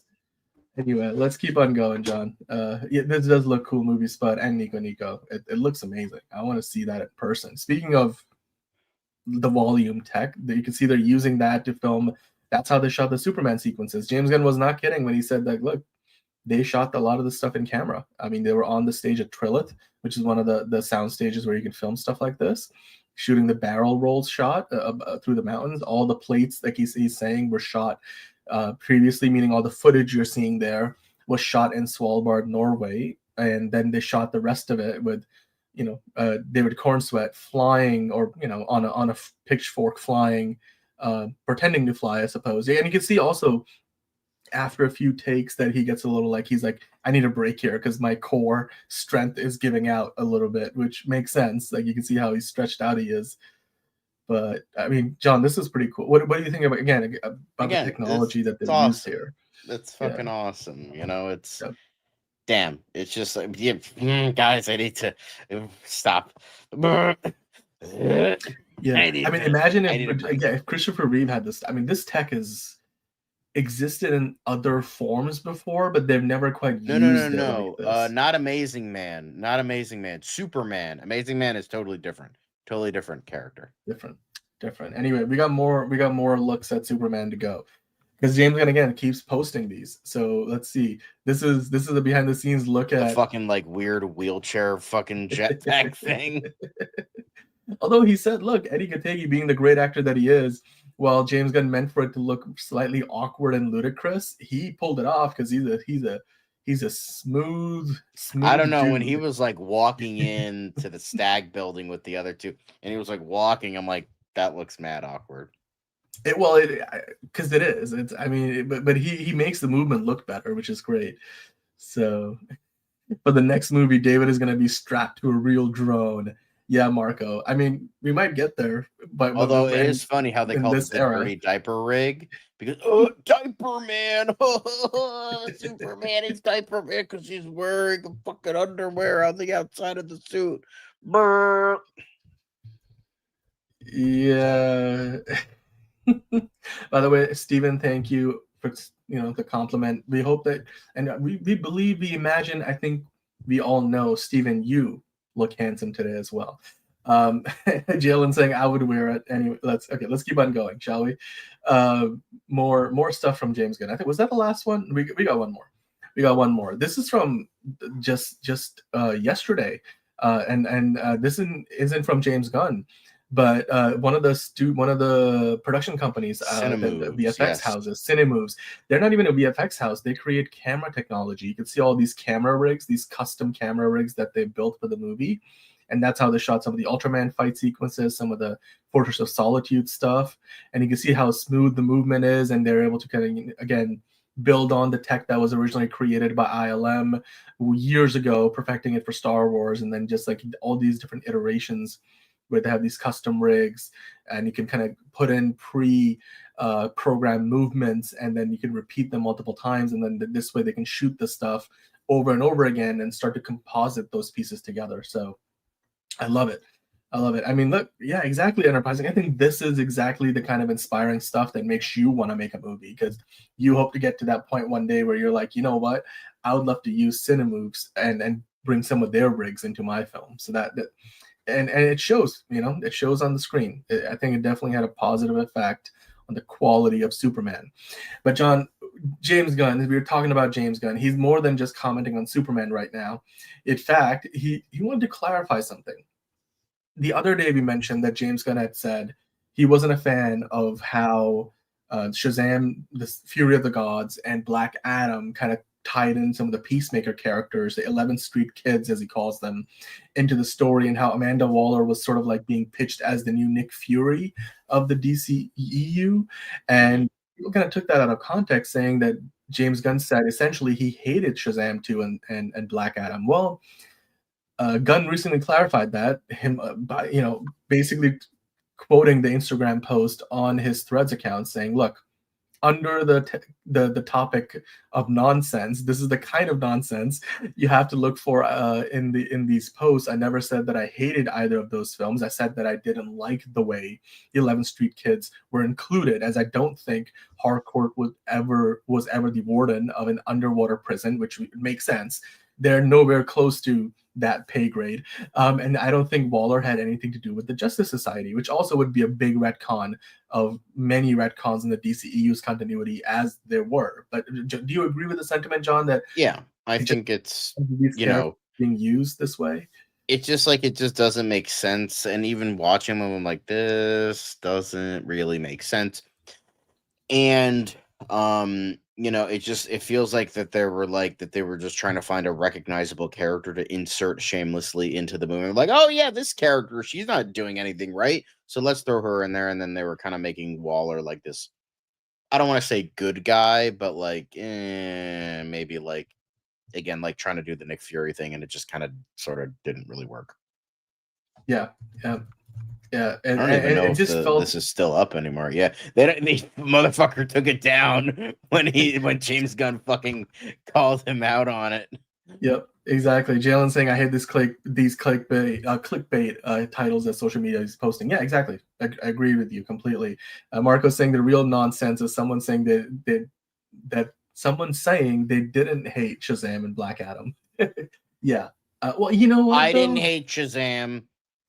Anyway, let's keep on going, John. This does look cool, movie spot and Nico. It looks amazing. I want to see that in person. Speaking of the volume tech, that you can see they're using that to film. That's how they shot the Superman sequences. James Gunn was not kidding when he said that, look, they shot a lot of the stuff in camera. I mean, they were on the stage at Trilith, which is one of the sound stages where you can film stuff like this, shooting the barrel rolls shot through the mountains. All the plates, like he's saying, were shot previously, meaning all the footage you're seeing there was shot in Svalbard, Norway, and then they shot the rest of it with David Cornsweet flying, or on a pitchfork flying, pretending to fly, I suppose. And you can see also after a few takes that he gets a little he's like, I need a break here because my core strength is giving out a little bit, which makes sense. Like you can see how he's stretched out he is. But I mean, John, this is pretty cool. What do you think about the technology that they've used here? That's fucking awesome. It's. Damn, it's just like, guys, I need to stop. Yeah, I mean, imagine if Christopher Reeve had this. I mean, this tech has existed in other forms before, but they've never quite used it. No. Not Amazing Man. Superman. Amazing Man is totally different character. Different. Anyway, we got more looks at Superman to go. Because James Gunn again keeps posting these, so let's see. This is a behind the scenes look at the fucking weird wheelchair fucking jetpack thing. Although he said, "Look, Eddie Gattegi, being the great actor that he is, while James Gunn meant for it to look slightly awkward and ludicrous, he pulled it off because he's a smooth. I don't know, dude. when he was walking into the Stag building with the other two, and he was walking, I'm like, that looks mad awkward. Because it is. It's. I mean, but he makes the movement look better, which is great. So, for the next movie, David is going to be strapped to a real drone. Yeah, Marco. I mean, we might get there, but although it is funny how they call it the dirty diaper rig, because diaper man, Superman is diaper man because he's wearing a fucking underwear on the outside of the suit. Brr. Yeah. By the way, Stephen, thank you for the compliment. We hope that, and we believe, we imagine, I think we all know, Stephen, you look handsome today as well. Jalen saying I would wear it anyway. Let's keep on going, shall we? More stuff from James Gunn. I think was that the last one? We got one more. We got one more. This is from just yesterday, and this isn't from James Gunn, but one of the production companies, the VFX yes. houses, Cinemoves. They're not even a VFX house. They create camera technology. You can see all these camera rigs, these custom camera rigs that they built for the movie. And that's how they shot some of the Ultraman fight sequences, some of the Fortress of Solitude stuff. And you can see how smooth the movement is. And they're able to kind of, again, build on the tech that was originally created by ILM years ago, perfecting it for Star Wars. And then just like all these different iterations where they have these custom rigs and you can kind of put in program movements and then you can repeat them multiple times. And then this way they can shoot the stuff over and over again and start to composite those pieces together. So I love it. I mean, look, yeah, exactly, enterprising. I think this is exactly the kind of inspiring stuff that makes you want to make a movie because you hope to get to that point one day where you're like, you know what, I would love to use Cinemoves and bring some of their rigs into my film. So that and it shows, it shows on the screen. I think it definitely had a positive effect on the quality of Superman. But John, James Gunn, we were talking about James Gunn. He's more than just commenting on Superman right now. In fact, he wanted to clarify something. The other day we mentioned that James Gunn had said he wasn't a fan of how Shazam, the Fury of the Gods, and Black Adam kind of tied in some of the Peacemaker characters, the 11th Street Kids, as he calls them, into the story, and how Amanda Waller was sort of like being pitched as the new Nick Fury of the DCEU. And people kind of took that out of context, saying that James Gunn said essentially he hated Shazam 2 and Black Adam. Well, Gunn recently clarified that, by basically quoting the Instagram post on his Threads account, saying, "Look, under the topic of nonsense, this is the kind of nonsense you have to look for in these posts. I never said that I hated either of those films. I said that I didn't like the way the 11th Street Kids were included, as I don't think Harcourt was ever the warden of an underwater prison, which makes sense. They're nowhere close to that pay grade. And I don't think Waller had anything to do with the Justice Society, which also would be a big retcon of many retcons in the DCEU's continuity, as there were. But do you agree with the sentiment, John, that I think it's being used this way? It's just like it just doesn't make sense. And even watching them, I'm like, this doesn't really make sense. And it feels like that they were just trying to find a recognizable character to insert shamelessly into the movie. Like, oh yeah, this character, she's not doing anything right, so let's throw her in there. And then they were kind of making Waller like this, I don't want to say good guy, but like maybe like, again, like trying to do the Nick Fury thing, and it just kind of sort of didn't really work. Yeah. And I don't even know if this is still up anymore. Yeah, the motherfucker took it down when James Gunn fucking called him out on it. Yep, exactly. Jalen saying I hate these clickbait titles that social media is posting. Yeah, exactly. I agree with you completely. Marco saying the real nonsense is someone saying that someone's saying they didn't hate Shazam and Black Adam. Yeah. Well, you know what? I didn't hate Shazam.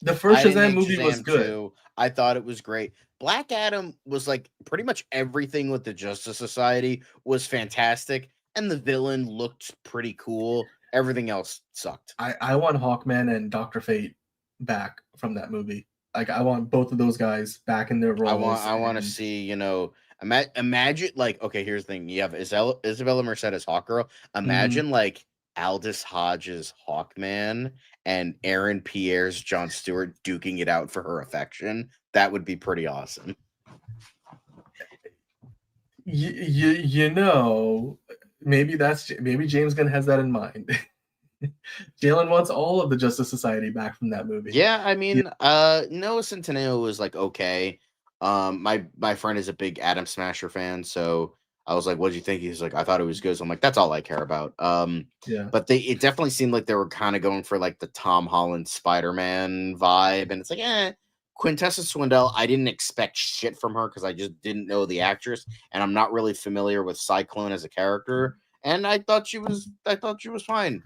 The first Shazam movie was good. Too. I thought it was great. Black Adam was like pretty much everything with the Justice Society was fantastic, and the villain looked pretty cool. Everything else sucked. I want Hawkman and Dr. Fate back from that movie. Like, I want both of those guys back in their roles. I want to see, imagine, like, okay, here's the thing. You have Isabella Merced as Hawkgirl. Imagine, like, Aldous Hodge's Hawkman and Aaron Pierre's Jon Stewart duking it out for her affection. That would be pretty awesome. Maybe James Gunn has that in mind. Jalen wants all of the Justice Society back from that movie. Yeah, I mean, Noah Centineo was like okay. My friend is a big Adam Smasher fan, so I was like, "What did you think?" He's like, "I thought it was good." So I'm like, "That's all I care about." But it definitely seemed like they were kind of going for like the Tom Holland Spider-Man vibe, and it's like, Quintessa Swindell. I didn't expect shit from her because I just didn't know the actress, and I'm not really familiar with Cyclone as a character. And I thought she was fine.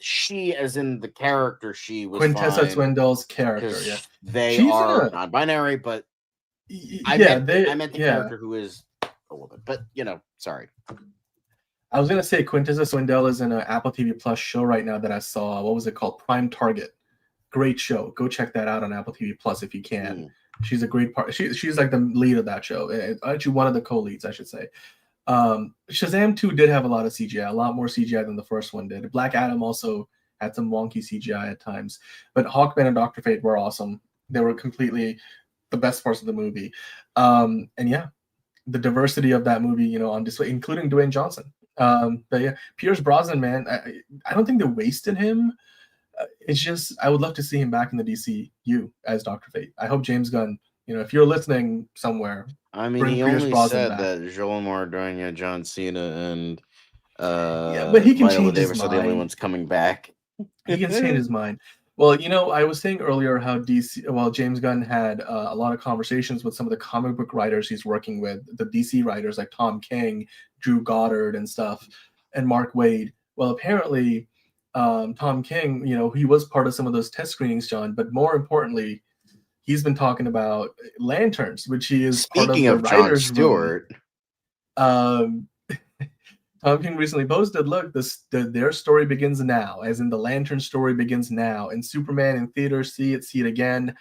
she, as in the character, she was Quintessa fine, Swindell's character. 'cause Yeah, they she's are in a non-binary, but I meant the character who is a woman. But sorry. I was gonna say Quintessa Swindell is in an Apple TV Plus show right now that I saw. What was it called? Prime Target. Great show. Go check that out on Apple TV Plus if you can. She's a great part. She's like the lead of that show. Actually, one of the co-leads, I should say. Shazam 2 did have a lot of CGI, a lot more CGI than the first one did. Black Adam also had some wonky CGI at times, but Hawkman and Dr. Fate were awesome. They were completely the best parts of the movie. And yeah, the diversity of that movie, on display, including Dwayne Johnson. But yeah, Pierce Brosnan, man, I don't think they wasted him. It's just I would love to see him back in the DCU as Dr. Fate. I hope James Gunn, if you're listening somewhere, I mean, he only said that Joel Mordonia, John Cena, and but he can change his mind. Are the only ones coming back. He can change his mind. Well, I was saying earlier how James Gunn had a lot of conversations with some of the comic book writers he's working with, the DC writers like Tom King, Drew Goddard, and stuff, and Mark Waid. Well, apparently, Tom King, he was part of some of those test screenings, John. But more importantly, he's been talking about Lanterns, which he is Speaking part of the Jon writers' Stewart. room. Tom King recently posted, look, their story begins now, as in the Lantern story begins now. And Superman in theaters, see it again.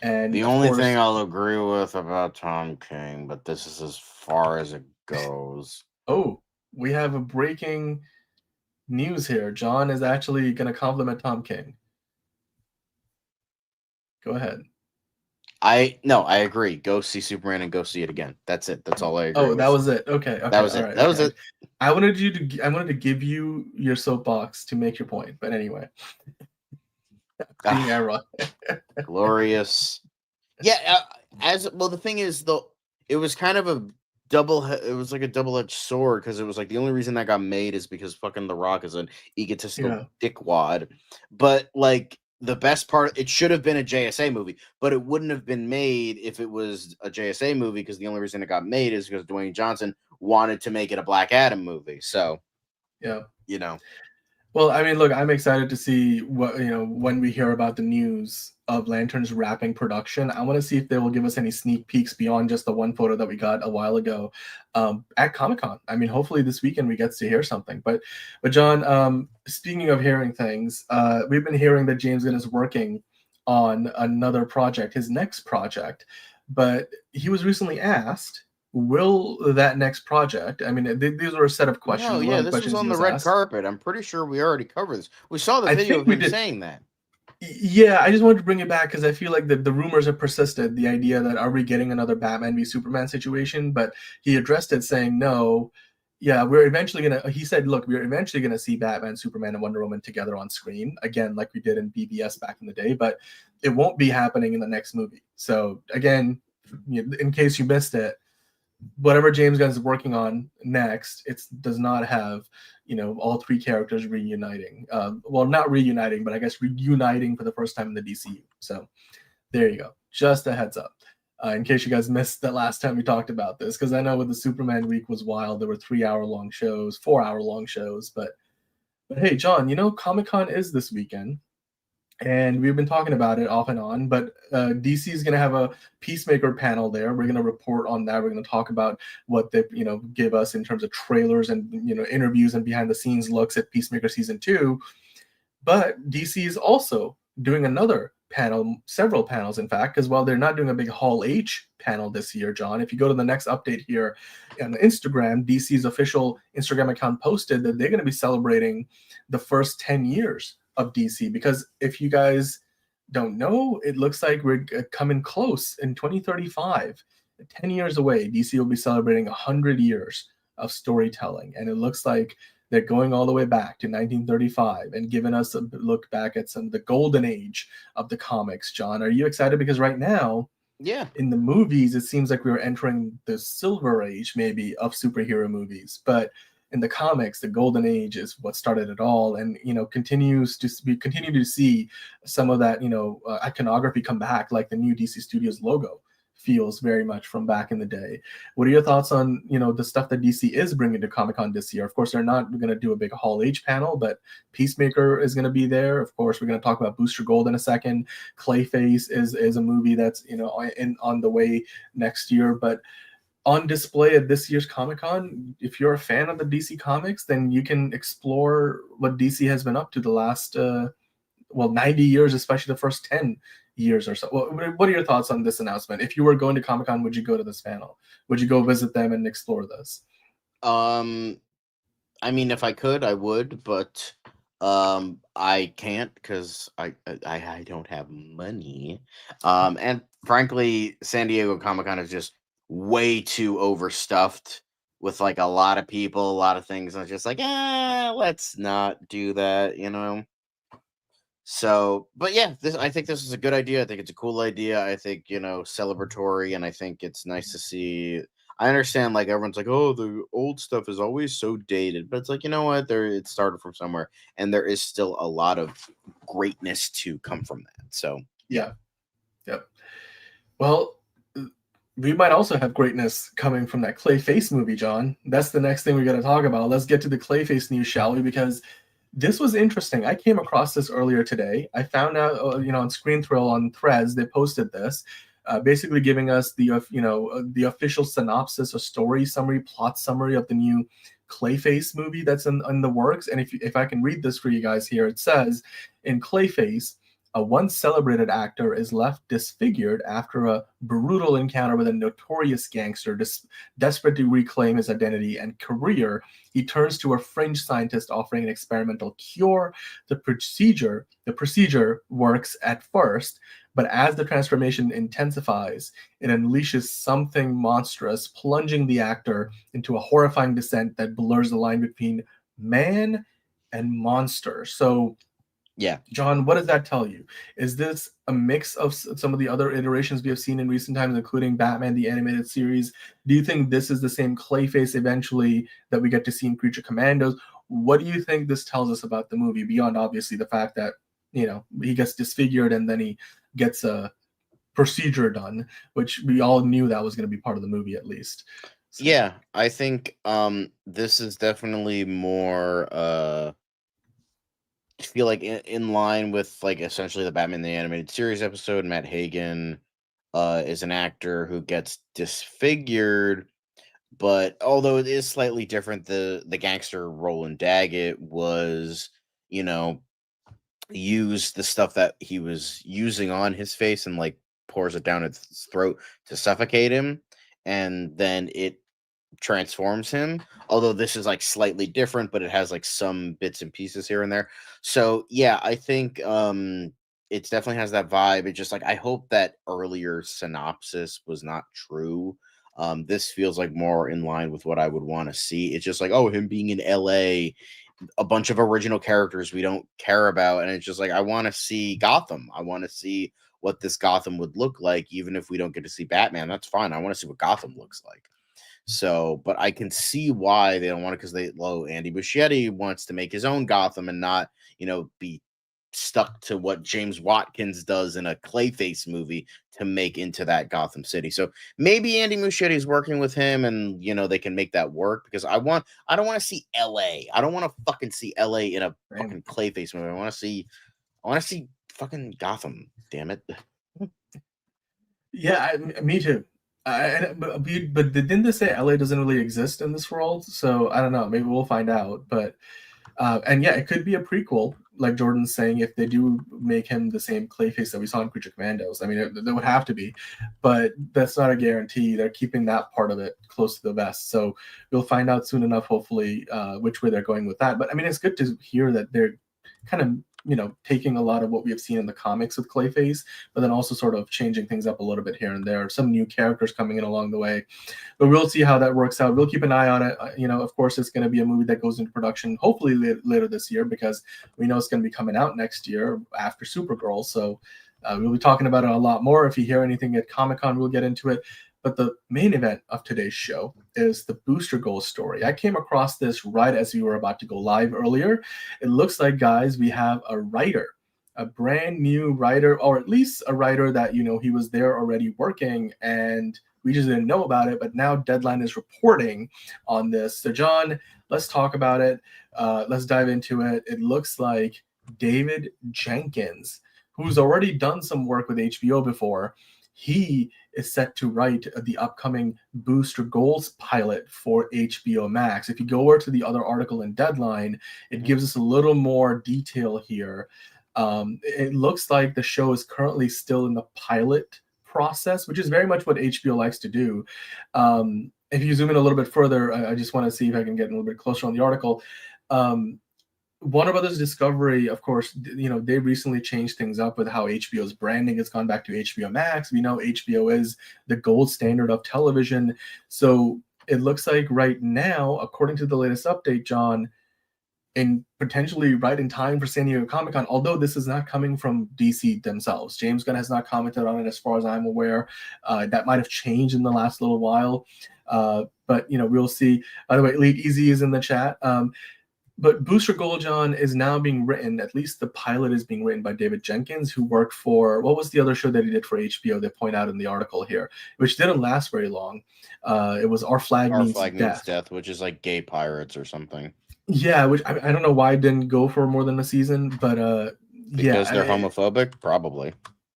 And the only thing I'll agree with about Tom King, but this is as far as it goes. Oh, we have a breaking news here. John is actually going to compliment Tom King. Go ahead. I agree. Go see Superman and go see it again. That's it. That's all I agree. Oh, that was it. Okay. That was it. Right, that was it. I wanted to give you your soapbox to make your point, but anyway. Glorious. Yeah. The thing is, though, it was kind of a double-edged sword, because it was like the only reason that got made is because fucking The Rock is an egotistical dickwad. But like, the best part, it should have been a JSA movie, but it wouldn't have been made if it was a JSA movie, because the only reason it got made is because Dwayne Johnson wanted to make it a Black Adam movie. So, yeah, Well, I mean, look, I'm excited to see what, when we hear about the news of Lanterns wrapping production. I want to see if they will give us any sneak peeks beyond just the one photo that we got a while ago at Comic-Con. I mean, hopefully this weekend we get to hear something. But John, speaking of hearing things, we've been hearing that James Gunn is working on another project, his next project. But he was recently asked, will that next project, I mean, these were a set of questions. No, yeah, this was on the red carpet. I'm pretty sure we already covered this. We saw the video of him saying that. Yeah, I just wanted to bring it back because I feel like the rumors have persisted. The idea that are we getting another Batman v Superman situation? But he addressed it saying, no, yeah, he said, look, we're eventually going to see Batman, Superman, and Wonder Woman together on screen, again, like we did in BVS back in the day, but it won't be happening in the next movie. So again, in case you missed it, whatever James Gunn is working on next, it does not have, all three characters reuniting. Well, not reuniting, but I guess reuniting for the first time in the DCU. So there you go. Just a heads up. In case you guys missed the last time we talked about this, because I know with the Superman week was wild. There were 3-hour-long shows, 4-hour-long shows. But hey, John, Comic-Con is this weekend. And we've been talking about it off and on, but DC is going to have a Peacemaker panel there. We're going to report on that. We're going to talk about what they, give us in terms of trailers and, interviews and behind the scenes looks at Peacemaker season 2. But DC is also doing another panel, several panels, in fact, because while they're not doing a big Hall H panel this year, John, if you go to the next update here on Instagram, DC's official Instagram account posted that they're going to be celebrating the first 10 years of DC, because if you guys don't know, it looks like we're coming close in 2035, 10 years away. DC will be celebrating 100 years of storytelling, and it looks like they're going all the way back to 1935 and giving us a look back at some of the golden age of the comics. John, are you excited? Because right now, in the movies, it seems like we're entering the silver age maybe of superhero movies, but in the comics, the golden age is what started it all, and continue to see some of that iconography come back, like the new DC Studios logo feels very much from back in the day. What are your thoughts on, the stuff that DC is bringing to Comic-Con this year? Of course, they're not going to do a big Hall H panel, but Peacemaker is going to be there. Of course, we're going to talk about Booster Gold in a second. Clayface is a movie that's, on the way next year. But on display at this year's Comic-Con, if you're a fan of the DC Comics, then you can explore what DC has been up to the last 90 years, especially the first 10 years or so. What are your thoughts on this announcement? If you were going to Comic-Con, would you go to this panel? Would you go visit them and explore this? I mean, if I could, I would, but I can't because I don't have money. And frankly, San Diego Comic-Con is just way too overstuffed with like a lot of people, a lot of things. And it's just like, let's not do that, So, but yeah, I think this is a good idea. I think it's a cool idea. I think, celebratory, and I think it's nice to see. I understand, like, everyone's like, oh, the old stuff is always so dated, but it's like, you know what? It started from somewhere, and there is still a lot of greatness to come from that. So, yeah. Yep. Well, we might also have greatness coming from that Clayface movie, John. That's the next thing we got to talk about. Let's get to the Clayface news, shall we? Because this was interesting. I came across this earlier today. I found out, on Screen Thrill on Threads, they posted this, basically giving us the official synopsis, a story summary, plot summary of the new Clayface movie that's in the works. And if I can read this for you guys here, it says, in Clayface, a once celebrated actor is left disfigured after a brutal encounter with a notorious gangster. Desperate to reclaim his identity and career, he turns to a fringe scientist offering an experimental cure. The procedure works at first, but as the transformation intensifies, it unleashes something monstrous, plunging the actor into a horrifying descent that blurs the line between man and monster. So, yeah, John, what does that tell you? Is this a mix of some of the other iterations we have seen in recent times, including Batman, the animated series? Do you think this is the same Clayface eventually that we get to see in Creature Commandos? What do you think this tells us about the movie, beyond obviously the fact that, he gets disfigured and then he gets a procedure done, which we all knew that was going to be part of the movie at least. So. Yeah, I think this is definitely more I feel like in line with like essentially the Batman the Animated Series episode. Matt Hagen is an actor who gets disfigured, but although it is slightly different, the gangster Roland Daggett was, use the stuff that he was using on his face and like pours it down his throat to suffocate him, and then it transforms him. Although this is like slightly different, but it has like some bits and pieces here and there. So yeah, I think it definitely has that vibe. It's just like I hope that earlier synopsis was not true. This feels like more in line with what I would want to see. It's just like, oh, him being in LA, a bunch of original characters we don't care about, and it's just like I want to see Gotham. I want to see what this Gotham would look like, even if we don't get to see Batman. That's fine. I want to see what Gotham looks like. So, but I can see why they don't want it, because Andy Muschietti wants to make his own Gotham and not, be stuck to what James Watkins does in a Clayface movie to make into that Gotham City. So maybe Andy Muschietti is working with him, and they can make that work, because I don't want to see LA. I don't want to fucking see LA in a fucking Clayface movie. I want to see fucking Gotham. Damn it. Yeah, me too. But didn't they say LA doesn't really exist in this world? So I don't know. Maybe we'll find out. But and yeah, it could be a prequel, like Jordan's saying, if they do make him the same Clayface that we saw in Creature Commandos. I mean, there would have to be, but that's not a guarantee. They're keeping that part of it close to the vest. So we'll find out soon enough, hopefully, which way they're going with that. But I mean, it's good to hear that they're kind of taking a lot of what we have seen in the comics with Clayface, but then also sort of changing things up a little bit here and there. Some new characters coming in along the way, but we'll see how that works out. We'll keep an eye on it. Of course, it's going to be a movie that goes into production hopefully later this year, because we know it's going to be coming out next year after Supergirl. So we'll be talking about it a lot more. If you hear anything at Comic-Con, we'll get into it. But the main event of today's show is the Booster Gold story. I came across this right as we were about to go live earlier. It looks like, guys, we have a writer a brand new writer, or at least a writer that, you know, he was there already working, and we just didn't know about it. But now Deadline is reporting on this. So, John, let's talk about it. Let's dive into it. It looks like David Jenkins, who's already done some work with HBO before, he is set to write the upcoming Booster Gold's pilot for HBO Max. If you go over to the other article in Deadline, it gives us a little more detail here. It looks like the show is currently still in the pilot process, which is very much what HBO likes to do. If you zoom in a little bit further, I just want to see if I can get a little bit closer on the article. Warner Brothers Discovery, of course, you know, they recently changed things up with how HBO's branding has gone back to HBO Max. We know HBO is the gold standard of television. So it looks like right now, according to the latest update, John, and potentially right in time for San Diego Comic-Con, although this is not coming from DC themselves. James Gunn has not commented on it as far as I'm aware. That might have changed in the last little while. But, you know, we'll see. By the way, Elite Easy is in the chat. But Booster Gold, John, is now being written, at least the pilot is being written by David Jenkins, who worked for, what was the other show that he did for HBO? They point out in the article here, which didn't last very long. It was Our Flag Means Death, which is like Gay Pirates or something. Yeah, which I don't know why it didn't go for more than a season, but because they're homophobic, probably.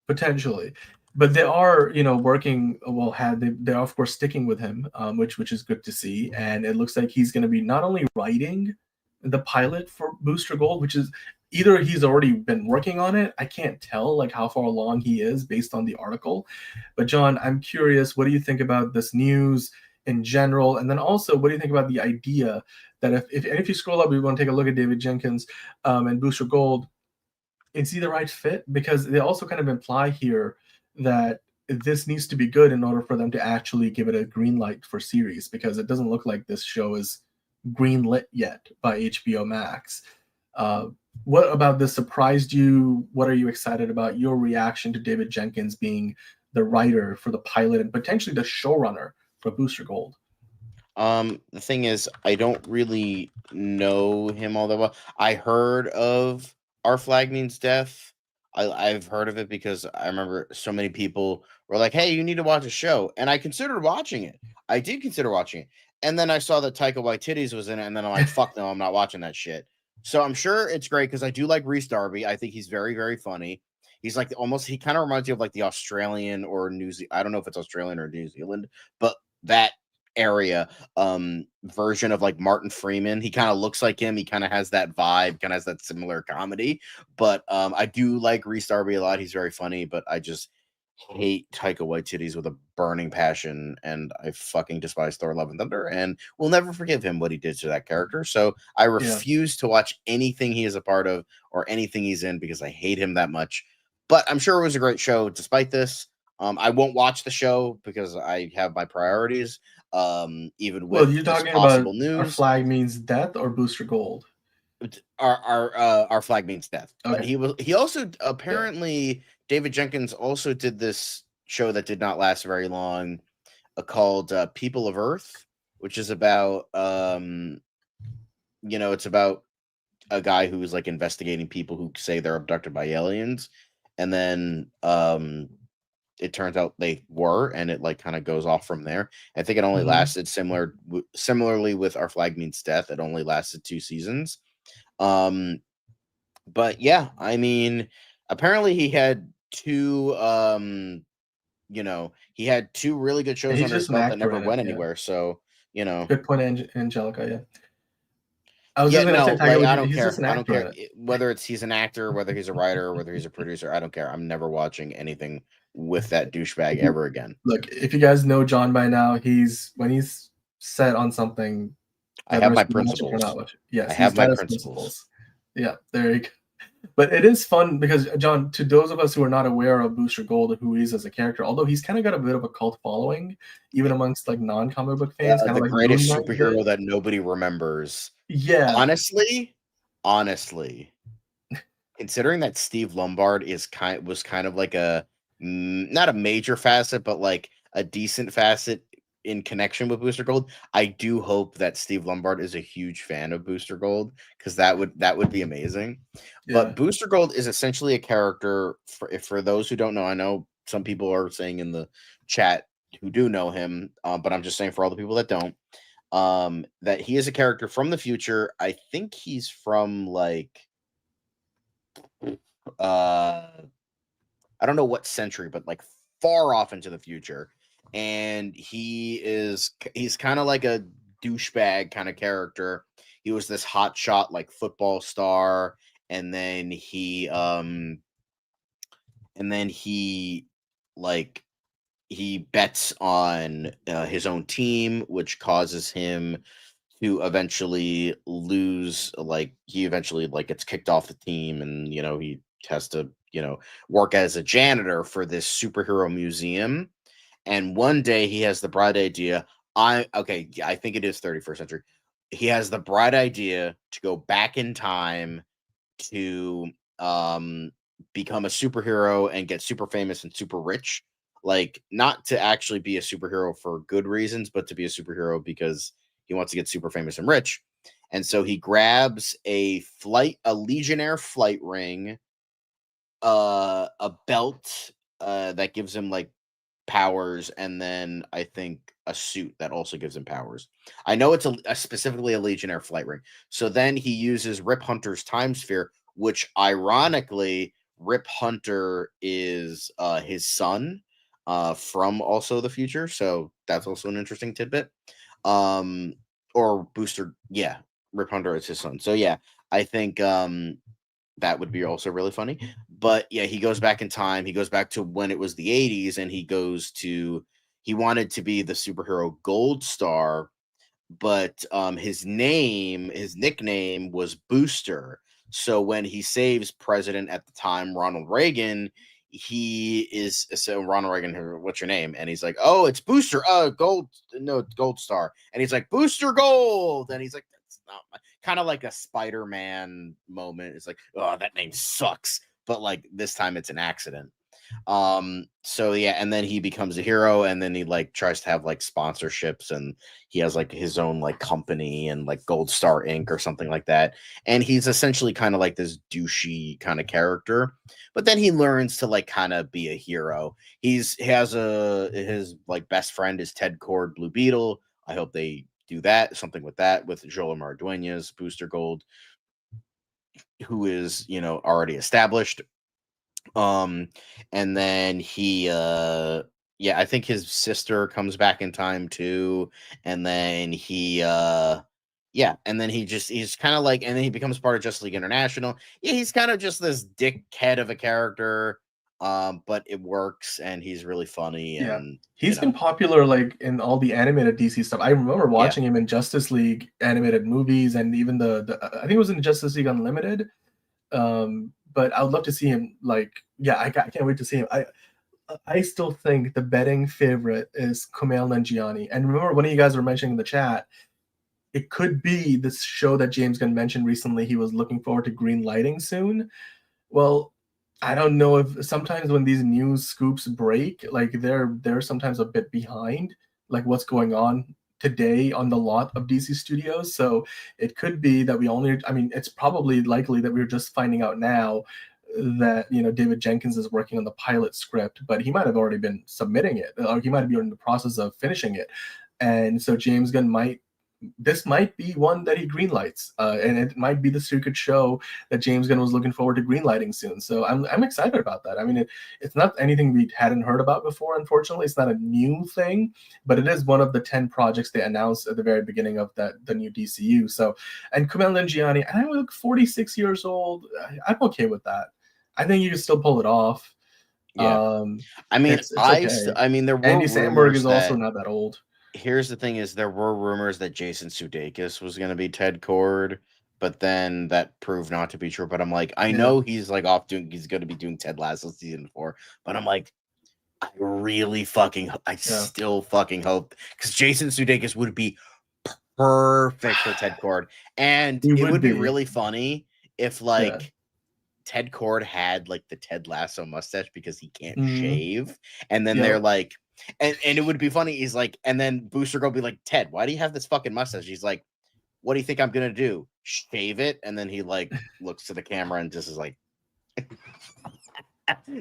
Potentially. But they are, you know, working well. They're of course sticking with him, which is good to see. And it looks like he's going to be not only writing the pilot for Booster Gold, which is either he's already been working on it. I can't tell like how far along he is based on the article. But John, I'm curious, what do you think about this news in general? And then also, what do you think about the idea that if you scroll up, we want to take a look at David Jenkins and Booster Gold, is he the right fit? Because they also kind of imply here that this needs to be good in order for them to actually give it a green light for series, because it doesn't look like this show is green lit yet by HBO Max. What about this surprised you? What are you excited about? Your reaction to David Jenkins being the writer for the pilot and potentially the showrunner for Booster Gold? The thing is, I don't really know him all that well. I heard of Our Flag Means Death. I've heard of it because I remember so many people were like, hey, you need to watch a show. And I considered watching it. I did consider watching it. And then I saw that Taika Waititi was in it, and then I'm like, fuck no, I'm not watching that shit. So I'm sure it's great because I do like Rhys Darby. I think he's very, very funny. He's like he kind of reminds you of like the Australian or I don't know if it's Australian or New Zealand, but that area version of like Martin Freeman. He kind of looks like him. He kind of has that vibe, kind of has that similar comedy. But I do like Rhys Darby a lot. He's very funny, but I just hate Taika Waititi with a burning passion, and I fucking despise Thor: Love and Thunder, and will never forgive him what he did to that character. So I refuse to watch anything he is a part of or anything he's in because I hate him that much. But I'm sure it was a great show despite this. I won't watch the show because I have my priorities. Even with you're talking about news. Our Flag Means Death or Booster Gold? Our Flag Means Death. Okay. But he also apparently David Jenkins also did this show that did not last very long, called People of Earth, which is about it's about a guy who's like investigating people who say they're abducted by aliens, and then it turns out they were, and it like kind of goes off from there. I think it only lasted similarly with Our Flag Means Death. It only lasted 2 seasons. But yeah, I mean, apparently he had 2 he had 2 really good shows under his belt that never went anywhere. So, good point, Angelica. Yeah. I don't care. I don't care whether he's an actor, whether he's a writer, whether he's a producer. I don't care. I'm never watching anything with that douchebag ever again. Look, if you guys know John by now, when he's set on something, I have my principles. Yes, I have my principles. Yeah, there you go. But it is fun because, John, to those of us who are not aware of Booster Gold and who he is as a character, although he's kind of got a bit of a cult following, even amongst like non-comic book fans. The greatest superhero that nobody remembers. Yeah. Honestly, considering that Steve Lombard was kind of like a not a major facet, but like a decent facet in connection with Booster Gold. I do hope that Steve Lombard is a huge fan of Booster Gold, because that would be amazing. Yeah. But Booster Gold is essentially a character for those who don't know. I know some people are saying in the chat who do know him, but I'm just saying for all the people that don't, that he is a character from the future. I think he's from like I don't know what century, but like far off into the future. And he's kind of like a douchebag kind of character. He was this hot shot like football star, and then he like he bets on his own team, which causes him to eventually lose. Like he eventually like gets kicked off the team, and he has to work as a janitor for this superhero museum. And one day he has the bright idea. I think it is 31st century. He has the bright idea to go back in time to become a superhero and get super famous and super rich. Like, not to actually be a superhero for good reasons, but to be a superhero because he wants to get super famous and rich. And so he grabs a Legionnaire flight ring, a belt that gives him like powers, and then I think a suit that also gives him powers. I know it's specifically a Legionnaire flight ring. So then he uses Rip Hunter's time sphere, which ironically Rip Hunter is his son from also the future. So that's also an interesting tidbit. Or Booster, yeah, Rip Hunter is his son. So yeah, I think that would be also really funny. But yeah, he goes back in time. He goes back to when it was the 80s, and he wanted to be the superhero Gold Star, but his nickname was Booster. So when he saves President at the time, Ronald Reagan, Ronald Reagan, what's your name? And he's like, oh, it's Booster, Gold Star. And he's like, Booster Gold. And he's like, that's not kind of like a Spider-Man moment. It's like, oh, that name sucks. But like this time it's an accident. So yeah, and then he becomes a hero, and then he like tries to have like sponsorships, and he has like his own like company and like Gold Star Inc. or something like that. And he's essentially kind of like this douchey kind of character, but then he learns to like kind of be a hero. His like best friend is Ted Cord, Blue Beetle. I hope they do something with Joel Mardueñas, Booster Gold, who is already established. And then he I think his sister comes back in time too, and then he's kind of like, and then he becomes part of Justice League International. Yeah, he's kind of just this dickhead of a character, but it works, and he's really funny. Yeah, and he's been popular like in all the animated DC stuff. I remember watching him in Justice League animated movies, and even the I think it was in Justice League Unlimited. But I would love to see him. Like, yeah, I can't wait to see him. I still think the betting favorite is Kumail Nanjiani. And remember, one of you guys were mentioning in the chat, it could be this show that James Gunn mentioned recently. He was looking forward to green lighting soon. Well, I don't know if sometimes when these news scoops break, like they're sometimes a bit behind, like what's going on today on the lot of DC Studios. So it could be that it's probably likely that we're just finding out now that David Jenkins is working on the pilot script, but he might have already been submitting it, or he might be in the process of finishing it. And so James Gunn this might be one that he greenlights, and it might be the secret show that James Gunn was looking forward to greenlighting soon. So I'm excited about that. I mean, it's not anything we hadn't heard about before. Unfortunately, it's not a new thing, but it is one of the 10 projects they announced at the very beginning of the new DCU. So, and Kumail Nanjiani, I look 46 years old. I'm okay with that. I think you can still pull it off. Yeah. I mean, it's okay. There were Andy Samberg is also not that old. Here's the thing: there were rumors that Jason Sudeikis was going to be Ted Cord, but then that proved not to be true. But I'm like, I know he's like he's going to be doing Ted Lasso season 4, but I'm like, I still fucking hope, because Jason Sudeikis would be perfect for Ted Cord, and it would be really funny if Ted Cord had like the Ted Lasso mustache because he can't shave, and then they're like, And it would be funny. He's like, and then Booster Gold be like, Ted, why do you have this fucking mustache? He's like, what do you think I'm gonna do? Shave it? And then he like looks to the camera and just is like,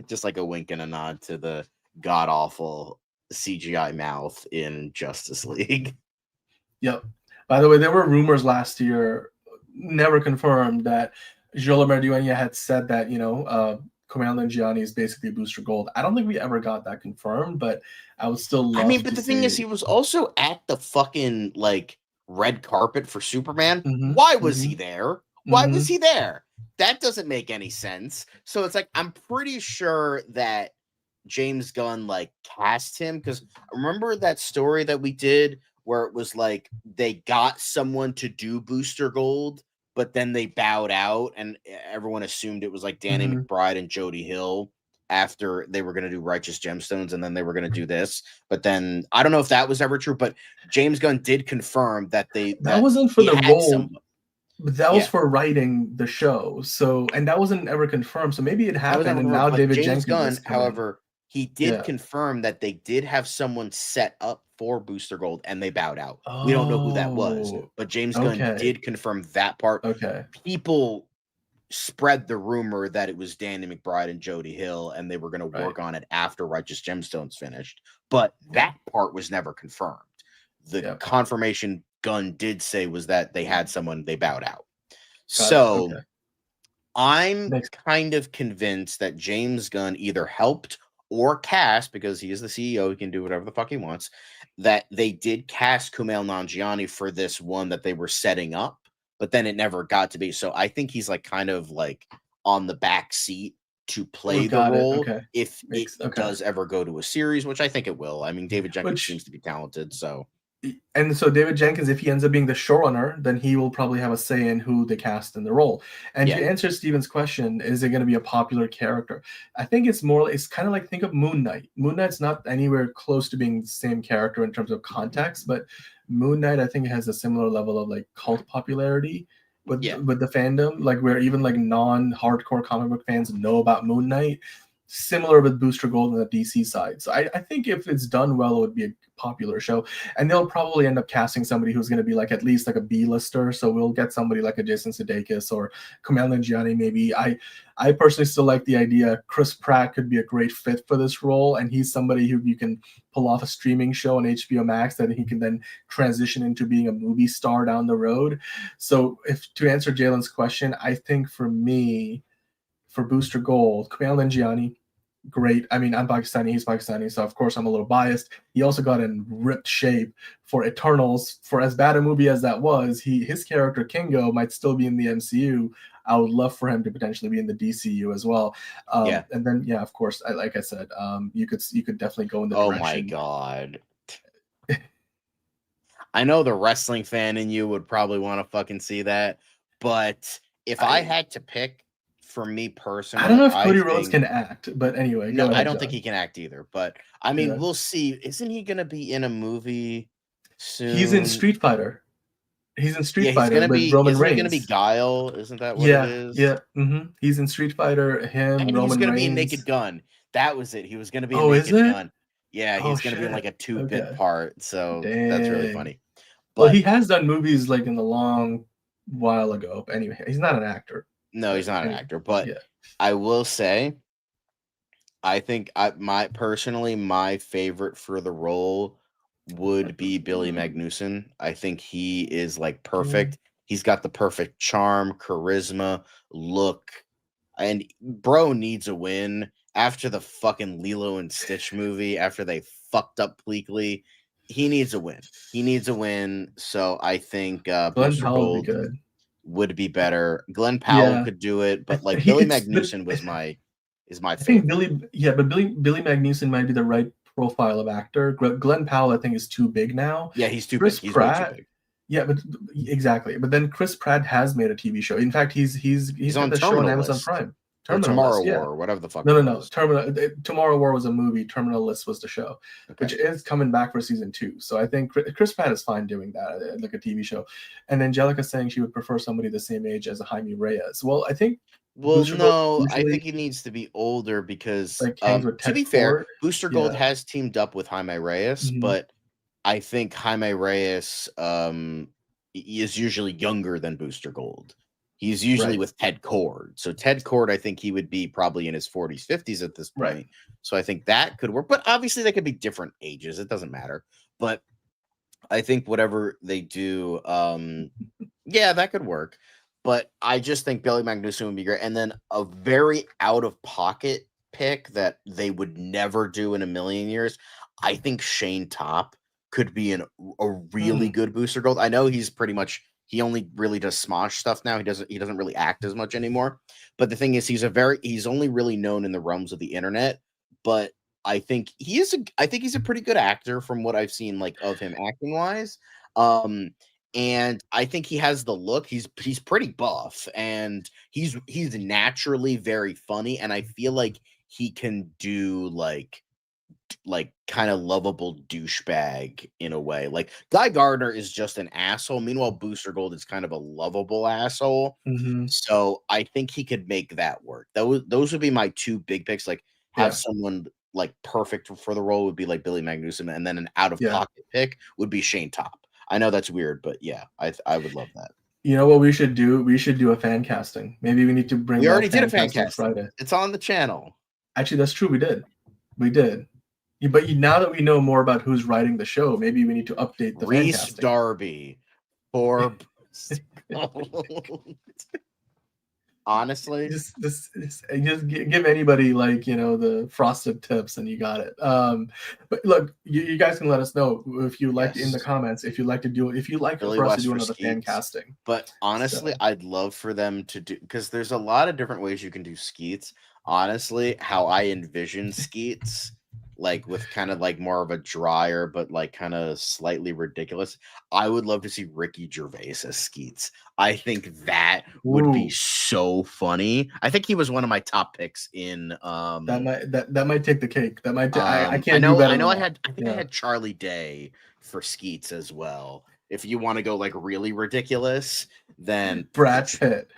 just like a wink and a nod to the god awful CGI mouth in Justice League. Yep. By the way, there were rumors last year, never confirmed, that Joel Dueña had said that, Kumail Nanjiani is basically Booster Gold. I don't think we ever got that confirmed, but I would still love but the thing is, he was also at the fucking like red carpet for Superman. Why was he there? Why was he there? That doesn't make any sense. So it's like, I'm pretty sure that James Gunn like cast him, because remember that story that we did where it was like they got someone to do Booster Gold, but then they bowed out and everyone assumed it was like Danny McBride and Jody Hill after they were going to do Righteous Gemstones and then they were going to do this. But then I don't know if that was ever true, but James Gunn did confirm that that wasn't for the role. But that was for writing the show. So, and that wasn't ever confirmed. So maybe it happened. And now David Jenkins. Gunn, however, he did confirm that they did have someone set up for Booster Gold and they bowed out. We don't know who that was, but James Gunn did confirm that part. People spread the rumor that it was Danny McBride and Jody Hill and they were going to work on it after Righteous Gemstones finished. But that part was never confirmed. The confirmation Gunn did say was that they had someone, they bowed out. I'm kind of convinced that James Gunn either helped or cast, because he is the CEO, he can do whatever the fuck he wants, that they did cast Kumail Nanjiani for this one that they were setting up, but then it never got to be. So I think he's like kind of like on the back seat to play the role if it does ever go to a series, which I think it will. I mean, David Jenkins seems to be talented, so. And so David Jenkins, if he ends up being the showrunner, then he will probably have a say in who they cast in the role. And to answer Steven's question, is it going to be a popular character? I think it's kind of like, think of Moon Knight. Moon Knight's not anywhere close to being the same character in terms of context, but Moon Knight, I think, has a similar level of like cult popularity with the fandom, like where even like non-hardcore comic book fans know about Moon Knight. Similar with Booster Gold on the DC side. So I think if it's done well, it would be a popular show. And they'll probably end up casting somebody who's going to be like at least like a B-lister. So we'll get somebody like a Jason Sudeikis or Kumail Nanjiani maybe. I personally still like the idea Chris Pratt could be a great fit for this role. And he's somebody who you can pull off a streaming show on HBO Max that he can then transition into being a movie star down the road. So to answer Jalen's question, I think for me, for Booster Gold, Kumail Nanjiani, great. I mean, I'm Pakistani, he's Pakistani, so of course I'm a little biased. He also got in ripped shape for Eternals. For as bad a movie as that was, his character Kingo might still be in the MCU. I would love for him to potentially be in the DCU as well. And then of course, like I said, you could definitely go in the direction. Oh my god. I know the wrestling fan in you would probably want to fucking see that, but if I had to pick, for me personally, I don't know if Cody Rhodes can act, but anyway. No, I don't think he can act either. But I mean, we'll see. Isn't he going to be in a movie soon? He's in Street Fighter. He's in Street Fighter. He's Roman Reigns. Going to be Guile? Isn't that what it is? Yeah. He's in Street Fighter. And Roman he's going to be Reigns. in Naked Gun. That was it. He was going to be in Naked Gun. Yeah, he's going to be in like a 2-bit part. So that's really funny. But he has done movies like in the long while ago. But anyway, he's not an actor. No, he's not an actor, but I will say, I think my favorite for the role would be Billy Magnuson. I think he is like perfect. He's got the perfect charm, charisma, look, and bro needs a win after the fucking Lilo and Stitch movie. After they fucked up Pleakley, he needs a win. So I think Glenn Powell would be good. Would be better. Glenn Powell could do it, but like Billy Magnuson is my favorite. I think Billy Magnuson might be the right profile of actor. Glenn Powell, I think, is too big now. Yeah, he's too big. He's way too big. Yeah, but exactly. But then Chris Pratt has made a TV show. In fact, he's on the show on Amazon Prime. Tomorrow War, or whatever the fuck. No. Tomorrow War was a movie. Terminal List was the show, which is coming back for season 2. So I think Chris Pratt is fine doing that, like a TV show. And Angelica's saying she would prefer somebody the same age as a Jaime Reyes. Well, I think Well, Booster Gold no, I usually think he needs to be older because, like hangs with to Ted be fair, Ford. Booster Gold Yeah. has teamed up with Jaime Reyes, Mhm. but I think Jaime Reyes is usually younger than Booster Gold. He's usually Right. with Ted Cord. So Ted Cord, I think he would be probably in his 40s, 50s at this point. Right. So I think that could work. But obviously they could be different ages. It doesn't matter. But I think whatever they do, yeah, that could work. But I just think Billy Magnuson would be great. And then a very out of pocket pick that they would never do in a million years. I think Shane Top could be a really good Booster Gold. I know he's pretty much, he only really does Smosh stuff now. He doesn't really act as much anymore. But the thing is, he's only really known in the realms of the internet. But I think he's a pretty good actor from what I've seen, like, of him acting wise. And I think he has the look. He's pretty buff, and he's naturally very funny. And I feel like he can do like kind of lovable douchebag in a way. Like Guy Gardner is just an asshole. Meanwhile, Booster Gold is kind of a lovable asshole. Mhm. So I think he could make that work. Those would be my two big picks. Like have Yeah. someone like perfect for the role would be like Billy Magnuson, and then an out of pocket pick would be Shane Top. I know that's weird, but yeah, I would love that. You know what we should do? We should do a fan casting. Maybe we need to bring. We back already did a fan casting casting. Friday. It's on the channel. Actually, that's true. We did. But now that we know more about who's writing the show, maybe we need to update the fan Reese casting. Darby for honestly, just give anybody like the frosted tips and you got it. But look, you guys can let us know if you like in the comments if you'd like to do Billy for us West to do for another fan Skeets. casting. But honestly, I'd love for them to do, because there's a lot of different ways you can do Skeets. Honestly, how I envision Skeets, like with kind of like more of a drier but like kind of slightly ridiculous. I would love to see Ricky Gervais as Skeets. I think that would be so funny. I think he was one of my top picks in that might take the cake. That might I can't I do better. I had Charlie Day for Skeets as well. If you want to go like really ridiculous, then Brad Pitt.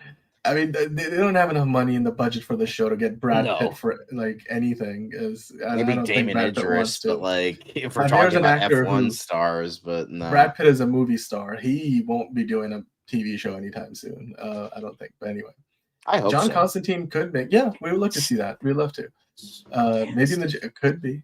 I mean, they don't have enough money in the budget for the show to get Brad No. Pitt for like anything. Maybe I don't think Damon Brad Pitt wants Idris, to. but like if we're Now, there's talking an about actor F1 stars, but no. Brad Pitt is a movie star. He won't be doing a TV show anytime soon. I don't think. But anyway, I hope John so. Constantine could make. Yeah, we would love to see that. We'd love to. Maybe it could be.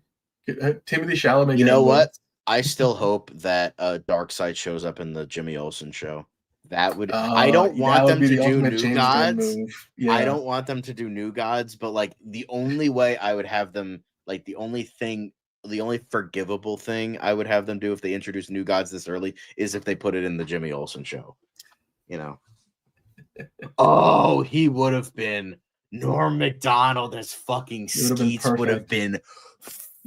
Timothy Chalamet. You know what? I still hope that Dark Side shows up in the Jimmy Olsen show. That would I don't want them to do New Gods. Yeah. I don't want them to do New Gods, but like the only way I would have them, like the only forgivable thing I would have them do if they introduce New Gods this early is if they put it in the Jimmy Olsen show. Oh, he would have been Norm Macdonald as fucking Skeets would have been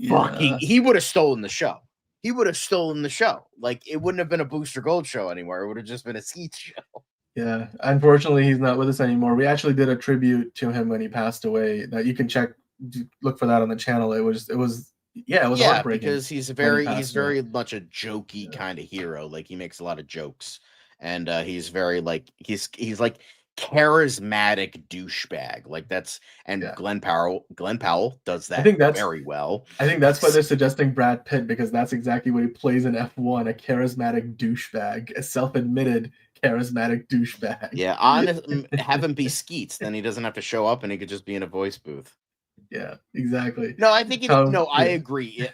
fucking. He would have stolen the show. He would have stolen the show. Like it wouldn't have been a Booster Gold show anymore. It would have just been a Skeets show. Yeah, unfortunately, he's not with us anymore. We actually did a tribute to him when he passed away. That you can look for that on the channel. It was heartbreaking because he's very much a jokey kind of hero. Like he makes a lot of jokes, and he's very like he's like charismatic douchebag. Like Glenn Powell does that very well. I think that's why they're suggesting Brad Pitt, because that's exactly what he plays in F1, a charismatic douchebag, a self-admitted charismatic douchebag. Yeah, have him be Skeets, then he doesn't have to show up and he could just be in a voice booth. Yeah, exactly. No, I think I agree.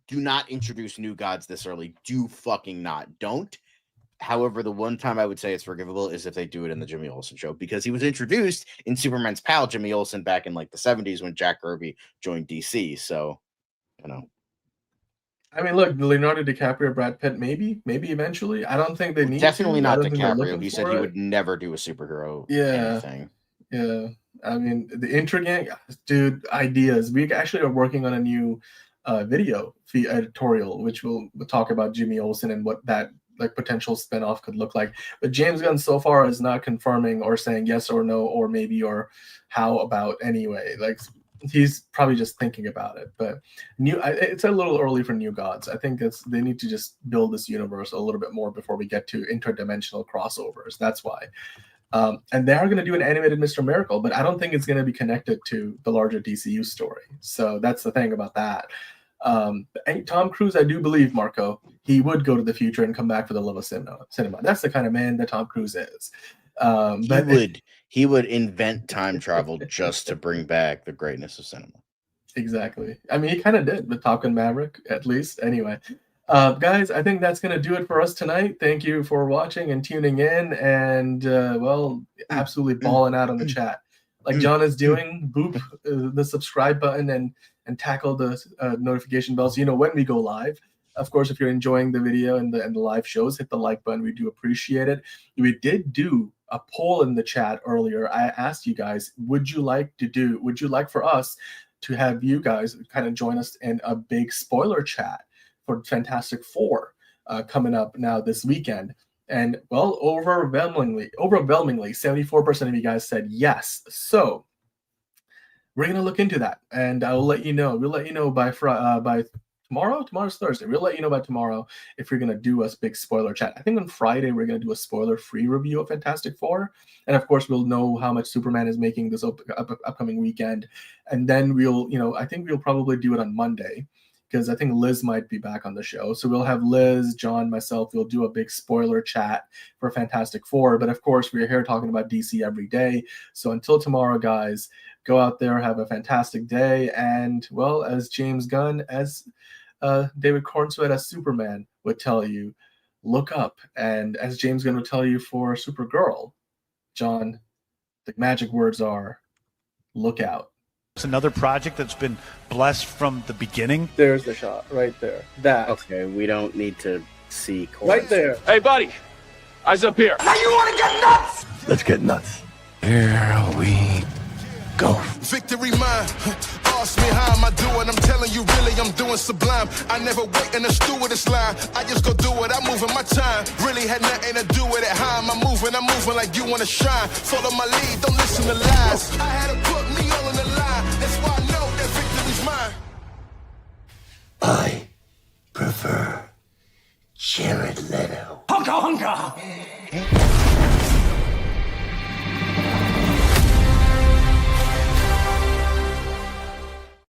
Do not introduce New Gods this early. Do fucking not. Don't. However, the one time I would say it's forgivable is if they do it in the Jimmy Olsen show, because he was introduced in Superman's pal, Jimmy Olsen, back in like the 70s when Jack Kirby joined DC. So, I mean, look, Leonardo DiCaprio, Brad Pitt, maybe eventually. I don't think they need definitely to. Not DiCaprio. He said he would never do a superhero anything. Yeah. I mean, the Intrigang, dude, ideas. We actually are working on a new video editorial, which we'll talk about Jimmy Olsen and what that like potential spinoff could look like. But James Gunn so far is not confirming or saying yes or no or maybe or how about anyway. Like he's probably just thinking about it. But it's a little early for New Gods. I think they need to just build this universe a little bit more before we get to interdimensional crossovers. That's why. And they are going to do an animated Mr. Miracle, but I don't think it's going to be connected to the larger DCU story. So that's the thing about that. And Tom Cruise, I do believe, Marco, he would go to the future and come back for the love of cinema. That's the kind of man that Tom Cruise is. He would invent time travel just to bring back the greatness of cinema. Exactly. I mean, he kind of did with Top Gun Maverick, at least. Anyway, guys, I think that's going to do it for us tonight. Thank you for watching and tuning in, and absolutely balling out on the chat, like John is doing. Boop the subscribe button and tackle the notification bell so you know when we go live. Of course, if you're enjoying the video and the live shows, hit the like button. We do appreciate it. We did do a poll in the chat earlier. I asked you guys, would you like for us to have you guys kind of join us in a big spoiler chat for Fantastic Four coming up now this weekend? And well, overwhelmingly, 74% of you guys said yes. So we're gonna look into that, and I will let you know. We'll let you know by tomorrow. Tomorrow's Thursday. We'll let you know by tomorrow if we're going to do a big spoiler chat. I think on Friday we're going to do a spoiler-free review of Fantastic Four. And of course, we'll know how much Superman is making this upcoming weekend. And then I think we'll probably do it on Monday because I think Liz might be back on the show. So we'll have Liz, John, myself. We'll do a big spoiler chat for Fantastic Four. But of course, we're here talking about DC every day. So until tomorrow, guys, go out there, have a fantastic day. And, well, as James Gunn, as David Cornsweet as Superman would tell you, look up. And as James Gunn would tell you for Supergirl, John, the magic words are, look out. It's another project that's been blessed from the beginning. There's the shot right there. That. Okay, we don't need to see. Right there. Hey, buddy. Eyes up here. Now you want to get nuts? Let's get nuts. Here we go. Victory mine. Ask me how am I doing? I'm telling you really I'm doing sublime. I never wait in a stewardess line. I just go do it. I'm moving my time. Really had nothing to do with it. How am I moving? I'm moving like you want to shine. Follow my lead. Don't listen to lies. I had to put me all on the line. That's why I know that victory's mine. I prefer Jared Leto. Hunka hunka.